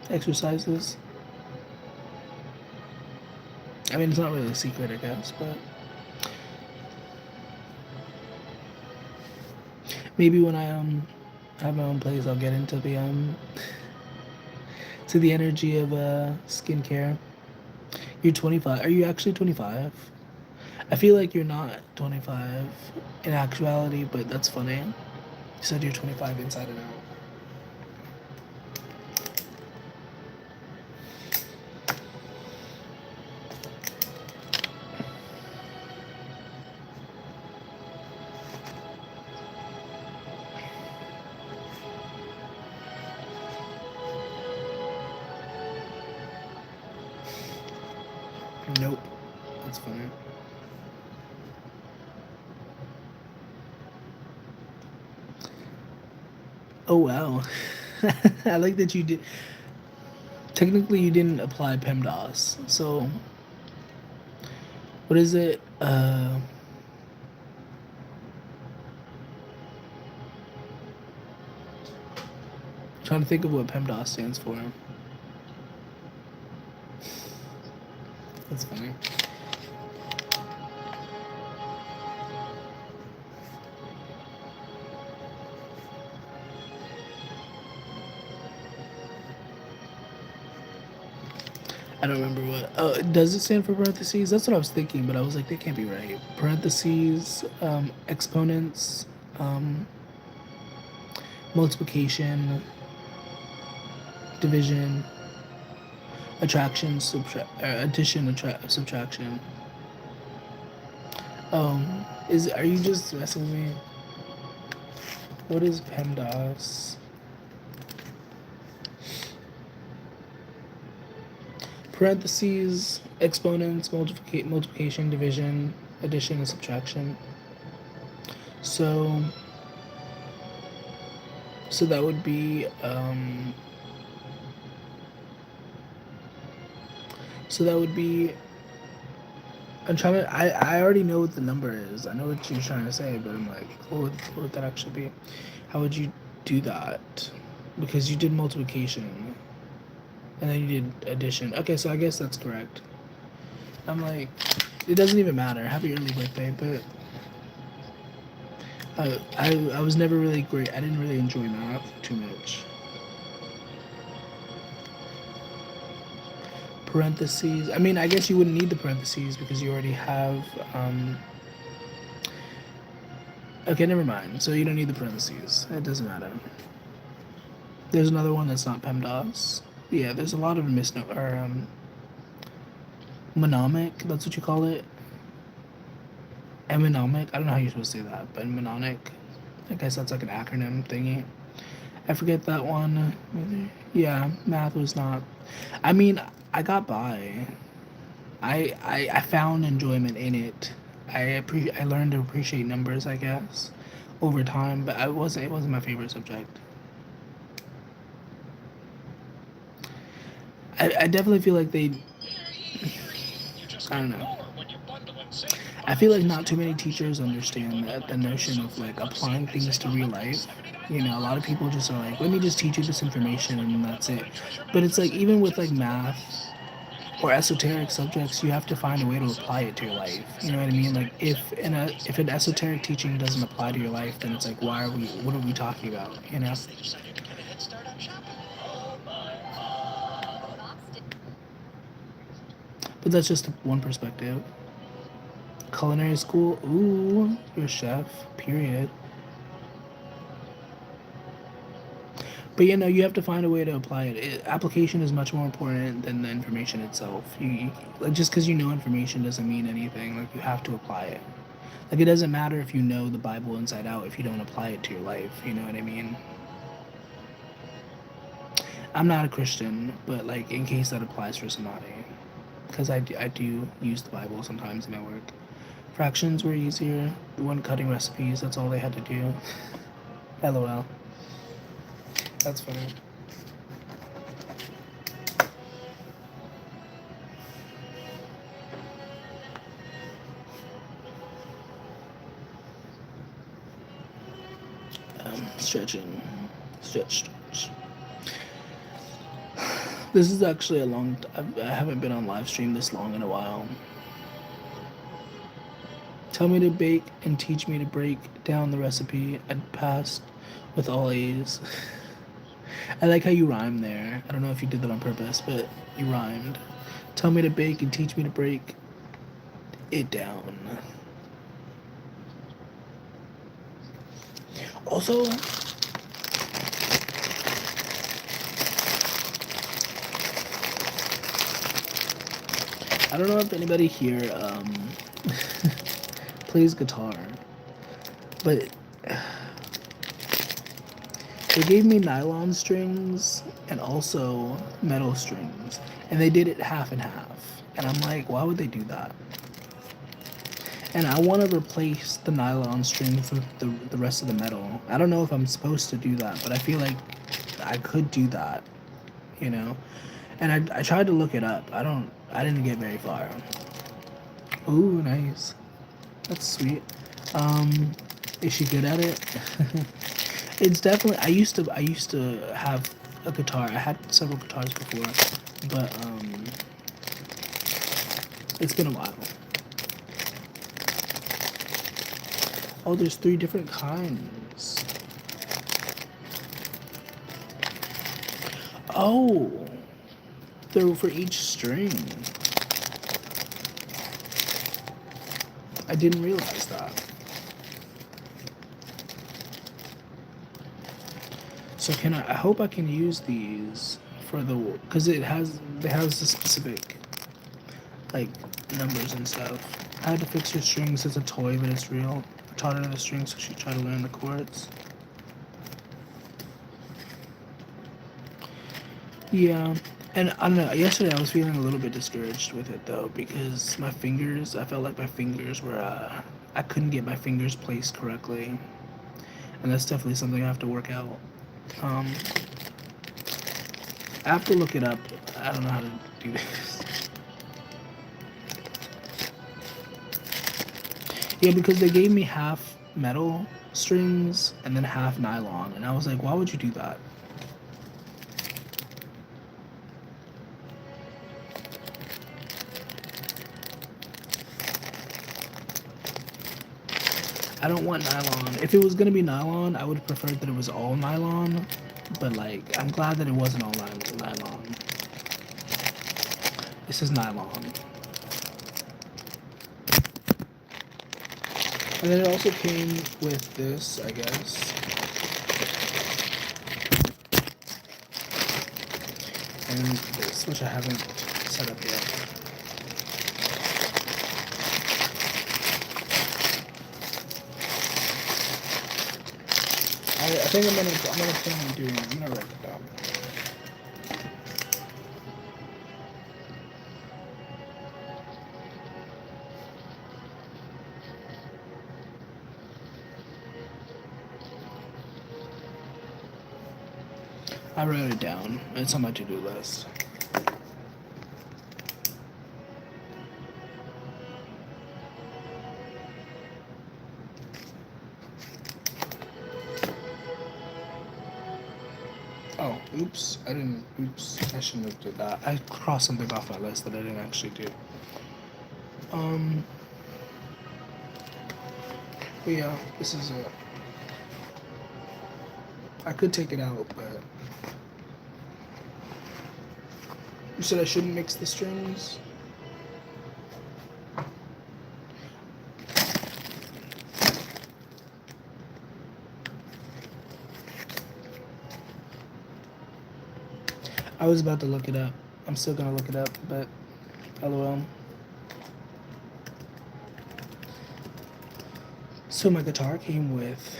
S1: exercises. I mean, it's not really a secret, I guess, but maybe when I have my own place, I'll get into the to the energy of skincare. You're 25. Are you actually 25? I feel like you're not 25 in actuality, but that's funny. You said you're 25 inside and out. Nope. That's funny. Oh wow. I like that you did. Technically, you didn't apply PEMDAS. So, what is it? Trying to think of what PEMDAS stands for. That's funny. I don't remember what. Oh, does it stand for parentheses? That's what I was thinking, but I was like, that can't be right. Parentheses, exponents, um, multiplication, division, attraction, addition, subtraction. Are you just messing with me? What is PEMDAS? Parentheses, exponents, multiplication, division, addition, and subtraction. So, so that would be so that would be. I'm trying to. I already know what the number is. I know what you're trying to say, but I'm like, what would that actually be? How would you do that? Because you did multiplication, and then you did addition. Okay, so I guess that's correct. I'm like, it doesn't even matter. Happy early birthday, but I was never really great. I didn't really enjoy math too much. Parentheses. I mean, I guess you wouldn't need the parentheses because you already have. Okay, never mind. So you don't need the parentheses. It doesn't matter. There's another one that's not PEMDAS. Yeah, there's a lot of mnemonic. That's what you call it. Mnemonic. I don't know how you're supposed to say that, but mnemonic. I guess that's like an acronym thingy. I forget that one. Yeah, math was not. I mean, I got by. I found enjoyment in it. I learned to appreciate numbers, I guess, over time. But it wasn't my favorite subject. I definitely feel like they. I don't know. I feel like not too many teachers understand that the notion of like applying things to real life. You know, a lot of people just are like, let me just teach you this information and that's it. But it's like even with like math or esoteric subjects, you have to find a way to apply it to your life. You know what I mean? Like if an esoteric teaching doesn't apply to your life, then it's like why are we what are we talking about? You know? But that's just one perspective. Culinary school, ooh, you're a chef, period. But you know, you have to find a way to apply application is much more important than the information itself. Like just because you know information doesn't mean anything. Like you have to apply it. Like it doesn't matter if you know the Bible inside out if you don't apply it to your life. You know what I mean? I'm not a Christian, but like in case that applies for somebody, because I do use the Bible sometimes in my work. Fractions were easier. When cutting recipes, that's all they had to do. LOL. That's funny. Stretching. Stretch. This is actually a long. I haven't been on live stream this long in a while. Tell me to bake and teach me to break down the recipe. I'd passed with all A's. I like how you rhyme there. I don't know if you did that on purpose, but you rhymed. Tell me to bake and teach me to break it down. Also, I don't know if anybody here plays guitar, but they gave me nylon strings and also metal strings, and they did it half and half. And I'm like, why would they do that? And I want to replace the nylon strings with the rest of the metal. I don't know if I'm supposed to do that, but I feel like I could do that, you know? And I tried to look it up. I didn't get very far. Ooh, nice. That's sweet. Is she good at it? It's definitely. I used to have a guitar. I had several guitars before, but it's been a while. Oh, there's 3 different kinds. Oh, they're for each string. I didn't realize that. So I hope I can use these for because it has the specific like numbers and stuff. I had to fix her strings as a toy, but it's real. I taught her the strings so she tried to learn the chords. Yeah, and I don't know. Yesterday I was feeling a little bit discouraged with it though because my fingers. I felt like my fingers were. I couldn't get my fingers placed correctly, and that's definitely something I have to work out. Um, I have to look it up. I don't know how to do this. Yeah, because they gave me half metal strings and then half nylon, and I was like, why would you do that? I don't want nylon. If it was gonna be nylon, I would have preferred that it was all nylon. But like, I'm glad that it wasn't all nylon. This is nylon. And then it also came with this, I guess. And this, which I haven't set up yet. I think I'm gonna plan on doing it. I'm gonna write it down. I wrote it down. It's on my to-do list. I, Oh, oops. I didn't. Oops. I shouldn't have did that. I crossed something off my list that I didn't actually do. Um. But yeah, this is it. I could take it out, but you said I shouldn't mix the strings. I was about to look it up. I'm still gonna look it up, but lol. So my guitar came with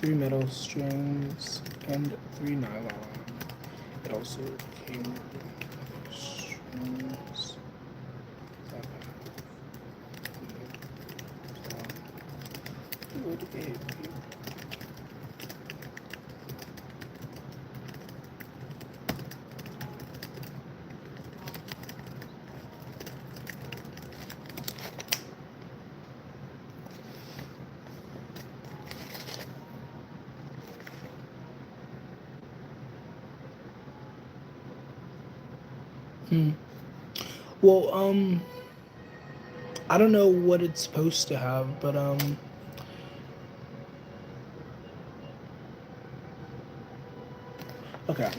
S1: 3 metal strings and 3 nylon. It also came with strings that would be. Well, I don't know what it's supposed to have, but okay,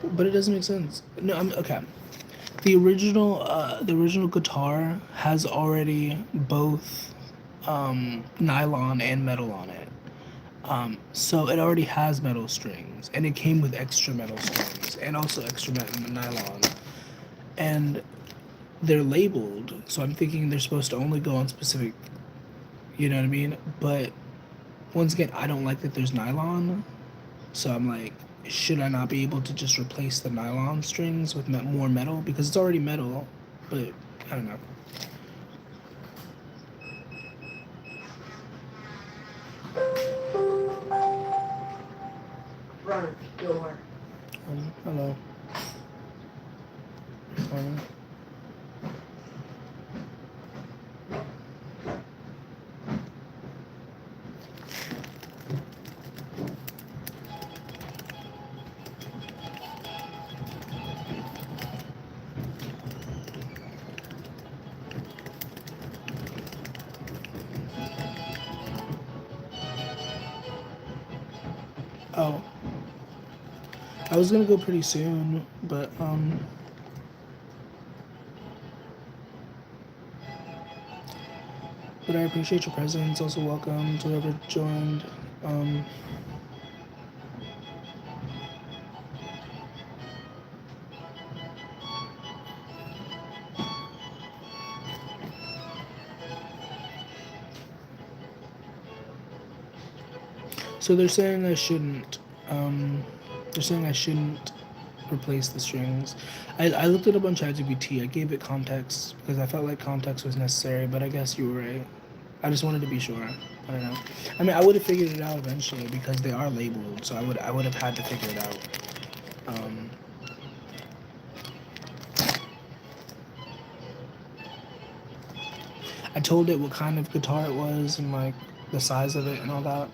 S1: but it doesn't make sense. No, I'm okay. The original guitar has already both nylon and metal on it. So it already has metal strings, and it came with extra metal strings and also extra nylon, and they're labeled. So I'm thinking they're supposed to only go on specific. You know what I mean? But once again, I don't like that there's nylon. So I'm like, should I not be able to just replace the nylon strings with more metal? Because it's already metal, but I don't know.
S4: Front door.
S1: Hello. Oh, I was gonna go pretty soon, but but I appreciate your presence. Also, welcome to whoever joined. Um, so they're saying I shouldn't. They're saying I shouldn't replace the strings. I looked it up on ChatGPT. I gave it context because I felt like context was necessary, but I guess you were right. I just wanted to be sure. I don't know. I mean, I would have figured it out eventually because they are labeled, so I would have had to figure it out. Um, I told it what kind of guitar it was and like the size of it and all that.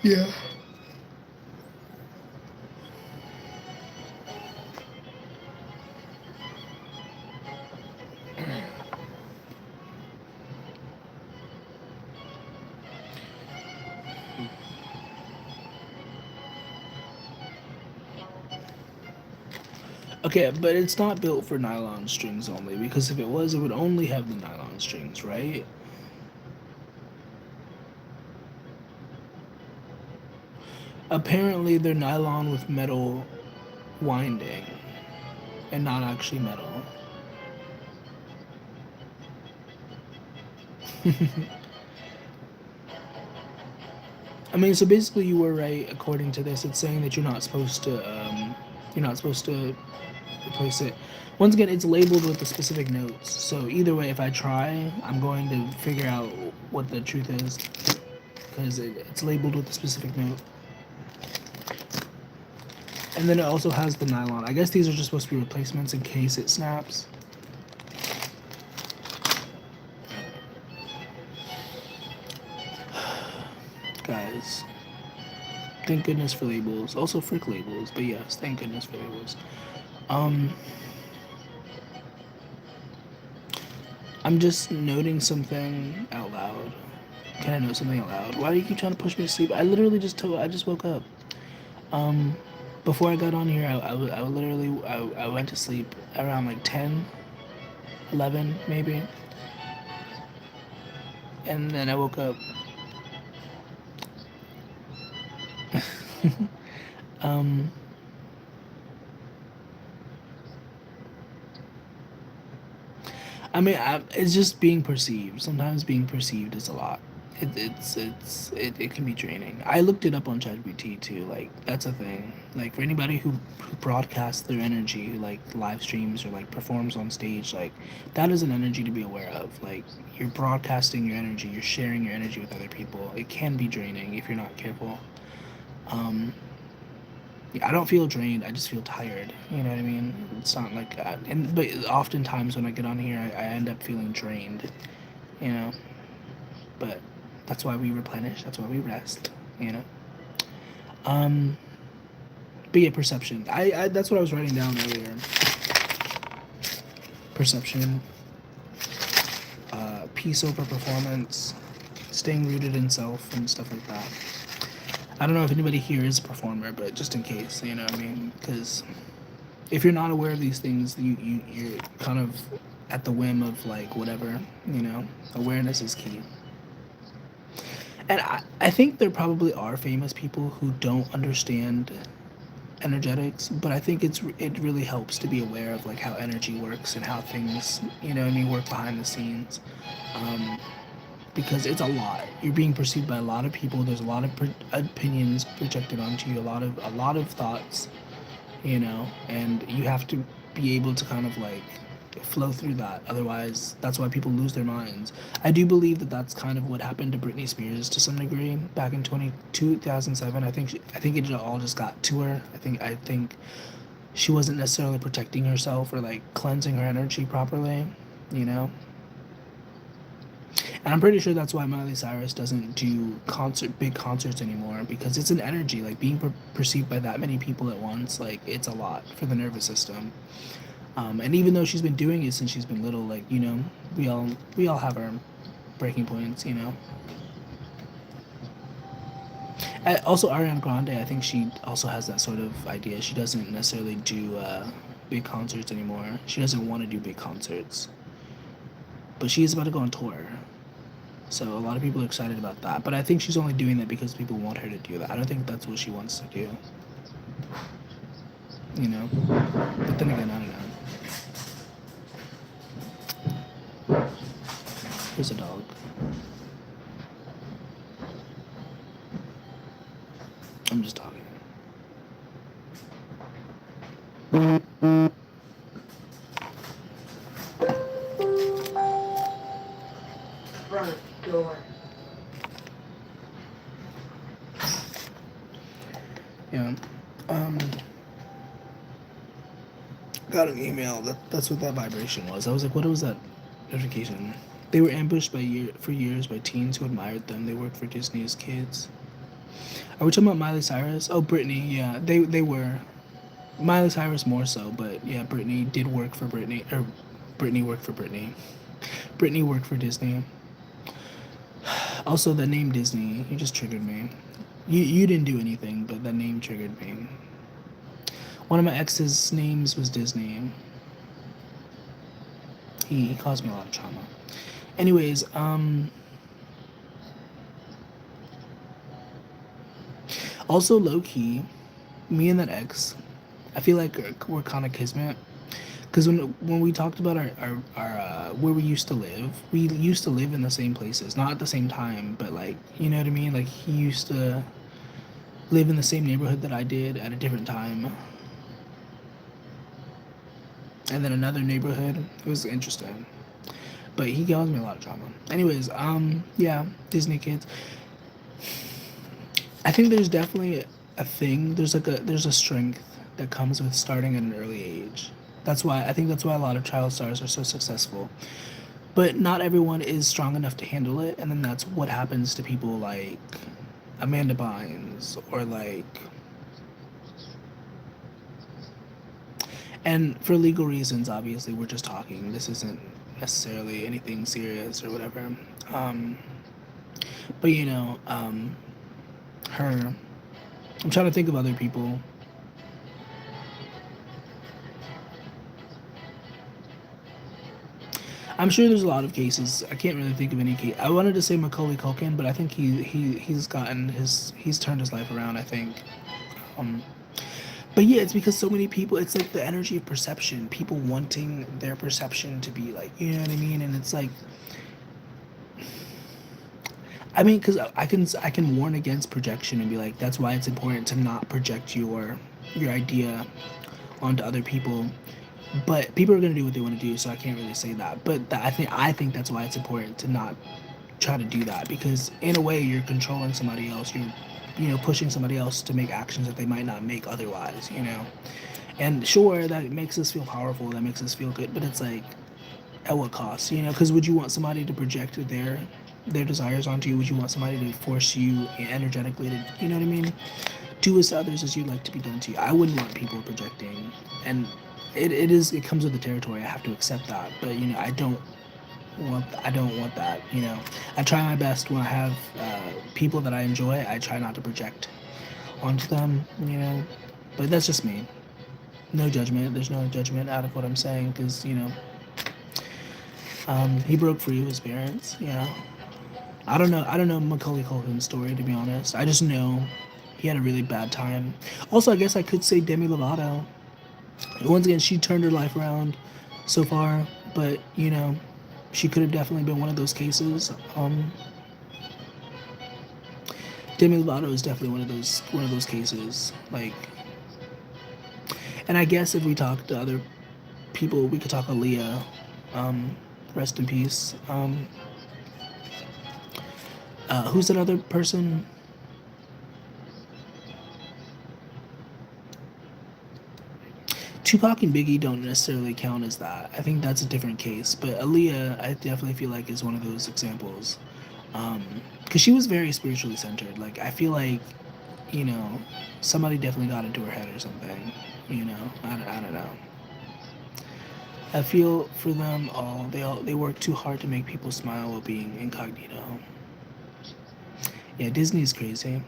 S1: Yeah. Okay, but it's not built for nylon strings only because if it was, it would only have the nylon strings, right? Apparently, they're nylon with metal winding and not actually metal. I mean, so basically, you were right. According to this, it's saying that you're not supposed to replace it. Once again, it's labeled with the specific notes. So either way, if I try, I'm going to figure out what the truth is because it's labeled with a specific note. And then it also has the nylon. I guess these are just supposed to be replacements in case it snaps. Guys, thank goodness for labels. Also frick labels, but yes, thank goodness for labels. I'm just noting something out loud. Can I note something out loud? Why do you keep trying to push me to sleep? I literally I just woke up. Before I got on here, I literally, I went to sleep around like 10, 11 maybe. And then I woke up. um, I mean, it's just being perceived. Sometimes being perceived is a lot. It can be draining. I looked it up on ChatGPT too. Like that's a thing. Like for anybody who broadcasts their energy, who like live streams or like performs on stage, like that is an energy to be aware of. Like you're broadcasting your energy, you're sharing your energy with other people. It can be draining if you're not careful. I don't feel drained. I just feel tired. You know what I mean? It's not like that. But oftentimes when I get on here, I end up feeling drained. You know. But that's why we replenish. That's why we rest. You know. But yeah, perception. I that's what I was writing down earlier. Perception. Peace over performance. Staying rooted in self and stuff like that. I don't know if anybody here is a performer, but just in case, you know what I mean? Because if you're not aware of these things, you're kind of at the whim of like whatever, you know? Awareness is key. And I think there probably are famous people who don't understand energetics, but I think it really helps to be aware of like how energy works and how things, you know what I mean, work behind the scenes. Because it's a lot. You're being perceived by a lot of people. There's a lot of opinions projected onto you. A lot of thoughts, you know, and you have to be able to kind of like flow through that. Otherwise, that's why people lose their minds. I do believe that that's kind of what happened to Britney Spears to some degree back in 2007. I think it all just got to her. I think she wasn't necessarily protecting herself or like cleansing her energy properly, you know. And I'm pretty sure that's why Miley Cyrus doesn't do big concerts anymore, because it's an energy, like being perceived by that many people at once, like it's a lot for the nervous system. And even though she's been doing it since she's been little, like, you know, we all have our breaking points, you know. Also, Ariana Grande, I think she also has that sort of idea. She doesn't necessarily do big concerts anymore. She doesn't want to do big concerts. But she is about to go on tour. So a lot of people are excited about that. But I think she's only doing that because people want her to do that. I don't think that's what she wants to do. You know? But then again, I don't know. Here's a dog. I'm just talking.
S4: Front door.
S1: Yeah. Got an email. That's what that vibration was. I was like, what was that notification? They were ambushed for years by teens who admired them. They worked for Disney as kids. Are we talking about Miley Cyrus? Oh, Britney. Yeah, they were. Miley Cyrus more so, but yeah, Britney did work for Britney, or Britney worked for Britney. Britney worked for Disney. Also, the name Disney, you just triggered me. You didn't do anything, but that name triggered me. One of my ex's names was Disney. He caused me a lot of trauma. Anyways, also low key, me and that ex, I feel like we're kind of kismet. Because when we talked about our where we used to live in the same places, not at the same time, but like, you know what I mean? Like he used to live in the same neighborhood that I did at a different time. And then another neighborhood. It was interesting. But he caused me a lot of trauma. Anyways, yeah, Disney kids. I think there's definitely a thing. There's a strength that comes with starting at an early age. That's why I think that's why a lot of child stars are so successful. But not everyone is strong enough to handle it, and then that's what happens to people like Amanda Bynes or like, and for legal reasons, obviously, we're just talking. This isn't necessarily anything serious or whatever. Um, but her. I'm trying to think of other people. I'm sure there's a lot of cases. I can't really think of any case. I wanted to say Macaulay Culkin, but I think he's turned his life around. I think. Um, but yeah, it's because so many people. It's like the energy of perception. People wanting their perception to be like, you know what I mean? And it's like, I mean, because I can warn against projection and be like, that's why it's important to not project your idea onto other people. But people are gonna do what they want to do, so I can't really say that. But I think that's why it's important to not try to do that, because in a way you're controlling somebody else. You're pushing somebody else to make actions that they might not make otherwise. And sure, that makes us feel powerful. That makes us feel good. But it's like, at what cost? Because would you want somebody to project their desires onto you? Would you want somebody to force you energetically to, you know what I mean? Do as to others as you'd like to be done to you. I wouldn't want people projecting, and it comes with the territory. I have to accept that, but I don't want that. I try my best when I have people that I enjoy. I try not to project onto them. But that's just me. No judgment. There's no judgment out of what I'm saying, because he broke free of his parents. I don't know. I don't know Macaulay Culkin's story, to be honest. I just know he had a really bad time. Also, I guess I could say Demi Lovato. Once again, she turned her life around so far, but she could have definitely been one of those cases. Demi Lovato is definitely one of those cases. Like, and I guess if we talk to other people, we could talk Aaliyah. Rest in peace. Who's that other person? Tupac and Biggie don't necessarily count as that. I think that's a different case. But Aaliyah, I definitely feel like is one of those examples. Because she was very spiritually centered. Like, I feel like, somebody definitely got into her head or something. I don't know. I feel for them all. They work too hard to make people smile while being incognito. Yeah, Disney's crazy.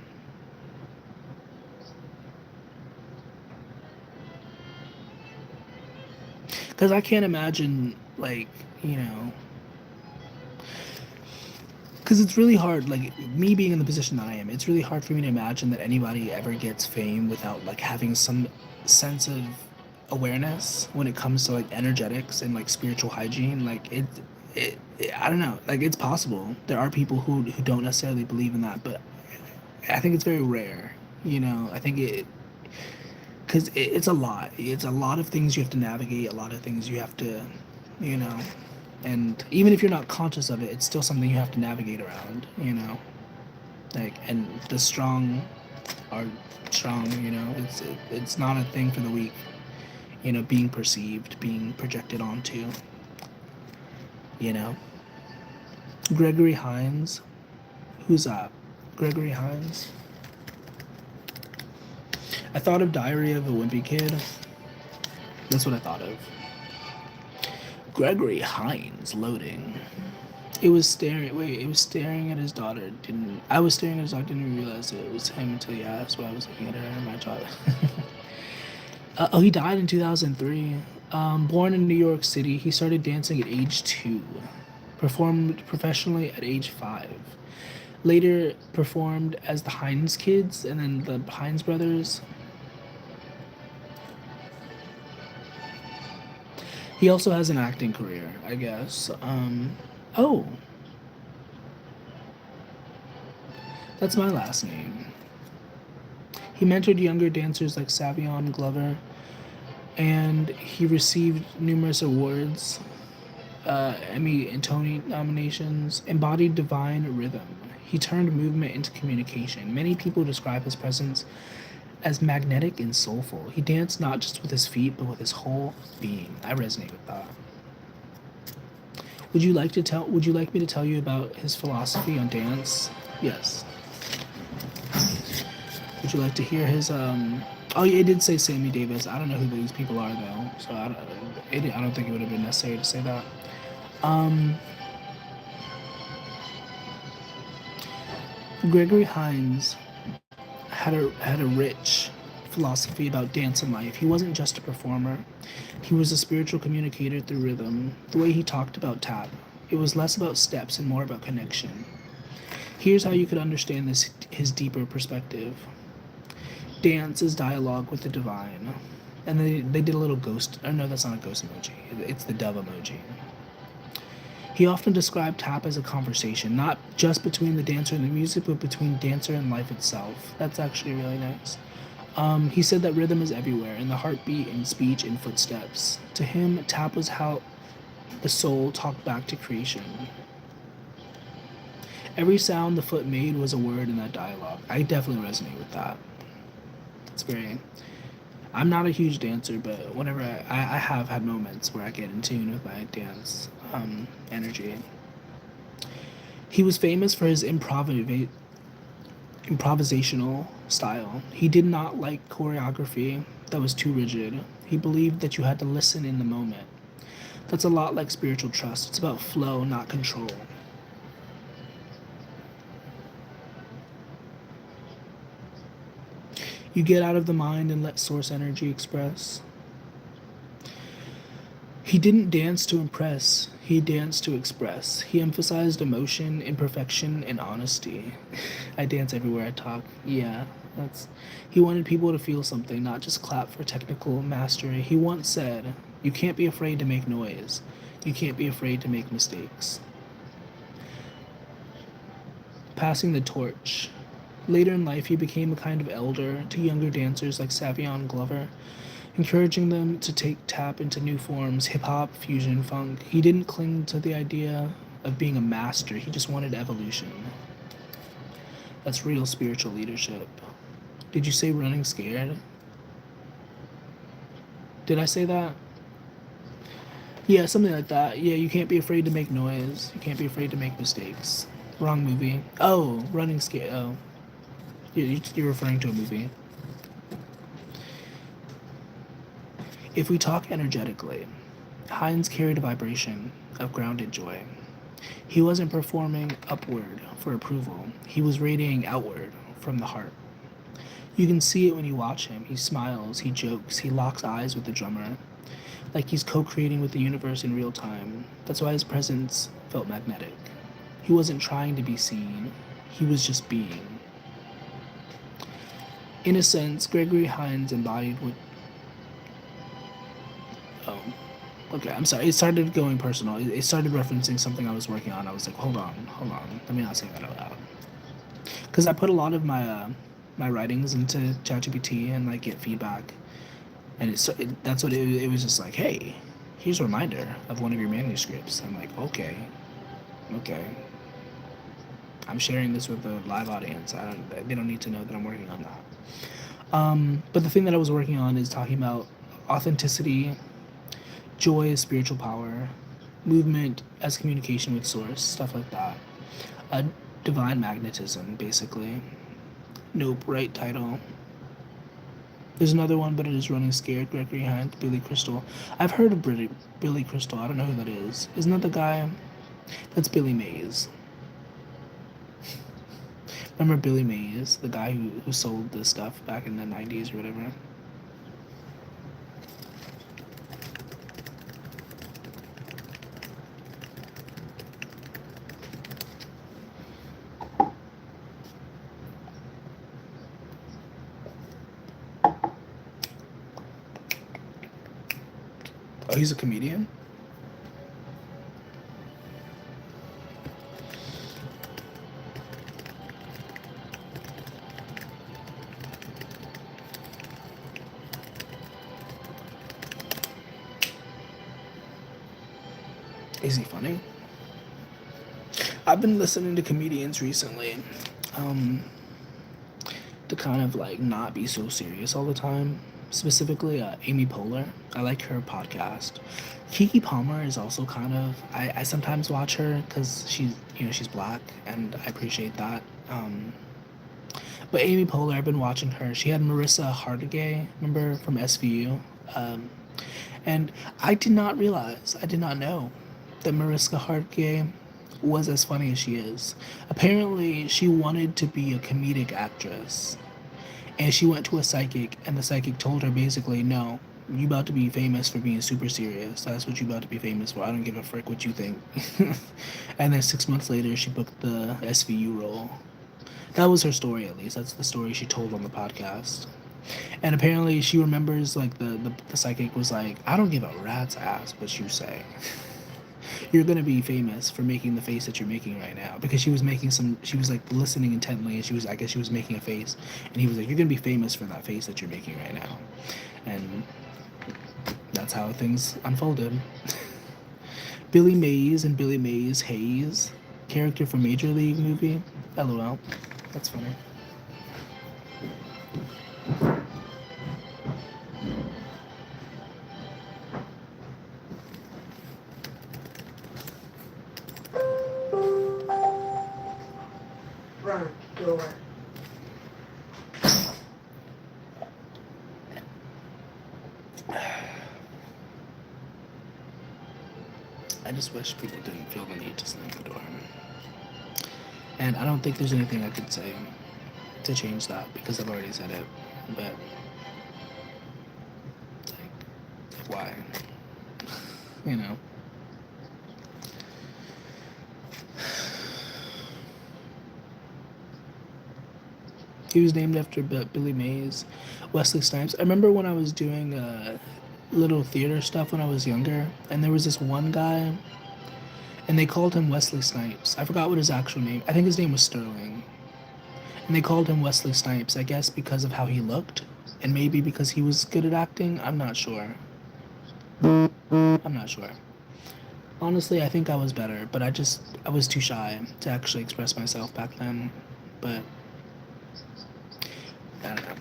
S1: Because I can't imagine, like, because it's really hard, like, me being in the position that I am, it's really hard for me to imagine that anybody ever gets fame without, like, having some sense of awareness when it comes to, like, energetics and, like, spiritual hygiene. Like, I don't know, like, it's possible. There are people who don't necessarily believe in that, but I think it's very rare. I think because it's a lot. It's a lot of things you have to navigate, a lot of things you have to, you know, and even if you're not conscious of it, it's still something you have to navigate around. Like, and the strong are strong. It's not a thing for the weak. Being perceived, being projected onto. You know, Gregory Hines. Who's that? Gregory Hines. I thought of Diary of a Wimpy Kid. That's what I thought of. Gregory Hines loading. It was staring. Wait, it was staring at his daughter. I was staring at his daughter. Didn't realize it was him until you asked why I was looking at her and my child. He died in 2003. Born in New York City, he started dancing at age 2. Performed professionally at age 5. Later performed as the Hines Kids and then the Hines Brothers. He also has an acting career, I guess. Oh, that's my last name. He mentored younger dancers like Savion Glover, and he received numerous awards, Emmy and Tony nominations. Embodied divine rhythm. He turned movement into communication. Many people describe his presence as magnetic and soulful. He danced not just with his feet, but with his whole being. I resonate with that. Would you like me to tell you about his philosophy on dance? Yes. Would you like to hear his oh yeah, it did say Sammy Davis. I don't know who these people are though. So I don't think it would have been necessary to say that. Um Gregory Hines had a rich philosophy about dance and life. He wasn't just a performer. He was a spiritual communicator through rhythm. The way he talked about tap, it was less about steps and more about connection. Here's how you could understand this his deeper perspective. Dance is dialogue with the divine. And they did a little ghost. Oh no, that's not a ghost emoji. It's the dove emoji. He often described tap as a conversation, not just between the dancer and the music, but between dancer and life itself. That's actually really nice. He said that rhythm is everywhere, in the heartbeat, in speech, in footsteps. To him, tap was how the soul talked back to creation. Every sound the foot made was a word in that dialogue. I definitely resonate with that. It's very. I'm not a huge dancer, but whenever I have had moments where I get in tune with my dance energy. He was famous for his improvisational style. He did not like choreography that was too rigid. He believed that you had to listen in the moment. That's a lot like spiritual trust. It's about flow, not control. You get out of the mind and let source energy express. He didn't dance to impress, he danced to express. He emphasized emotion, imperfection, and honesty. I dance everywhere I talk. Yeah, that's. He wanted people to feel something, not just clap for technical mastery. He once said, "You can't be afraid to make noise. You can't be afraid to make mistakes." Passing the torch. Later in life, he became a kind of elder to younger dancers like Savion Glover, encouraging them to take tap into new forms, hip hop, fusion, funk. He didn't cling to the idea of being a master, he just wanted evolution. That's real spiritual leadership. Did you say running scared? Did I say that? Yeah, something like that. Yeah, you can't be afraid to make noise. You can't be afraid to make mistakes. Wrong movie. Oh, running scared. Oh. You're referring to a movie. If we talk energetically, Hines carried a vibration of grounded joy. He wasn't performing upward for approval, he was radiating outward from the heart. You can see it when you watch him. He smiles, he jokes, he locks eyes with the drummer, like he's co creating with the universe in real time. That's why his presence felt magnetic. He wasn't trying to be seen, he was just being. In a sense, Gregory Hines embodied what. Oh, okay, I'm sorry. It started going personal. It started referencing something I was working on. I was like, hold on. Let me not say that out loud. Because I put a lot of my writings into ChatGPT and like get feedback, and that's what it was just like. Hey, here's a reminder of one of your manuscripts. I'm like, okay. I'm sharing this with the live audience. They don't need to know that I'm working on that. But the thing that I was working on is talking about authenticity, joy as spiritual power, movement as communication with source, stuff like that. Divine magnetism, basically. Nope, right title. There's another one, but it is Running Scared, Gregory Hines, Billy Crystal. I've heard of Billy Crystal. I don't know who that is. Isn't that the guy? That's Billy Mays. Remember Billy Mays, the guy who sold the stuff back in the 90s or whatever? Oh, he's a comedian? Is he funny? I've been listening to comedians recently. to kind of like not be so serious all the time. Specifically, Amy Poehler. I like her podcast. Kiki Palmer is also kind of. I sometimes watch her because she's black and I appreciate that. But Amy Poehler, I've been watching her. She had Marissa Hargitay, remember from SVU, um, and I did not realize, I did not know that Mariska Hargitay was as funny as she is. Apparently, she wanted to be a comedic actress, and she went to a psychic, and the psychic told her basically, no, you about to be famous for being super serious. That's what you about to be famous for. I don't give a frick what you think. And then 6 months later, she booked the SVU role. That was her story, at least. That's the story she told on the podcast. And apparently, she remembers like the psychic was like, I don't give a rat's ass what you say. You're gonna be famous for making the face that you're making right now, because she was making some. She was like listening intently, and I guess she was making a face, and he was like, you're gonna be famous for that face that you're making right now, and that's how things unfolded. Billy Mays and Billy Mays Hayes, character from Major League movie. LOL. That's funny.
S4: Front door.
S1: I just wish people didn't feel the need to slam the door. And I don't think there's anything I could say to change that because I've already said it. But like why? You know. He was named after Billy Mays, Wesley Snipes. I remember when I was doing little theater stuff when I was younger, and there was this one guy, and they called him Wesley Snipes. I forgot what his actual name. I think his name was Sterling, and they called him Wesley Snipes. I guess because of how he looked, and maybe because he was good at acting. I'm not sure. I'm not sure. Honestly, I think I was better, but I was too shy to actually express myself back then. But I don't know.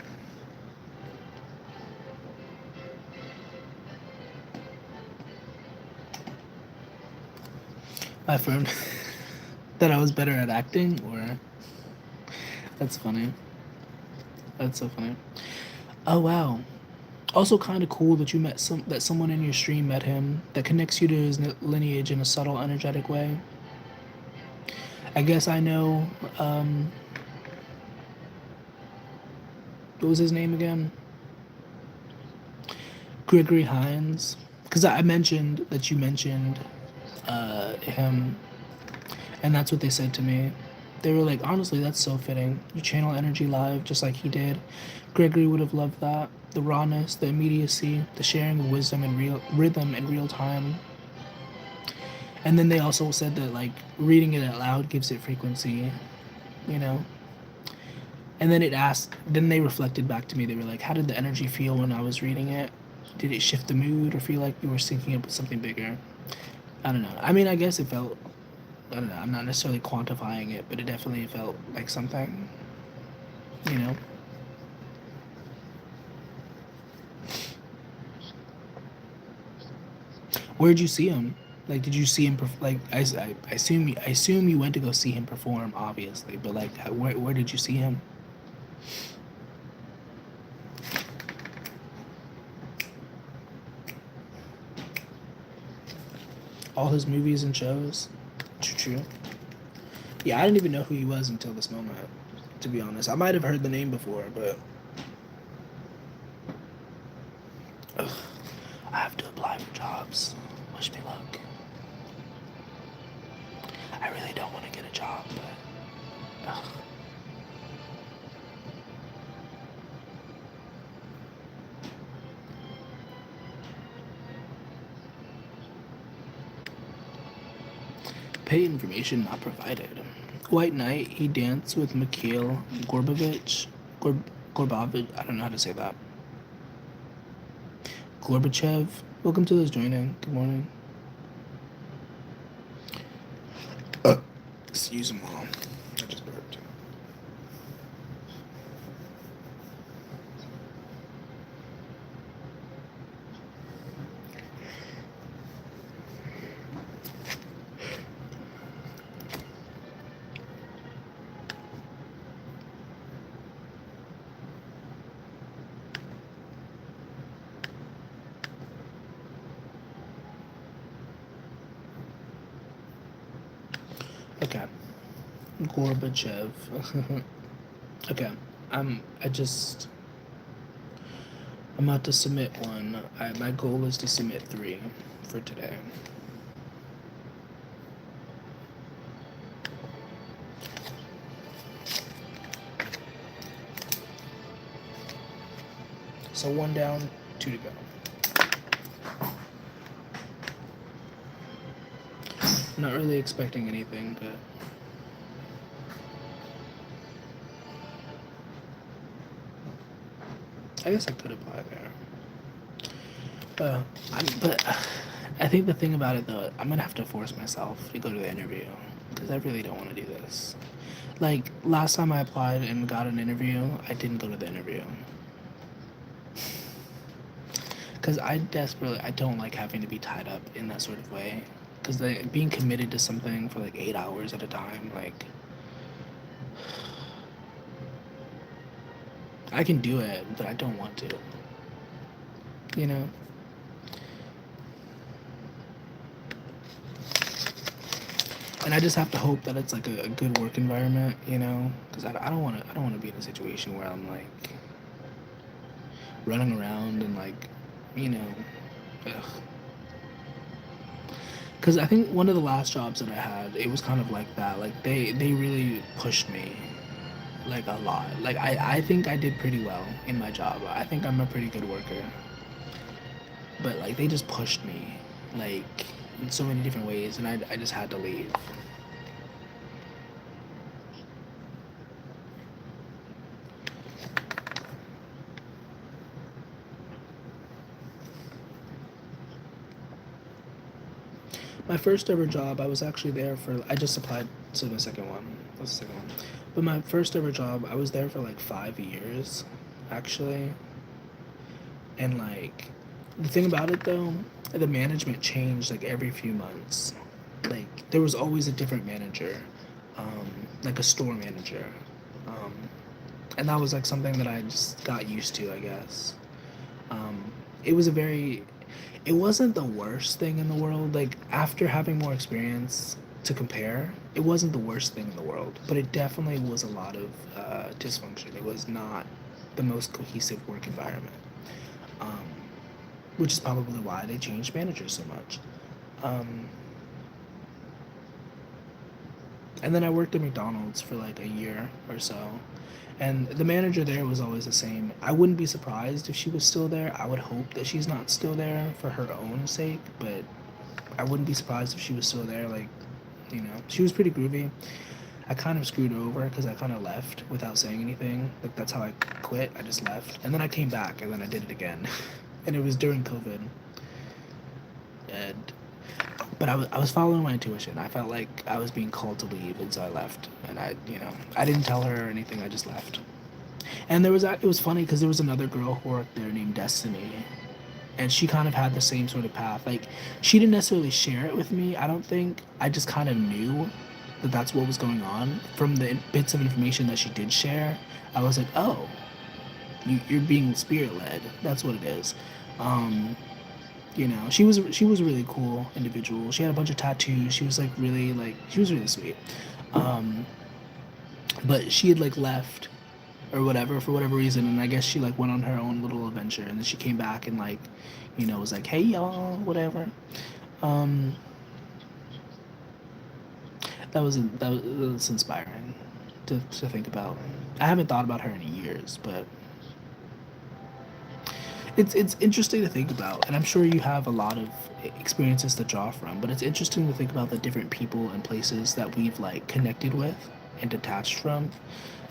S1: I affirmed that I was better at acting, or that's funny. That's so funny. Oh wow. Also, kind of cool that you met someone in your stream met him that connects you to his lineage in a subtle, energetic way. I guess I know. What was his name again? Gregory Hines. Because I mentioned that you mentioned him, and that's what they said to me. They were like, honestly, that's so fitting. You channel energy live just like he did. Gregory would have loved that. The rawness, the immediacy, the sharing of wisdom and real rhythm in real time. And then they also said that like reading it out loud gives it frequency, you know. And then then they reflected back to me. They were like, how did the energy feel when I was reading it? Did it shift the mood or feel like you were syncing up with something bigger? I don't know. I mean, I guess it felt, I don't know, I'm not necessarily quantifying it, but it definitely felt like something, you know? Where'd you see him? Like, did you see him, like, I assume you went to go see him perform, obviously, but like, where did you see him? All his movies and shows? True. Yeah, I didn't even know who he was until this moment, to be honest. I might have heard the name before, but ugh, I have to apply for jobs. Wish me luck. I really don't want to get a job, but ugh. Pay information not provided. White Knight, he danced with Mikhail Gorbovich. Gorbovich, I don't know how to say that. Gorbachev, welcome to those joining. Good morning. Excuse me, mom. I just burped. Gorbachev. Okay, I'm. I just. I'm about to submit one. My goal is to submit 3 for today. So 1 down, 2 to go. I'm not really expecting anything, but I guess I could apply there. But I think the thing about it though, I'm gonna have to force myself to go to the interview because I really don't want to do this. Like last time I applied and got an interview, I didn't go to the interview because I don't like having to be tied up in that sort of way. Because being committed to something for like 8 hours at a time, like I can do it, but I don't want to. You know. And I just have to hope that it's like a good work environment, you know, because I don't want to be in a situation where I'm like running around and like, you know, because I think one of the last jobs that I had, it was kind of like that. Like they really pushed me like a lot. Like I think I did pretty well in my job. I think I'm a pretty good worker, but like they just pushed me like in so many different ways, and I just had to leave. My first ever job, I was actually there for. I just applied to the second one. That's the second one. But my first ever job, I was there for like 5 years, actually. And like, the thing about it though, the management changed like every few months. Like there was always a different manager, like a store manager, um, and that was like something that I just got used to, I guess. It was a very it wasn't the worst thing in the world. Like after having more experience to compare, it wasn't the worst thing in the world, but it definitely was a lot of dysfunction. It was not the most cohesive work environment, um, which is probably why they changed managers so much. Um, and then I worked at McDonald's for like a year or so, and the manager there was always the same. I wouldn't be surprised if she was still there. I would hope that she's not still there for her own sake, but I wouldn't be surprised if she was still there. Like, you know, she was pretty groovy. I kind of screwed her over because I kind of left without saying anything. Like, that's how I quit. I just left. And then I came back, and then I did it again. And it was during COVID. And but I was following my intuition. I felt like I was being called to leave, and so I left. And I didn't tell her or anything. I just left. And it was funny because there was another girl who worked there named Destiny, and she kind of had the same sort of path. Like she didn't necessarily share it with me. I don't think. I just kind of knew that that's what was going on from the bits of information that she did share. I was like, oh, you're being spirit led. That's what it is. She was a really cool individual. She had a bunch of tattoos. She was she was really sweet. Um, but she had like left or whatever for whatever reason, and I guess she like went on her own little adventure, and then she came back and like, was like, hey y'all, whatever. Um, that was inspiring to think about. I haven't thought about her in years, but it's interesting to think about, and I'm sure you have a lot of experiences to draw from. But it's interesting to think about the different people and places that we've like connected with and detached from.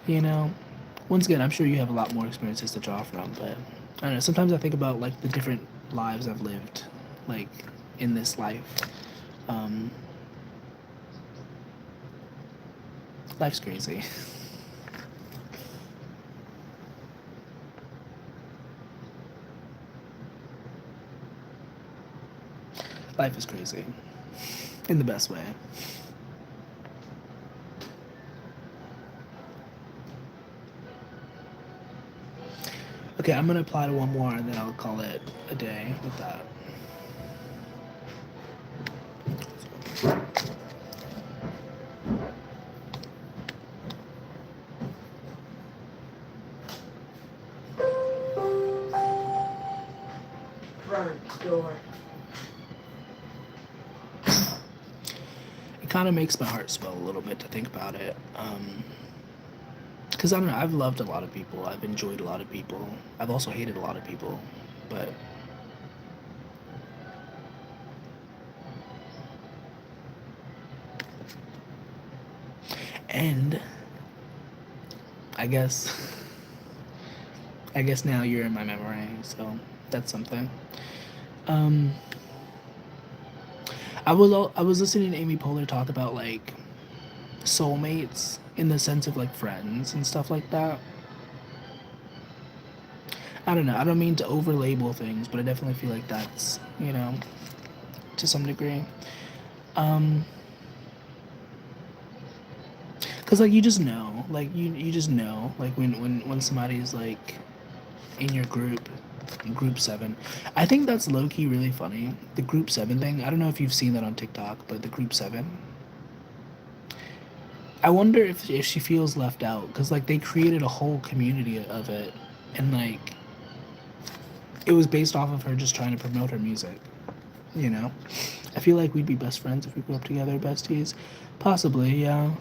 S1: You know, once again, I'm sure you have a lot more experiences to draw from. But I don't know. Sometimes I think about like the different lives I've lived, like in this life. Um, life's crazy. Life is crazy. In the best way. Okay, I'm gonna apply to one more and then I'll call it a day with that.
S4: front door.
S1: It kind of makes my heart swell a little bit to think about it. Because I don't know, I've loved a lot of people. I've enjoyed a lot of people. I've also hated a lot of people. But and I guess I guess now you're in my memory, so that's something. Um, I was listening to Amy Poehler talk about like soulmates in the sense of like friends and stuff like that. I don't know. I don't mean to over label things, but I definitely feel like that's, you know, to some degree. Um, cause like you just know, like you just know, like when somebody's like in your group 7. I think that's low key really funny. The group 7 thing. I don't know if you've seen that on TikTok, but the group 7. I wonder if she feels left out because like they created a whole community of it, and like it was based off of her just trying to promote her music. You know, I feel like we'd be best friends if we grew up together, besties. Possibly, yeah.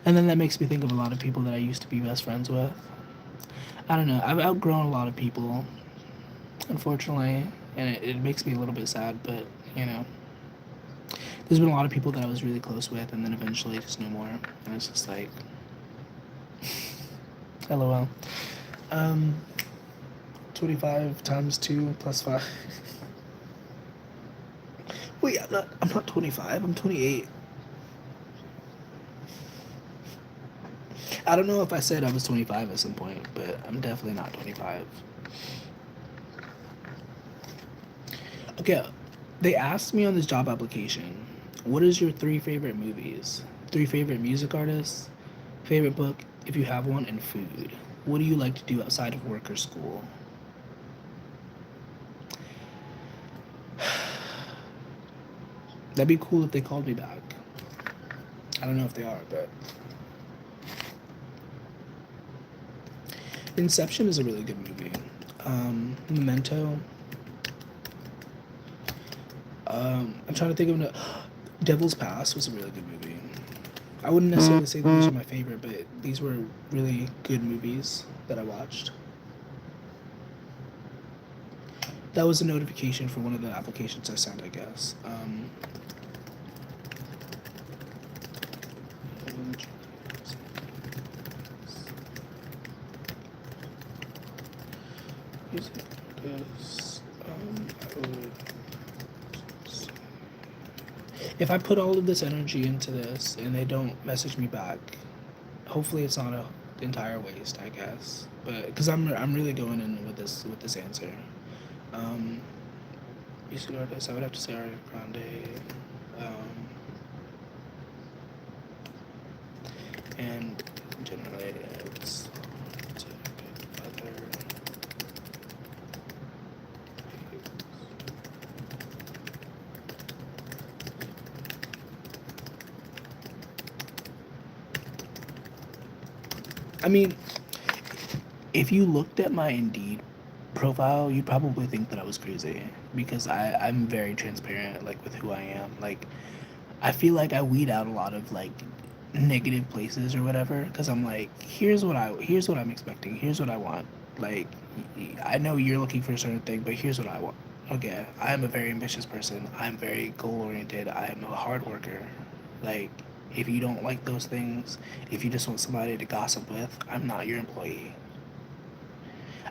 S1: And then that makes me think of a lot of people that I used to be best friends with. I don't know. I've outgrown a lot of people, unfortunately, and it makes me a little bit sad. But you know, there's been a lot of people that I was really close with, and then eventually just no more. And it's just like, LOL. Um, 25 times 2 plus 5. Wait, I'm not 25. I'm 28. I don't know if I said I was 25 at some point, but I'm definitely not 25. Okay, they asked me on this job application, what is your 3 favorite movies? 3 favorite music artists? Favorite book, if you have one, and food. What do you like to do outside of work or school? That'd be cool if they called me back. I don't know if they are, but Inception is a really good movie. Memento. I'm trying to think of Devil's Pass was a really good movie. I wouldn't necessarily say that these are my favorite, but these were really good movies that I watched. That was a notification for one of the applications I sent, I guess. If I put all of this energy into this and they don't message me back, hopefully it's not a entire waste, I guess. But because I'm really going in with this answer. Music artist, I would have to say Ariana Grande. And generally it's other. I mean, if you looked at my Indeed profile, you'd probably think that I was crazy because I'm very transparent, like with who I am. Like, I feel like I weed out a lot of like negative places or whatever because I'm like, here's what I'm expecting. Here's what I want. Like, I know you're looking for a certain thing, but here's what I want. Okay, I am a very ambitious person. I'm very goal oriented. I am a hard worker. Like, if you don't like those things, if you just want somebody to gossip with, I'm not your employee.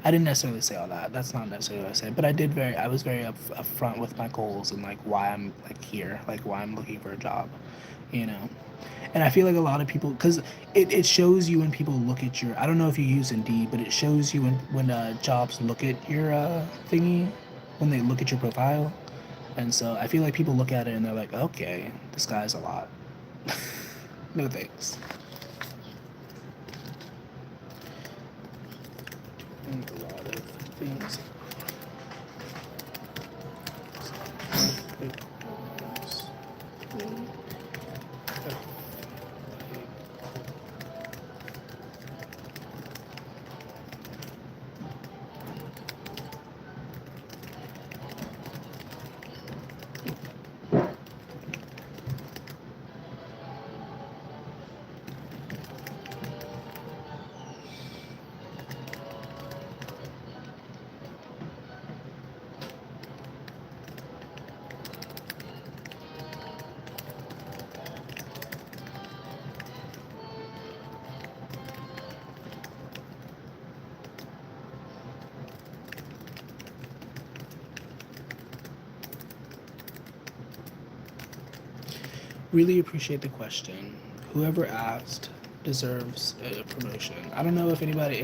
S1: I didn't necessarily say all that. That's not necessarily what I said, but I was very upfront with my goals and like why I'm like here, like why I'm looking for a job, you know. And I feel like a lot of people, because it shows you when people look at your, I don't know if you use Indeed, but it shows you when jobs look at your thingy, when they look at your profile. And so I feel like people look at it and they're like, okay, this guy's a lot. No thanks. And a lot of things. Really appreciate the question. Whoever asked deserves a promotion. I don't know if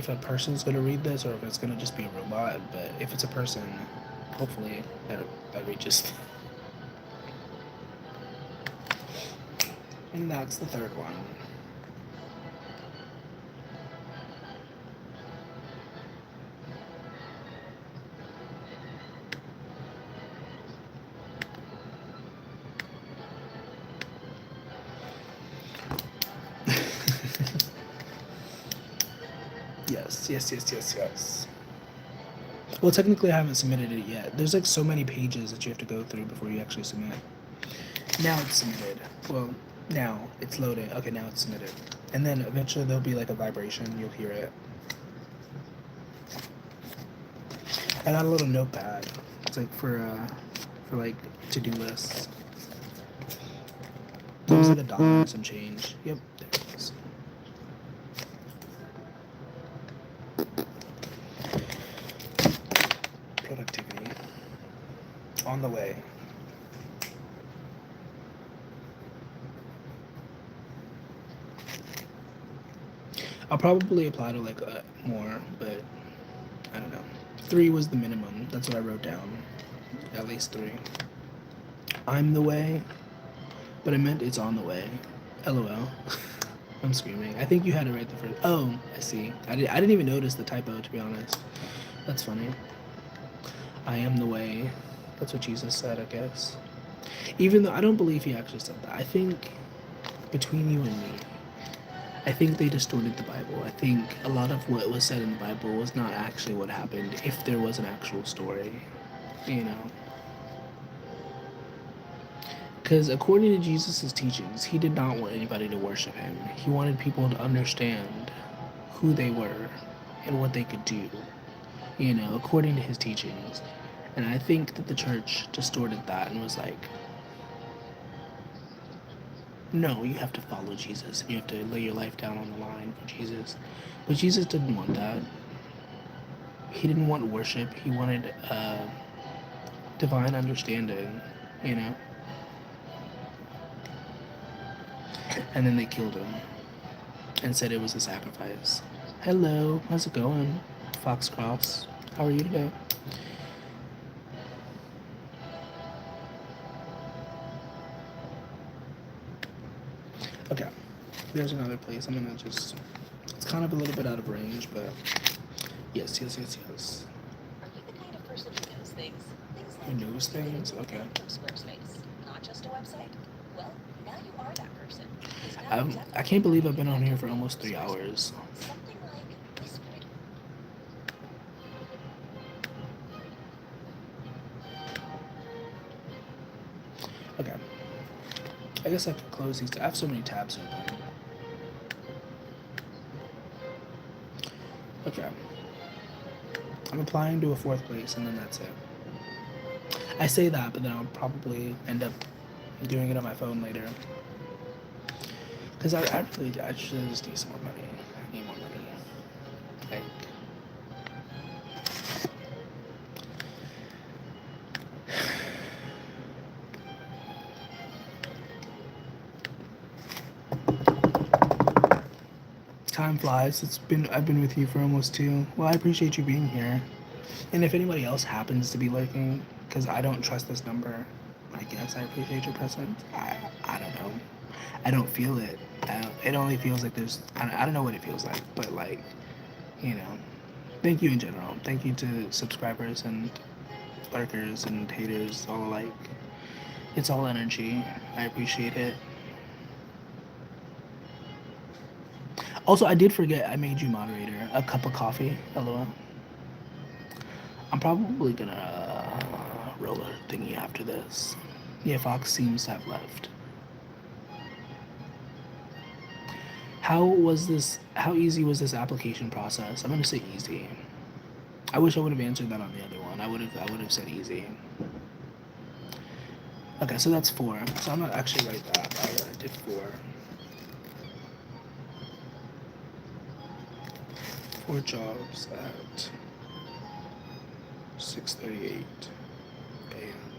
S1: a person's gonna read this or if it's gonna just be a robot, but if it's a person, hopefully that reaches. And that's the third one. Yes, yes, yes, yes, yes. Well, technically, I haven't submitted it yet. There's like so many pages that you have to go through before you actually submit. Now it's submitted. Well, now it's loaded. Okay, now it's submitted. And then eventually there'll be like a vibration. You'll hear it. I got a little notepad. It's like for like to-do lists. It was like $1 and some change. Yep, there it is. Productivity. On the way. I'll probably apply to like more, but I don't know. 3 was the minimum. That's what I wrote down. At least 3. I'm the way, but I meant it's on the way. LOL. I'm screaming. I think you had it right the first. Oh, I see. I didn't even notice the typo, to be honest. That's funny. I am the way. That's what Jesus said, I guess. Even though I don't believe he actually said that. I think between you and me, I think they distorted the Bible. I think a lot of what was said in the Bible was not actually what happened if there was an actual story, you know. Because according to Jesus' teachings, he did not want anybody to worship him. He wanted people to understand who they were and what they could do, you know, according to his teachings. And I think that the church distorted that and was like, no, you have to follow Jesus and you have to lay your life down on the line for Jesus. But Jesus didn't want that. He didn't want worship. He wanted divine understanding, you know. And then they killed him and said it was a sacrifice. Hello, how's it going? Foxcross, how are you today? Okay, there's another place. I'm gonna just. It's kind of a little bit out of range, but yes, yes, yes, yes.
S5: Are you the kind of person who knows things? Things
S1: Who
S5: like
S1: knows things? Okay.
S5: from Squarespace, not just a website? Well, now you are that person. 'Cause now you
S1: I can't believe I've been on here for almost 3 hours.
S5: something like whispering.
S1: Okay. I guess I could close these. I have so many tabs open. Okay. I'm applying to a 4th place and then that's it. I say that, but then I'll probably end up doing it on my phone later. Because I should just need some more money. I need more money. Like, time flies. I've been with you for almost 2. Well, I appreciate you being here. And if anybody else happens to be lurking, because I don't trust this number, I guess I appreciate your presence. I don't know. I don't feel it. It only feels like there's. I don't know what it feels like, but like, you know. Thank you in general. Thank you to subscribers and lurkers and haters, all alike. It's all energy. I appreciate it. Also, I did forget I made you moderator. A cup of coffee. LOL. I'm probably gonna roll a thingy after this. Yeah, Fox seems to have left. How easy was this application process? I'm gonna say easy. I wish I would have answered that on the other one. I would have said easy. Okay, so that's 4. So I'm gonna actually write that. I did 4. 4 jobs at 6:38 a.m.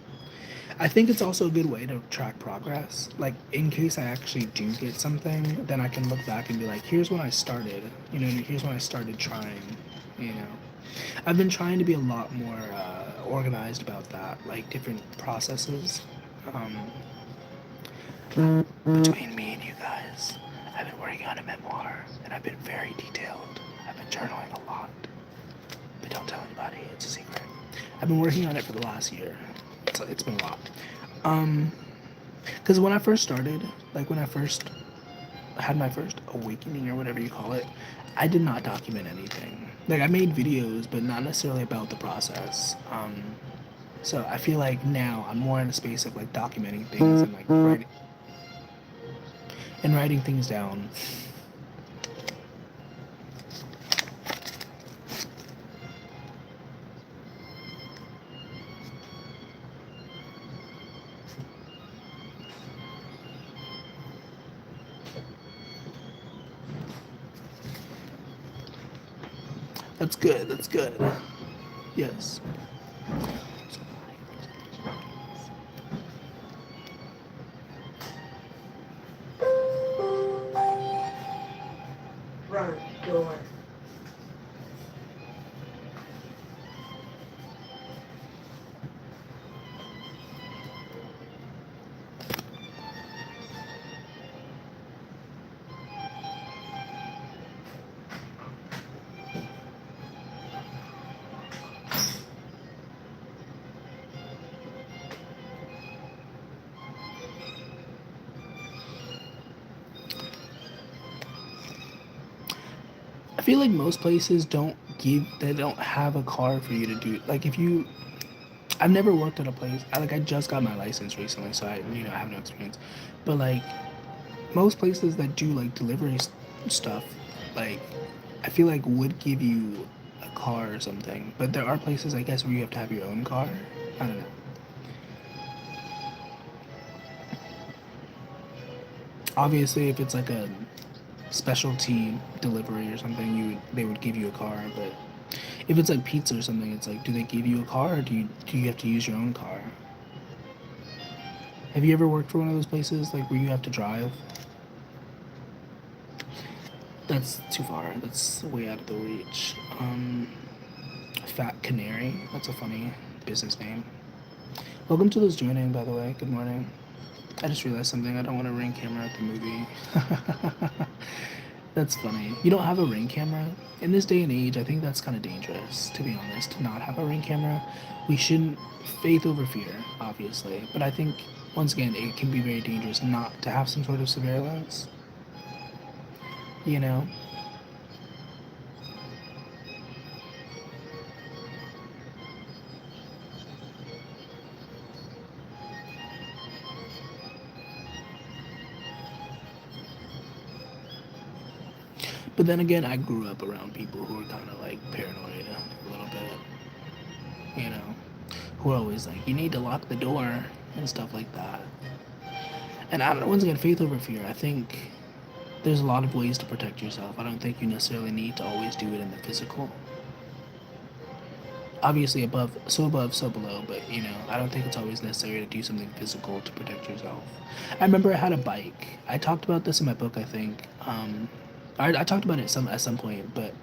S1: I think it's also a good way to track progress. Like, in case I actually do get something, then I can look back and be like, here's when I started. You know, here's when I started trying. You know, I've been trying to be a lot more organized about that, like different processes. Um, Between me and you guys, I've been working on a memoir, and I've been very detailed. I've been journaling a lot, but don't tell anybody. It's a secret. I've been working on it for the last year. It's been a lot. Um, because when I first started, like when I first had my first awakening or whatever you call it, I did not document anything. Like I made videos, but not necessarily about the process. So I feel like now I'm more in a space of like documenting things and like writing things down. That's good. That's good. Yes.
S4: Front door.
S1: I feel like most places they don't have a car for you to do. Like if you, I've never worked at a place. I just got my license recently, so I have no experience. But like most places that do like delivery stuff, like I feel like would give you a car or something. But there are places I guess where you have to have your own car. I don't know. Obviously, if it's like a specialty delivery or something, they would give you a car. But if it's like pizza or something, it's like, do they give you a car or do you have to use your own car? Have you ever worked for one of those places like where you have to drive? That's too far. That's way out of the reach. Fat Canary. That's a funny business name. Welcome to those joining, by the way. Good morning. I just realized something. I don't want a ring camera at the movie. That's funny. You don't have a ring camera? In this day and age, I think that's kind of dangerous, to be honest, to not have a ring camera. We shouldn't faith over fear, obviously. But I think, once again, it can be very dangerous not to have some sort of surveillance. You know? But then again, I grew up around people who were kind of like paranoid a little bit, you know, who are always like, you need to lock the door and stuff like that. And I don't know, once again, faith over fear. I think there's a lot of ways to protect yourself. I don't think you necessarily need to always do it in the physical. Obviously, above, so below, but I don't think it's always necessary to do something physical to protect yourself. I remember I had a bike. I talked about this in my book, I think. I talked about it at some point, but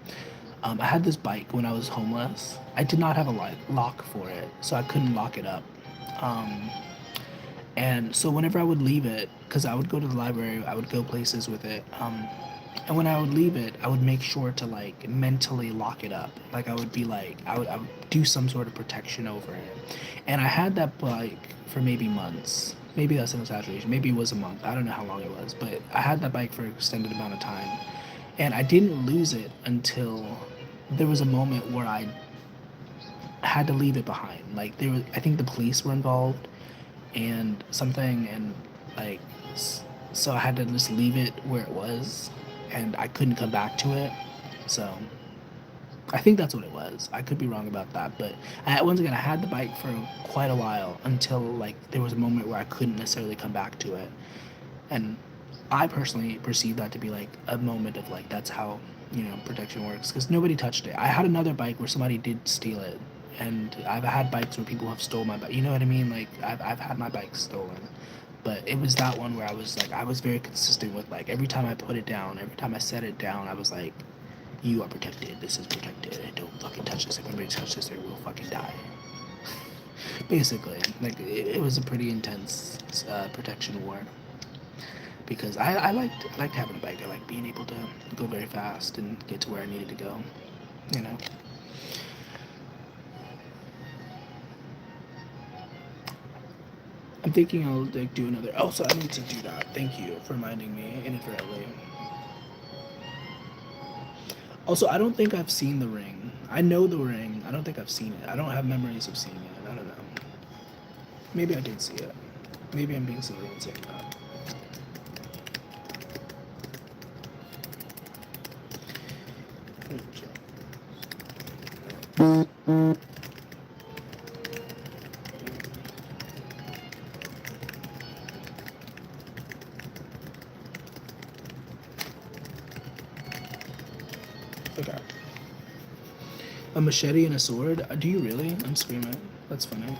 S1: I had this bike when I was homeless. I did not have a lock for it, so I couldn't lock it up. Um, and so whenever I would leave it, because I would go to the library, I would go places with it. And when I would leave it, I would make sure to like mentally lock it up. Like I would be like, I would do some sort of protection over it. And I had that bike for maybe months. Maybe that's an exaggeration. Maybe it was a month. I don't know how long it was, but I had that bike for an extended amount of time. And I didn't lose it until there was a moment where I had to leave it behind. Like I think the police were involved and something, and like, so I had to just leave it where it was, and I couldn't come back to it. So I think that's what it was. I could be wrong about that, but once again, I had the bike for quite a while until like there was a moment where I couldn't necessarily come back to it, and I personally perceive that to be like a moment of like that's how protection works because nobody touched it. I had another bike where somebody did steal it, and I've had bikes where people have stole my bike. You know what I mean? Like I've had my bike stolen, but it was that one where I was like I was very consistent with like every time I put it down, every time I set it down, I was like, you are protected. This is protected. Don't fucking touch this. If anybody touch this, they will fucking die. Basically, like it was a pretty intense protection war because I liked having a bike. I like being able to go very fast and get to where I needed to go. You know. I'm thinking I'll like do another. Also, I need to do that. Thank you for reminding me inadvertently. Also, I don't think I've seen The Ring. I know The Ring. I don't think I've seen it. I don't have memories of seeing it. I don't know. Maybe I did see it. Maybe I'm being silly and saying that. Okay. A machete and a sword? Do you really? I'm screaming. That's funny.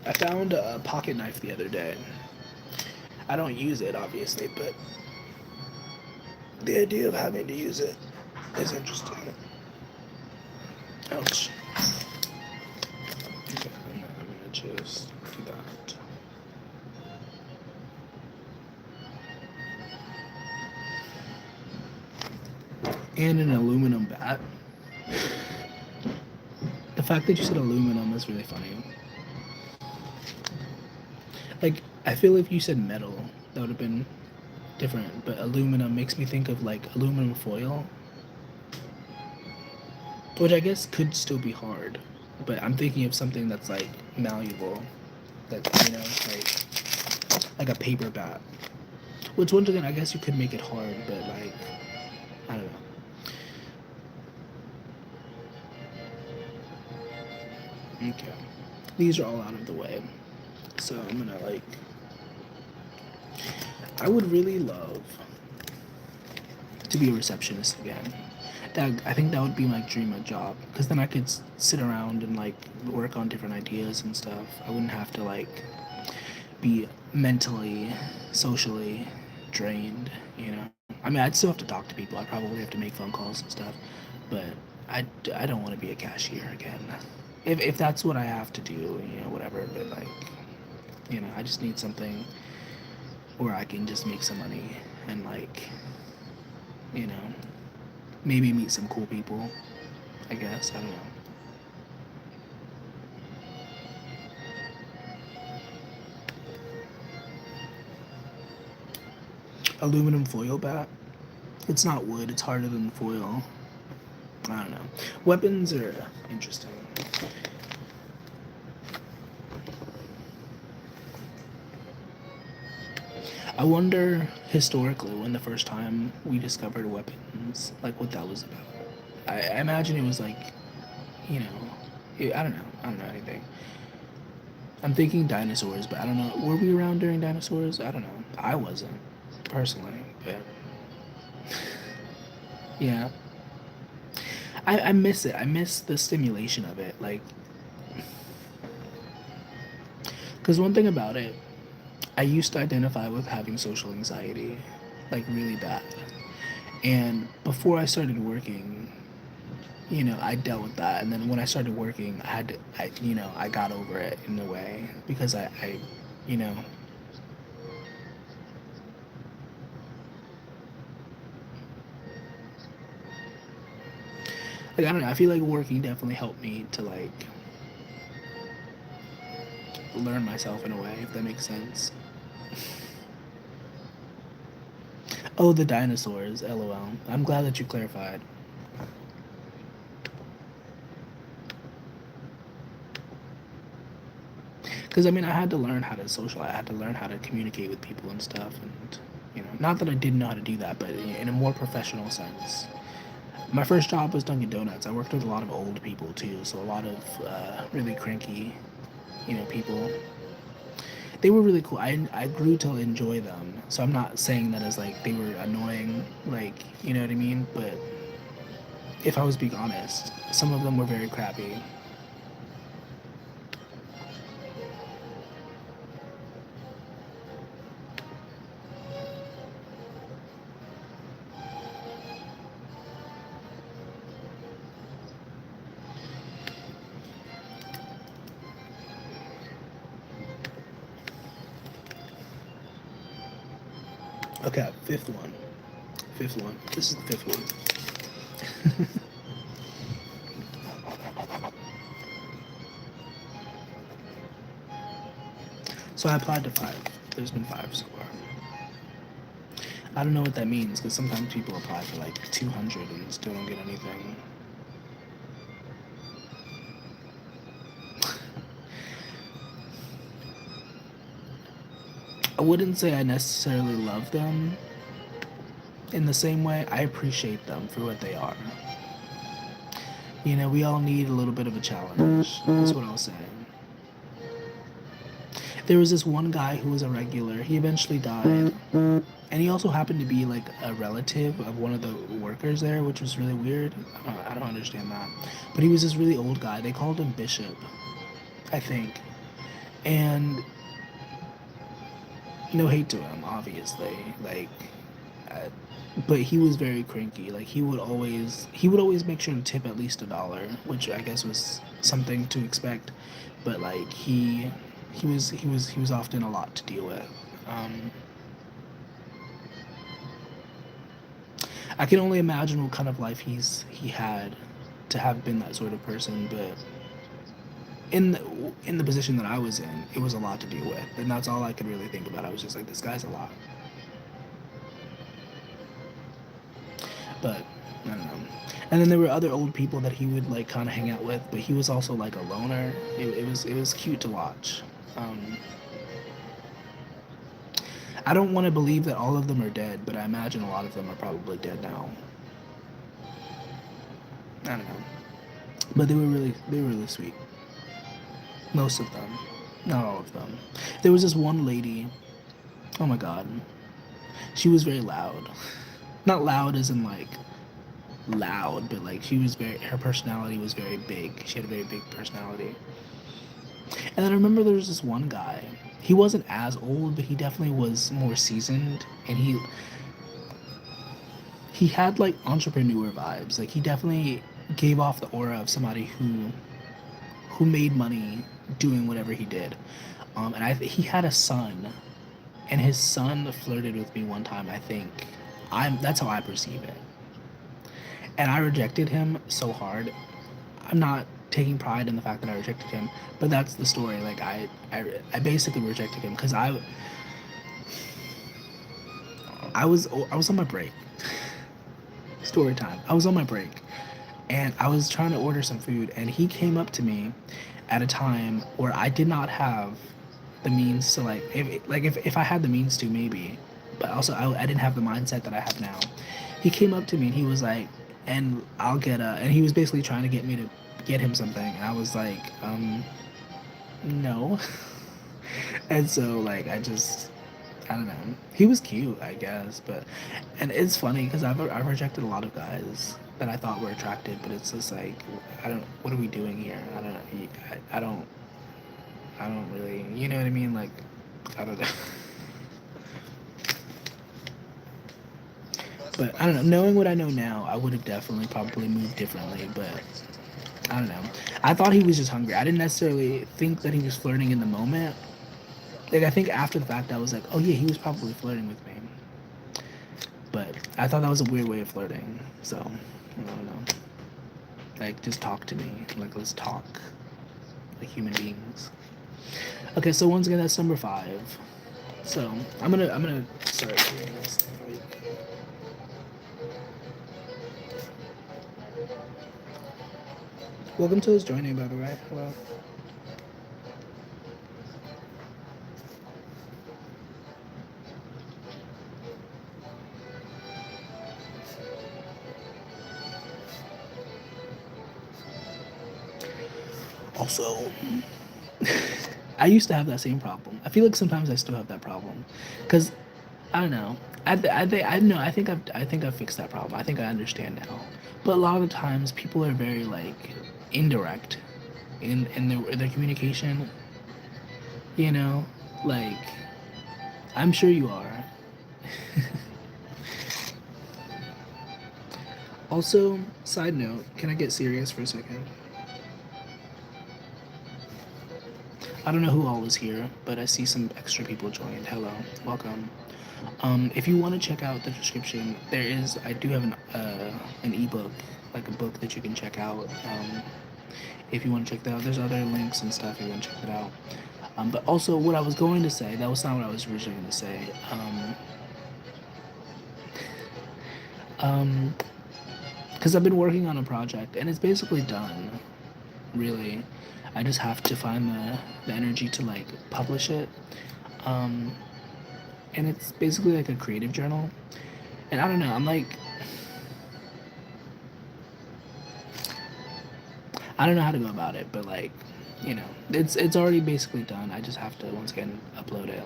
S1: I found a pocket knife the other day. I don't use it, obviously, but the idea of having to use it is interesting. Ouch. Okay, I'm gonna just do that. And an aluminum bat. The fact that you said aluminum is really funny. Like, I feel if you said metal, that would have been different. But aluminum makes me think of like aluminum foil, which I guess could still be hard. But I'm thinking of something that's like malleable, that you know, like a paper bat. Which once again, I guess you could make it hard, but like I don't know. Okay, these are all out of the way, so I'm gonna like. I would really love to be a receptionist again. That I think that would be my dream job because then I could sit around and like work on different ideas and stuff. I wouldn't have to like be mentally, socially drained. You know, I mean, I'd still have to talk to people. I'd probably have to make phone calls and stuff, but I don't want to be a cashier again. If that's what I have to do, you know, whatever. But like, you know, I just need something where I can just make some money and like, you know, maybe meet some cool people. I guess I don't know. Aluminum foil bat. It's not wood. It's harder than foil. I don't know. Weapons are interesting. I wonder historically when the first time we discovered weapons, like what that was about. I imagine it was like, you know, I don't know. I don't know anything. I'm thinking dinosaurs, but I don't know. Were we around during dinosaurs? I don't know. I wasn't, personally, but yeah. I miss it. I miss the stimulation of it. Like, because one thing about it, I used to identify with having social anxiety, like really bad. And before I started working, you know, I dealt with that. And then when I started working, you know, I got over it in a way because you know, like, I don't know. I feel like working definitely helped me to like learn myself in a way, if that makes sense. Oh, the dinosaurs, lol. I'm glad that you clarified. Because I mean, I had to learn how to socialize. I had to learn how to communicate with people and stuff. And you know, not that I didn't know how to do that, but in a more professional sense. My first job was Dunkin' Donuts. I worked with a lot of old people too, so a lot of really cranky, you know, people. They were really cool. I grew to enjoy them. So I'm not saying that as like they were annoying, like you know what I mean. But if I was being honest. Some of them were very crappy. Okay, fifth one. Fifth one. This is the fifth one. So I applied to 5. There's been 5 so far. I don't know what that means because sometimes people apply for like 200 and still don't get anything. I wouldn't say I necessarily love them in the same way. I appreciate them for what they are. You know, we all need a little bit of a challenge. That's what I was saying. There was this one guy who was a regular. He eventually died. And he also happened to be like a relative of one of the workers there, which was really weird. I don't understand that. But he was this really old guy. They called him Bishop, I think. And no hate to him, obviously. Like, but he was very cranky. Like he would always make sure to tip at least $1, which I guess was something to expect. But like he was often a lot to deal with. I can only imagine what kind of life he had to have been that sort of person, but in the position that I was in, it was a lot to deal with, and that's all I could really think about. I was just like, this guy's a lot. But I don't know. And then there were other old people that he would like kind of hang out with, but he was also like a loner. It was cute to watch. I don't want to believe that all of them are dead, but I imagine a lot of them are probably dead now. I don't know. But they were really sweet. Most of them. Not all of them. There was this one lady. Oh my god. She was very loud. Not loud as in like loud, but like her personality was very big. She had a very big personality. And then I remember there was this one guy. He wasn't as old, but he definitely was more seasoned, and he had like entrepreneur vibes. Like he definitely gave off the aura of somebody who made money doing whatever he did. And he had a son, and his son flirted with me one time. I think that's how I perceive it, and I rejected him so hard. I'm not taking pride in the fact that I rejected him, but that's the story. Like I basically rejected him because I was on my break. Story time. I was on my break, and I was trying to order some food, and he came up to me at a time where I did not have the means to if I had the means to maybe, but also I didn't have the mindset that I have now. He came up to me and he was like, and I'll get and he was basically trying to get me to get him something, and I was like, no. And so like I don't know. He was cute, I guess, and it's funny because I've rejected a lot of guys that I thought were attractive, but it's just like what are we doing here? I don't really, you know what I mean? Like, I don't know. But I don't know. Knowing what I know now, I would have definitely probably moved differently, but I don't know. I thought he was just hungry. I didn't necessarily think that he was flirting in the moment. Like, I think after the fact, I was like, oh yeah, he was probably flirting with me. But I thought that was a weird way of flirting. So, I don't know. Like, just talk to me. Like, let's talk like human beings. Okay, so once again, that's number 5. So, I'm gonna start doing this. Welcome to those joining, by the way. Hello. Also, I used to have that same problem. I feel like sometimes I still have that problem. Because I don't know. I think I've fixed that problem. I think I understand now. But a lot of times people are very like indirect in their communication. You know, like I'm sure you are. Also, side note, can I get serious for a second? I don't know who all is here, but I see some extra people joined. Hello, welcome. If you want to check out the description, I do have an ebook, like a book that you can check out. If you want to check that out, there's other links and stuff if you want to check that out. But also, what I was going to say, that was not what I was originally going to say. Because I've been working on a project and it's basically done, really. I just have to find the energy to like publish it. Um, and it's basically like a creative journal. And I don't know, I don't know how to go about it, but like, it's already basically done. I just have to once again upload it.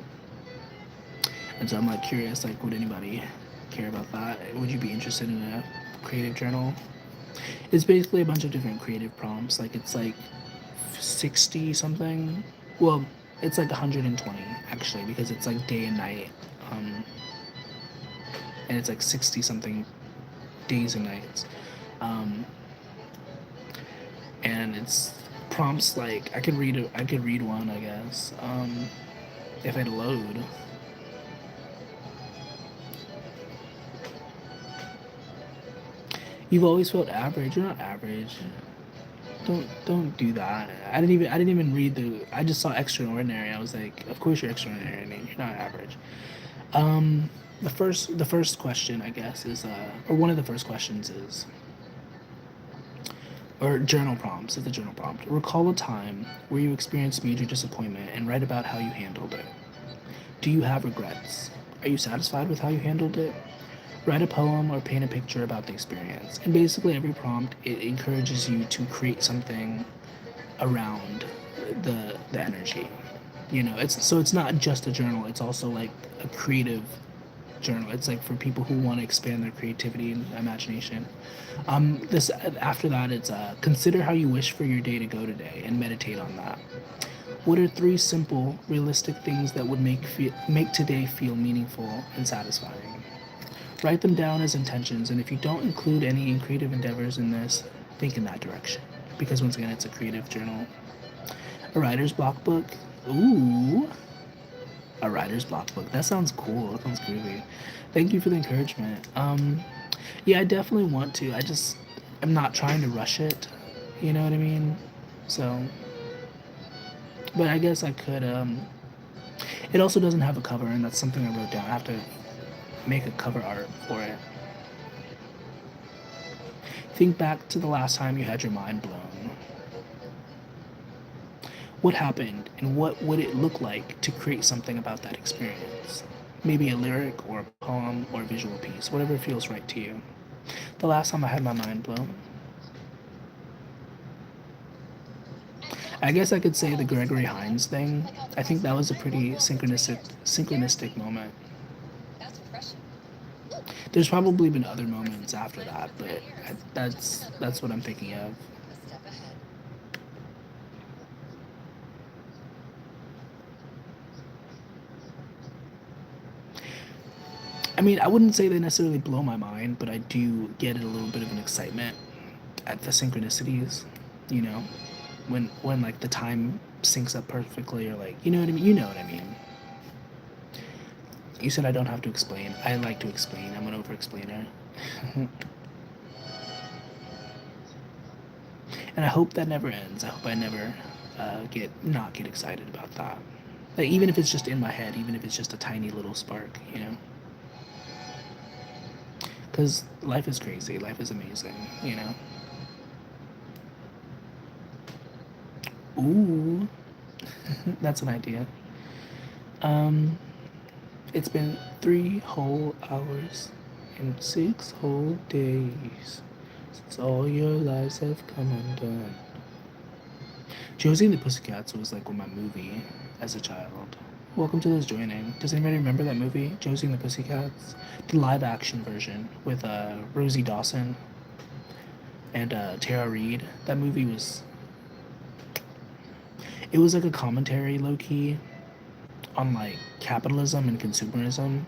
S1: And so I'm like curious, like, would anybody care about that? Would you be interested in a creative journal? It's basically a bunch of different creative prompts. Like it's like 60 something. Well, it's like 120 actually because it's like day and night. And it's like 60 something days and nights. Um, and it's prompts like I could read one, I guess. If I'd load. You've always felt average. You're not average. Don't do that. I didn't even read I just saw extraordinary. I was like, of course you're extraordinary. You're not average. Um, the first question I guess is or one of the first questions is or journal prompts. It's a journal prompt. Recall a time where you experienced major disappointment and write about how you handled it. Do you have regrets? Are you satisfied with how you handled it? Write a poem or paint a picture about the experience. And basically, every prompt it encourages you to create something around the energy. It's not just a journal. It's also like a creative journal. It's like for people who want to expand their creativity and imagination. This after that, it's consider how you wish for your day to go today and meditate on that. What are three simple, realistic things that would make today feel meaningful and satisfying? Write them down as intentions, and if you don't include any creative endeavors in this, think in that direction. Because once again, it's a creative journal. A writer's block book. Ooh, a writer's block book. That sounds cool. That sounds groovy. Thank you for the encouragement. Yeah, I definitely want to. I'm not trying to rush it. You know what I mean? So, but I guess I could. It also doesn't have a cover, and that's something I wrote down. I have to make a cover art for it. Think back to the last time you had your mind blown. What happened, and what would it look like to create something about that experience? Maybe a lyric, or a poem, or a visual piece, whatever feels right to you. The last time I had my mind blown. I guess I could say the Gregory Hines thing. I think that was a pretty synchronistic moment.
S5: That's refreshing.
S1: There's probably been other moments after that, but that's what I'm thinking of.
S5: A step ahead.
S1: I mean, I wouldn't say they necessarily blow my mind, but I do get a little bit of an excitement at the synchronicities, you know, when like the time syncs up perfectly, or like, you know what I mean? You know what I mean. You said I don't have to explain. I like to explain. I'm an over-explainer. And I hope that never ends. I hope I never get excited about that. Like, even if it's just in my head, even if it's just a tiny little spark, you know. Because life is crazy. Life is amazing, you know. Ooh, that's an idea. Um, it's been 3 whole hours and 6 whole days since all your lives have come undone. Josie and the Pussycats was like my movie as a child. Welcome to those joining. Does anybody remember that movie, Josie and the Pussycats? The live action version with Rosie Dawson and Tara Reid. That movie was. It was like a commentary, low key, on like capitalism and consumerism,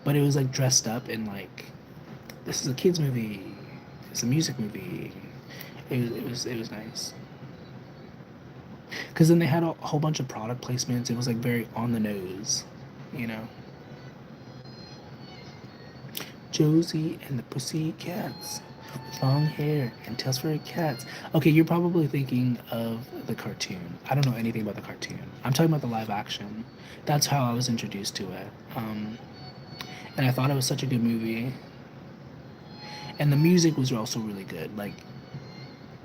S1: but it was like dressed up in like, this is a kids movie, it's a music movie. It was nice. Because then they had a whole bunch of product placements. It was like very on the nose, you know. Josie and the Pussycats with long hair and tails for cats. Okay, you're probably thinking of the cartoon. I don't know anything about the cartoon. I'm talking about the live action. That's how I was introduced to it. And I thought it was such a good movie. And the music was also really good. Like,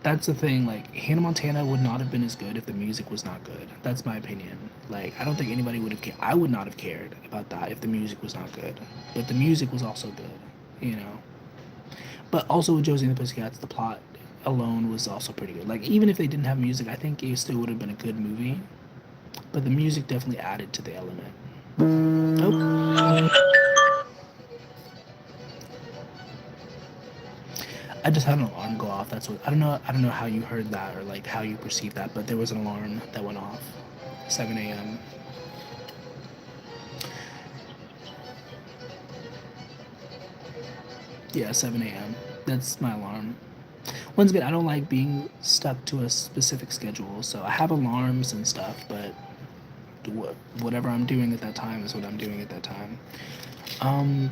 S1: that's the thing. Like, Hannah Montana would not have been as good if the music was not good. That's my opinion. Like, I don't think anybody would have cared. I would not have cared about that if the music was not good. But the music was also good, you know. But also with Josie and the Pussycats, the plot alone was also pretty good. Like, even if they didn't have music, I think it still would have been a good movie. But the music definitely added to the element. Oh. I just had an alarm go off. That's what I don't know. I don't know how you heard that or like how you perceived that, but there was an alarm that went off. 7 a.m. Yeah, 7 a.m. That's my alarm. Once again, I don't like being stuck to a specific schedule, so I have alarms and stuff, but whatever I'm doing at that time is what I'm doing at that time. Um,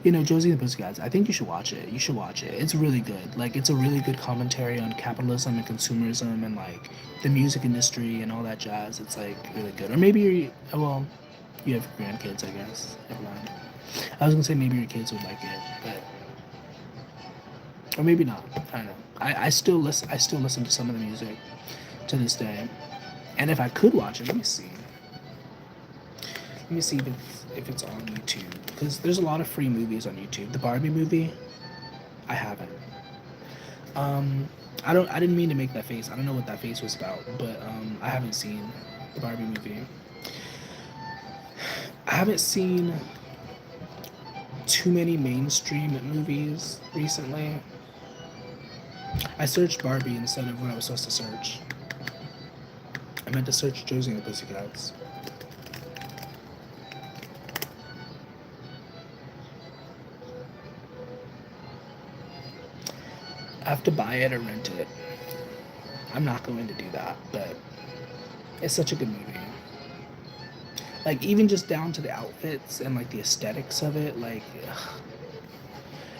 S1: you know, Josie and the Pussycats, I think you should watch it. You should watch it. It's really good. Like, it's a really good commentary on capitalism and consumerism and, like, the music industry and all that jazz. It's, like, really good. Or maybe well, you have grandkids, I guess. Never mind. I was gonna say maybe your kids would like it, but. Or maybe not. I don't know. I still listen to some of the music to this day. And if I could watch it, let me see. Let me see if it's on YouTube, because there's a lot of free movies on YouTube. The Barbie movie, I haven't. I didn't mean to make that face. I don't know what that face was about, but I haven't seen the Barbie movie. I haven't seen too many mainstream movies recently. I searched Barbie instead of what I was supposed to search. I meant to search Josie and the Pussycats. I have to buy it or rent it. I'm not going to do that, but it's such a good movie. Like, even just down to the outfits and like the aesthetics of it, like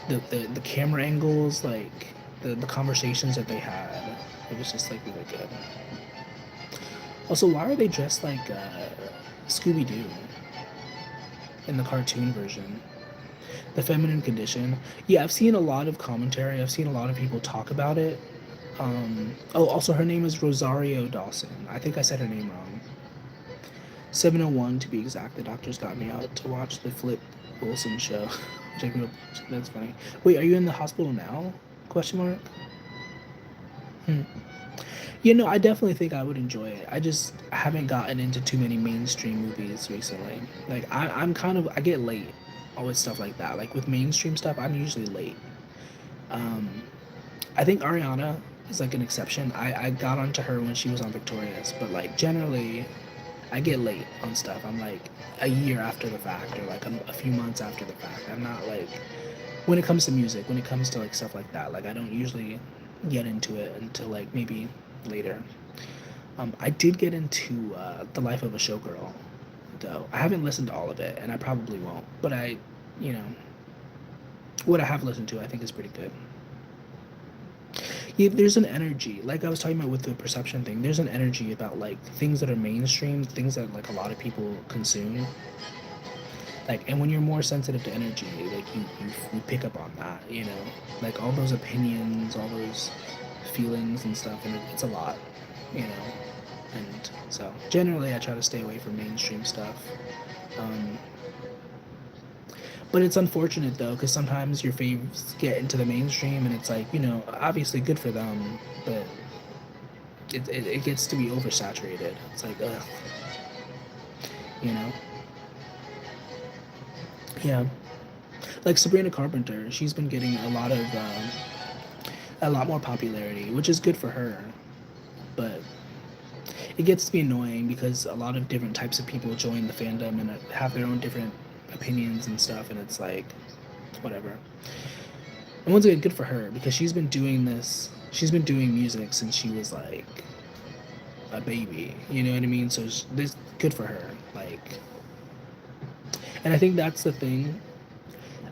S1: the camera angles, like the conversations that they had, it was just like really good. Also, why are they dressed like Scooby-Doo in the cartoon version? The feminine condition. Yeah, I've seen a lot of commentary. I've seen a lot of people talk about it. Also, her name is Rosario Dawson. I think I said her name wrong. 7:01 to be exact. The doctors got me out to watch the Flip Wilson show. That's funny. Wait, are you in the hospital now? Question mark. You know, I definitely think I would enjoy it. I just haven't gotten into too many mainstream movies recently. Like, I get late with stuff like that. Like, with mainstream stuff, I'm usually late. I think Ariana is like an exception. I got onto her when she was on Victorious, but like generally, I get late on stuff. I'm like a year after the fact, or like a few months after the fact. I'm not like, when it comes to music, when it comes to like stuff like that, like I don't usually get into it until like maybe later. I did get into The Life of a Showgirl, though. I haven't listened to all of it, and I probably won't. But you know, what I have listened to, I think is pretty good. Yeah, there's an energy, like I was talking about with the perception thing. There's an energy about like things that are mainstream, things that like a lot of people consume. Like, and when you're more sensitive to energy, like you pick up on that, you know, like all those opinions, all those feelings and stuff, and it's a lot, you know. And so generally, I try to stay away from mainstream stuff. But it's unfortunate though, because sometimes your faves get into the mainstream, and it's like, you know, obviously good for them, but it gets to be oversaturated. It's like, ugh, you know? Yeah. Like Sabrina Carpenter, she's been getting a lot more popularity, which is good for her. But it gets to be annoying because a lot of different types of people join the fandom and have their own different opinions and stuff, and it's like, whatever. And once again, good for her because she's been doing this. She's been doing music since she was like a baby. You know what I mean? So this good for her. Like, and I think that's the thing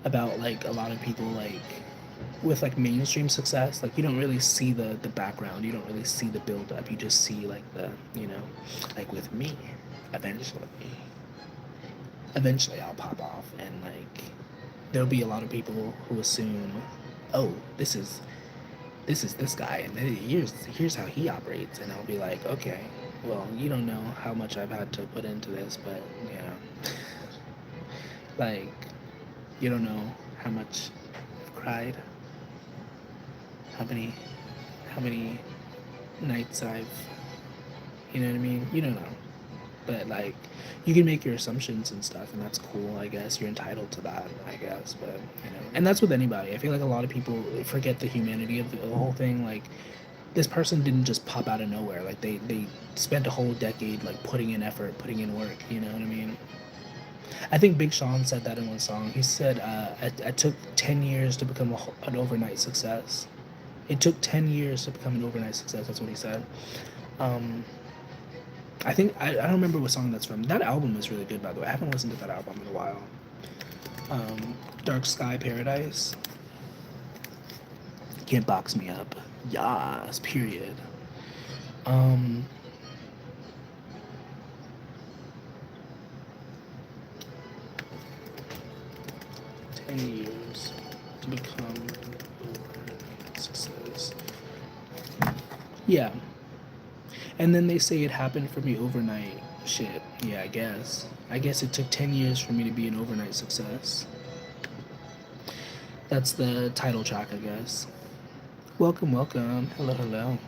S1: about like a lot of people like with like mainstream success. Like you don't really see the background. You don't really see the build up. You just see like the like with me, eventually. Eventually, I'll pop off and like there'll be a lot of people who assume, oh, this guy, and here's how he operates, and I'll be like, okay, well, you don't know how much I've had to put into this, but yeah, like, you don't know how much I've cried, how many nights I've, you know what I mean? You don't know, but like, you can make your assumptions and stuff, and that's cool. I guess you're entitled to that, I guess, but and that's with anybody. I feel like a lot of people forget the humanity of the whole thing. Like, this person didn't just pop out of nowhere. Like they spent a whole decade like putting in effort, putting in work. You know what I mean? I think Big Sean said that in one song. He said, "I took 10 years to become an overnight success. It took 10 years to become an overnight success." That's what he said. Um, I think I don't remember what song that's from. That album is really good, by the way. I haven't listened to that album in a while. Dark Sky Paradise. Can't box me up. Yas. Period. Um, 10 years to become overnight success. Yeah. And then they say it happened for me overnight. Shit. Yeah, I guess. I guess it took 10 years for me to be an overnight success. That's the title track, I guess. Welcome, welcome. Hello, hello.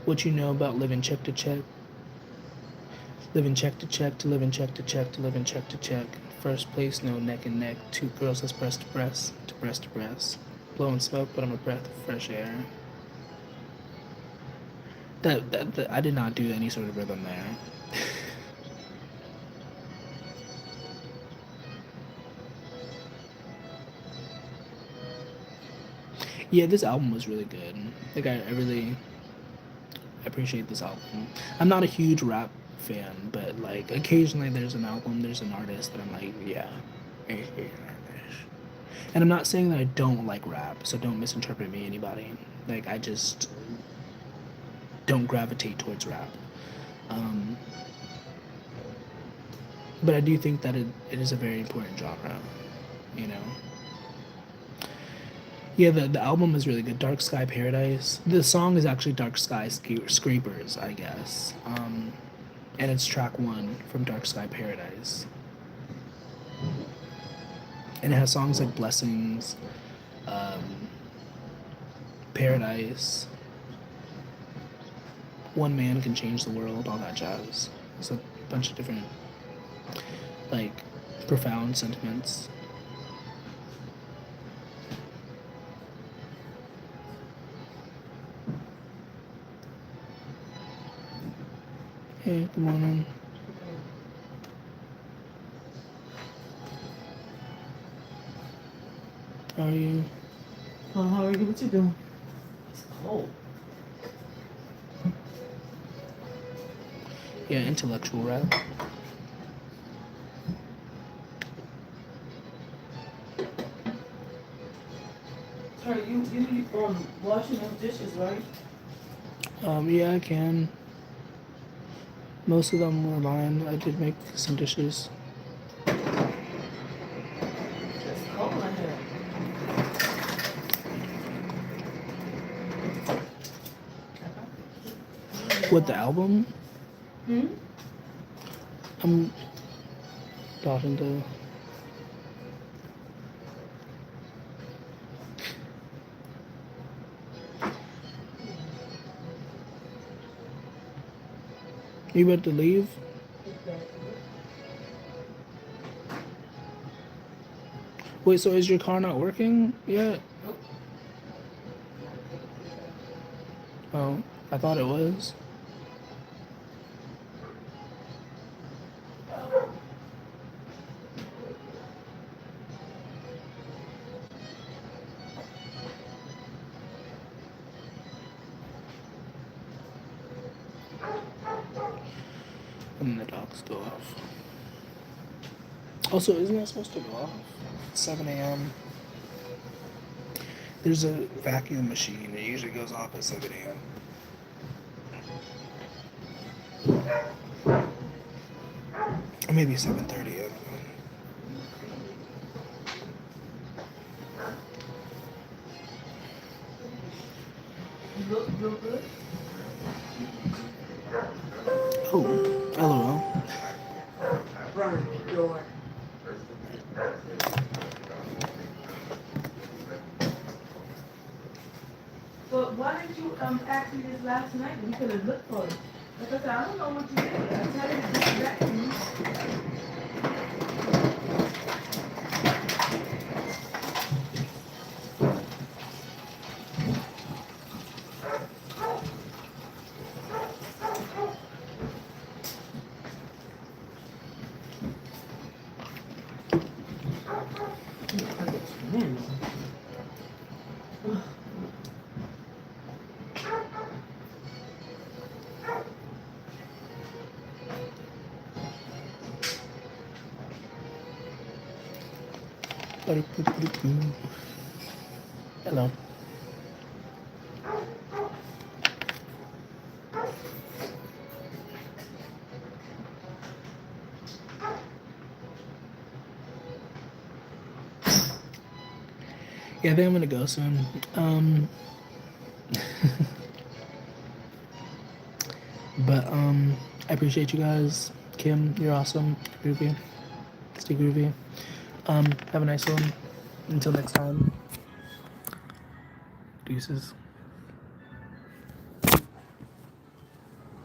S1: What you know about living check to check? Living check to check to living check to check to living check to check. First place, no neck and neck. Two girls that's breast to breast to breast to breast. Blowing smoke, but I'm a breath of fresh air. That I did not do any sort of rhythm there. Yeah, this album was really good. Like I really appreciate this album. I'm not a huge rap fan, but like occasionally there's an album, there's an artist that I'm like, yeah. And I'm not saying that I don't like rap, so don't misinterpret me, anybody. Like I just don't gravitate towards rap. Um, but I do think that it is a very important genre, you know. Yeah, the album is really good. Dark Sky Paradise. The song is actually Dark Sky Scrapers, I guess. And it's track 1 from Dark Sky Paradise. And it has songs like Blessings, Paradise, One Man Can Change the World, all that jazz. It's a bunch of different, like, profound sentiments. Hey, good morning. How are you?
S4: How are you? What you doing? It's cold.
S1: Yeah, intellectual rap.
S4: Sorry, you washing those dishes, right?
S1: Yeah, I can. Most of them were mine. I did make some dishes.
S4: It's cold in here.
S1: What, the album?
S4: Hmm?
S1: talking to. You about to leave? Wait, so is your car not working yet? Oh, I thought it was. And the dogs go off. Also, isn't it supposed to go off? 7 a.m. There's a vacuum machine. It usually goes off at 7 a.m. Or maybe 7:30. I don't know.
S4: You look real good.
S1: Oh, LOL.
S4: Run the door. But why didn't you ask me this last night? We could have looked for it. Like I said, I don't know what you did. I tell you to get back to me.
S1: Hello. Yeah, I think I'm gonna go soon. But I appreciate you guys. Kim, you're awesome. Groovy. Stay groovy. Have a nice one. Until next time. Deuces.